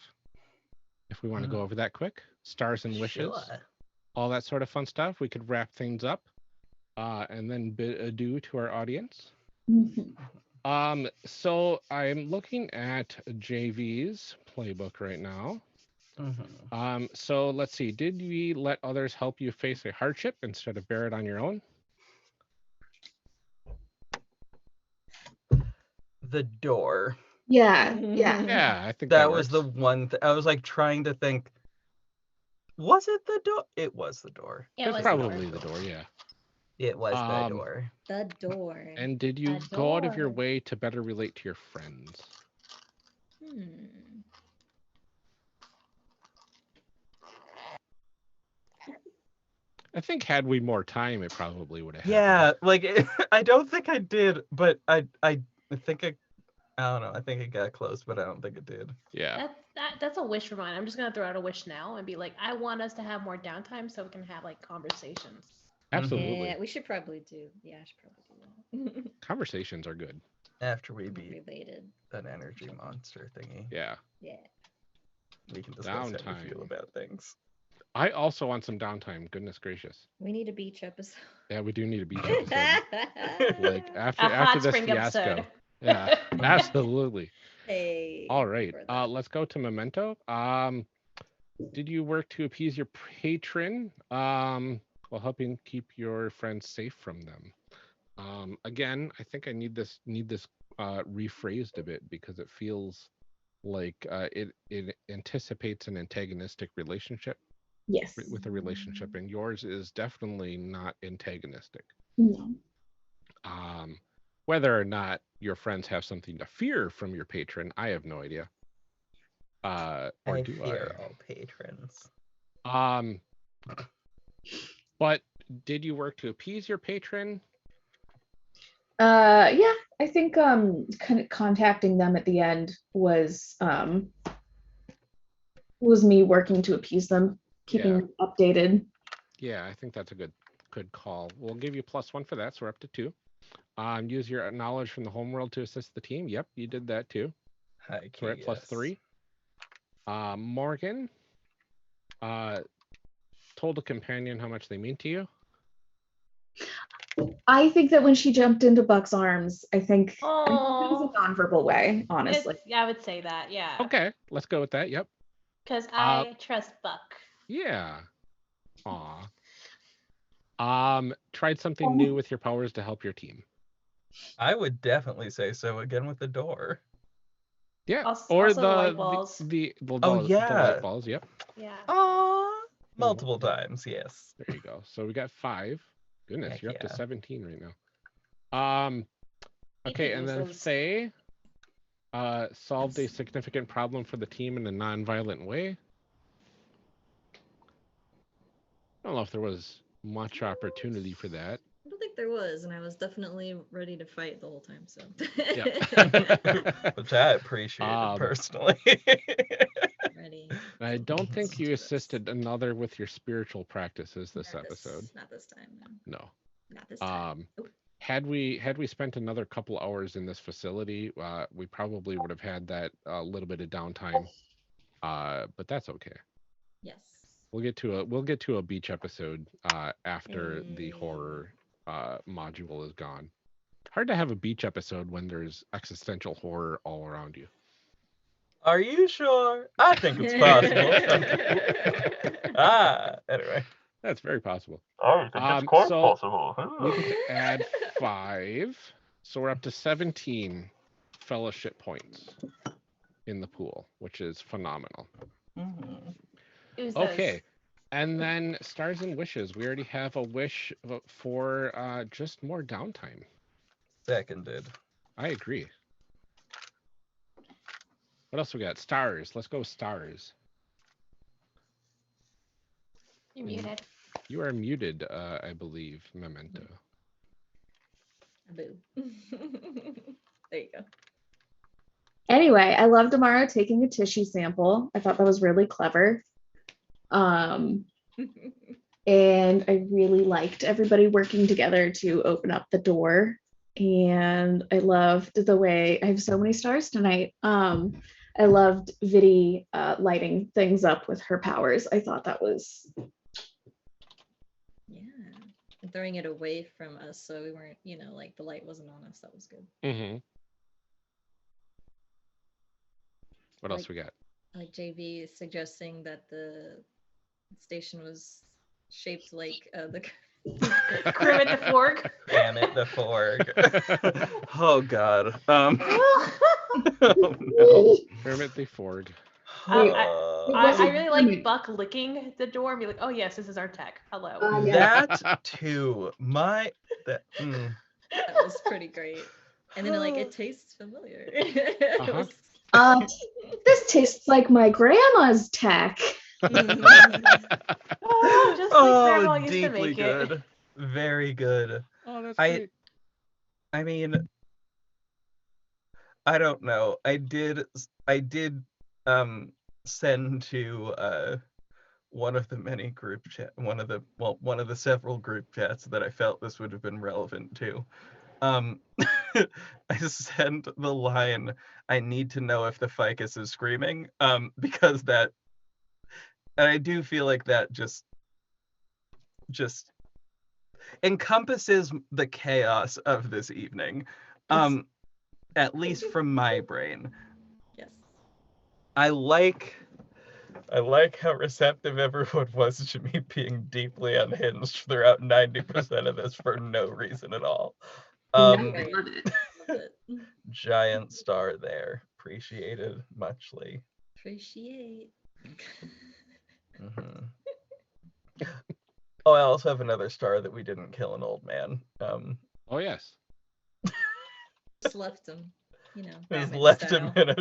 If we want to go over that quick, stars and wishes, all that sort of fun stuff. We could wrap things up. and then bid adieu to our audience. Mhm. So I'm looking at JV's playbook right now. So let's see. Did we let others help you face a hardship instead of bear it on your own? The door. Yeah. Yeah, I think That was the works. one. I was like trying to think. Was it the door? It was the door. It It's was probably the door, yeah. It was the door. The door. And did you A go out of your door. way to better relate to your friends? Hmm. I think had we more time, it probably would have happened. Yeah, like I don't think I did, but I think I don't know. I think it got close, but I don't think it did. Yeah. That's a wish of mine. I'm just gonna throw out a wish now and be like, I want us to have more downtime so we can have like conversations. Absolutely. Yeah, we should probably do. Yeah, I should probably do that. Conversations are good. After we beat Related. an energy monster thingy, Yeah. Yeah. we can discuss how we feel Downtime. about things. I also want some downtime. Goodness gracious. We need a beach episode. Yeah, we do need a beach episode. Like A after hot this spring fiasco. episode. Yeah, absolutely. Hey. All right. for that. Let's go to Memento. Did you work to appease your patron while helping keep your friends safe from them? Again, I think I need this rephrased a bit because it feels like it anticipates an antagonistic relationship Yes. with a relationship, and yours is definitely not antagonistic. No. Whether or not your friends have something to fear from your patron, I have no idea. Or I do fear all patrons. But did you work to appease your patron? Yeah, I think kind of contacting them at the end was me working to appease them, keeping them updated. Yeah, I think that's a good call. We'll give you +1 for that, so we're up to 2. Use your knowledge from the homeworld to assist the team. Yep, you did that too. Hi, So we're at +3. Morgan told a companion how much they mean to you. I think that when she jumped into Buck's arms, I think it was Oh, a nonverbal way, honestly. yeah, I would say that. Yeah. Okay, let's go with that. Yep. Because I trust Buck. Yeah. Aw. Tried something new with your powers to help your team. I would definitely say so again with the door. Yeah. Also Or the light balls. the yeah. light balls. Yep. Yeah. Oh, multiple times, yes. There you go. So we got 5. Goodness, Heck you're up to yeah. 17 right now. Okay, and then Thae solved a significant problem for the team in a non-violent way. I don't know if there was much opportunity for that. I don't think there was, and I was definitely ready to fight the whole time. So. Yeah. Which I appreciated personally. Ready. I don't think you do this. assisted another with your spiritual practices this episode. Not this time. No. Not this time. Had we spent another couple hours in this facility, we probably would have had that little bit of downtime. But that's okay. Yes. We'll get to a beach episode after the horror module is gone. Hard to have a beach episode when there's existential horror all around you. Are you sure? I think it's possible. Anyway. That's very possible. I think it's quite so possible. We get to add 5, so we're up to 17 fellowship points in the pool, which is phenomenal. Okay, and then stars and wishes. We already have a wish for just more downtime. Seconded. I agree. What else we got? Stars. Let's go with stars. You're muted. You are muted, I believe, Memento. Boo. There you go. Anyway, I loved Amara taking a tissue sample. I thought that was really clever. And I really liked everybody working together to open up the door. And I loved the way I have so many stars tonight. I loved Viddy lighting things up with her powers. I thought that was throwing it away from us, so we weren't, like the light wasn't on us. That was good. Mm-hmm. What else we got? Like JV is suggesting that the station was shaped like the Kermit the Fork. Damn it, the fork. Oh God. Oh no. Kermit the Fork. I really like Buck licking the door and be like, oh yes, this is our tech. Hello. That too. That was pretty great. And then it tastes familiar. This tastes like my grandma's tech. Just like Grandma used to deeply make good. it. Very good. Oh, that's great. I mean, I don't know. I did send to one of the many group chat, one of the several group chats that I felt this would have been relevant to. I sent the line, I need to know if the ficus is screaming, because and I do feel like that just encompasses the chaos of this evening, at least from my brain. Yes. I like how receptive everyone was to me being deeply unhinged throughout 90% of this for no reason at all. Giant star there. Appreciated muchly. Appreciate. Mm-hmm. Oh, I also have another star that we didn't kill an old man. Oh yes. Just left him, Just Batman left style. him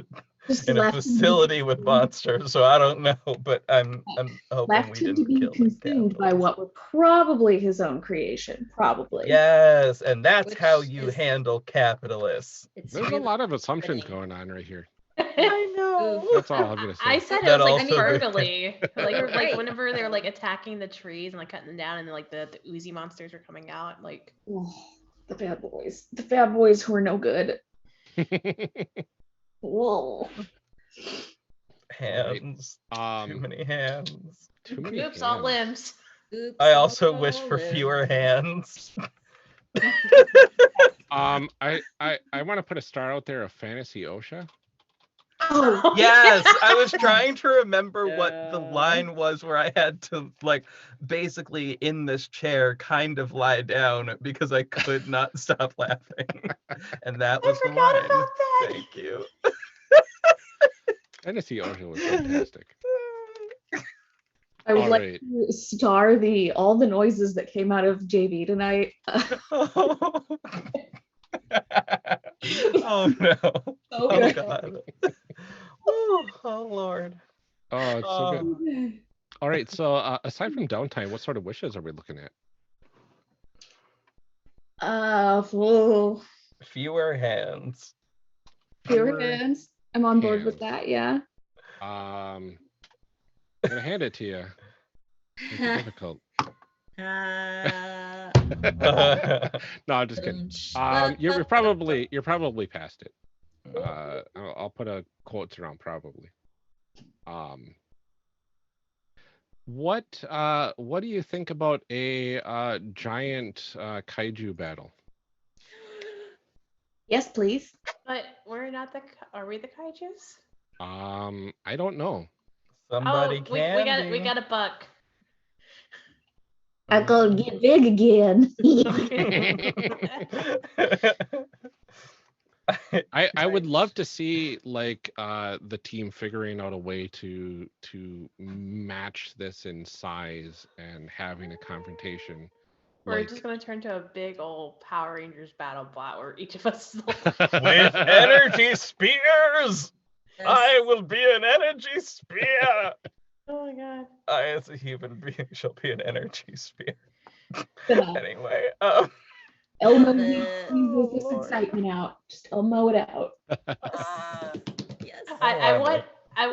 in a facility with monsters, so I don't know, but I'm hoping Left we him to didn't be kill the consumed by cannibals. what were probably his own creation. Probably. Yes, and that's Which how you is- handle capitalists. It's There's a really lot of assumptions comforting. going on right here. I know. That's all I'm gonna say. I said it That was like also- fertily. Like You're right. whenever they were like attacking the trees and like cutting them down, and then like the oozy monsters were coming out. Like Oh, the bad boys. The bad boys who are no good. Whoa. Hands. Too many hands. Too many oops, all hands. limbs. Oops, I also all wish for limbs. fewer hands. I want to put a star out there of Fantasy OSHA. Oh, Yes, I was trying to remember what the Yeah. line was where I had to, like, basically in this chair kind of lie down because I could not stop laughing. And that was the forgot line. about that. Thank you. Fantasy OSHA was fantastic. I would All like right. to star all the noises that came out of JV tonight. Oh no. Oh Okay. god. Oh Lord. Oh, it's so good. Okay. All right. So aside from downtime, what sort of wishes are we looking at? Well, Fewer hands. fewer hands. I'm on board with hands. that, yeah. I'm gonna hand it to you. Make it difficult. Ah. No, I'm just kidding. You're probably past it. I'll put a quotes around probably. What do you think about a giant kaiju battle? Yes, please. But we're not are we the kaijus? I don't know. Somebody we can we got a buck. I'm gonna get big again. I would love to see like the team figuring out a way to match this in size and having a confrontation. We're Like, just gonna turn to a big old Power Rangers battle bot where each of us is With energy spears, Yes. I will be an energy spear. Oh my god. I, as a human being, shall be an energy spear. Gonna Anyway, Elmo Love uses this Lord. excitement out. Just Elmo it out. Yes. I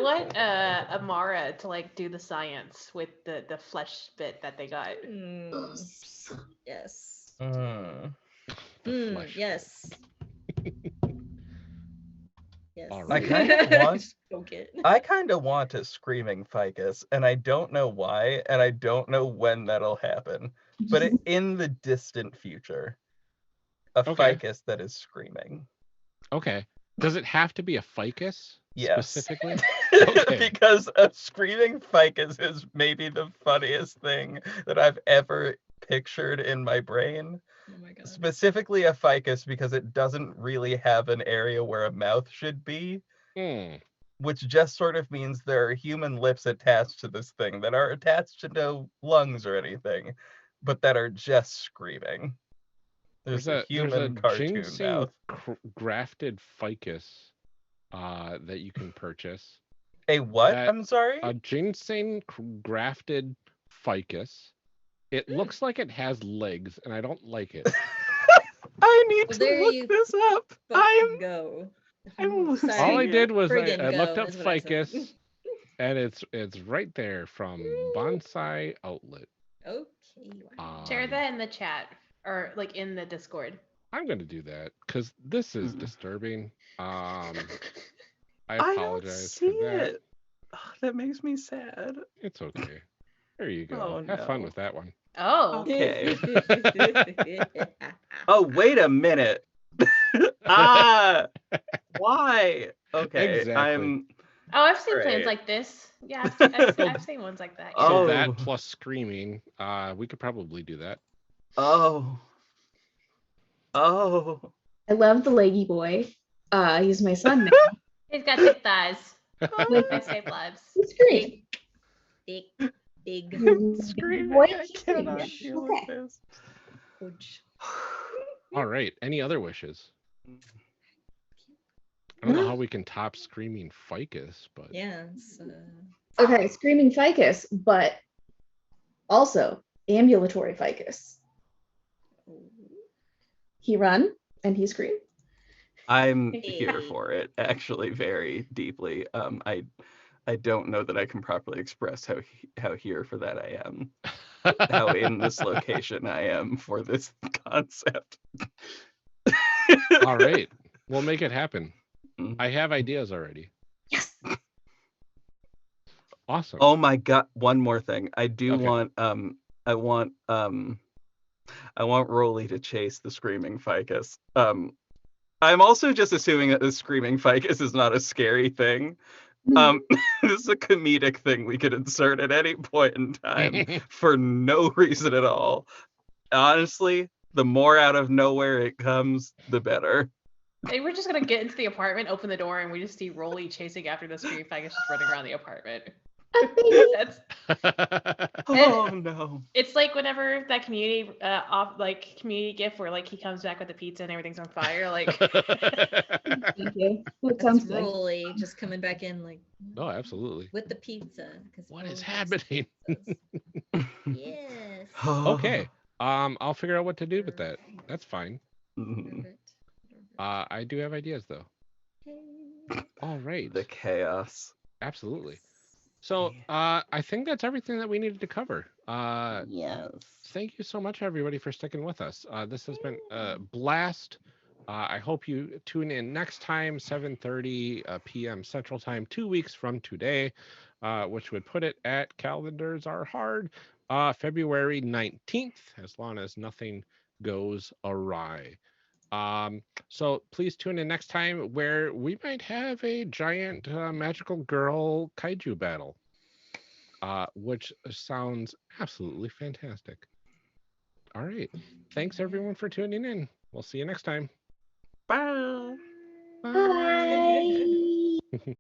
want Amara to like do the science with the flesh bit that they got. Yes. flesh. Yes. Yes. All I right. kind of want. Poke it. I kind of want a screaming ficus, and I don't know why, and I don't know when that'll happen. but in the distant future, a Okay. ficus that is screaming. Okay. Does it have to be a ficus Yes. specifically? Okay. Because a screaming ficus is maybe the funniest thing that I've ever pictured in my brain. Oh my god. Specifically a ficus because it doesn't really have an area where a mouth should be, which just sort of means there are human lips attached to this thing that are attached to no lungs or anything, but that are just screaming. There's a human cartoon ginseng mouth. grafted ficus that you can purchase. A what? That- I'm sorry? A ginseng grafted ficus. It looks like it has legs, and I don't like it. I need Well, to there look you this up. Fucking go. I'm losing Sorry. All I did was Friggin' I looked go up is what I said. ficus, and it's right there from Bonsai Outlet. Okay. Wow. Share that in the chat or like in the Discord. I'm going to do that because this is disturbing. I I don't apologize see for that. it. Oh, that makes me sad. It's okay. There you go. Oh, Have fun no. with that one. Oh. Okay. Oh, wait a minute. Why? Okay, Exactly. I'm. Oh, I've seen plans Right. like this. Yeah, I've seen ones like that. So Oh. that plus screaming, we could probably do that. Oh. Oh. I love the leggy boy. He's my son now. He's got thick thighs. They save lives. He's great. Big. Screaming. Boy, I he's cannot great. deal with Okay. this. Ouch. All right. Any other wishes? I don't know how we can top screaming ficus, but Yeah. It's, Okay, screaming ficus, but also ambulatory ficus. He run and he scream. I'm Hey. here for it, actually, very deeply. I don't know that I can properly express how here for that I am. How in this location I am for this concept. all right. We'll make it happen. Mhm. I have ideas already. Yes. Awesome. Oh my god! One more thing. I do Okay. want I want Rolly to chase the screaming ficus. I'm also just assuming that the screaming ficus is not a scary thing. This is a comedic thing we could insert at any point in time for no reason at all. Honestly, the more out of nowhere it comes, the better. Hey, we're just gonna get into the apartment, open the door, and we just see Rolly chasing after the screaming ficus just running around the apartment. That's Oh no. it's like whenever that community community gif where like he comes back with the pizza and everything's on fire. Like Thank you. That That's sounds good. Rolly just coming back in like Oh, absolutely. with the pizza. 'Cause What is Rolly loves happening? pizzas. Yes. Okay. I'll figure out what to do with that. That's fine. Mhm. Perfect. I do have ideas though. All right. The chaos. Absolutely. So I think that's everything that we needed to cover. Yes. Thank you so much, everybody, for sticking with us. This has been a blast. I hope you tune in next time, 7:30 p.m. Central Time, 2 weeks from today, which would put it at calendars are hard, February 19th, as long as nothing goes awry. So please tune in next time where we might have a giant magical girl kaiju battle, which sounds absolutely fantastic. All right. Thanks everyone for tuning in. We'll see you next time. Bye. Bye.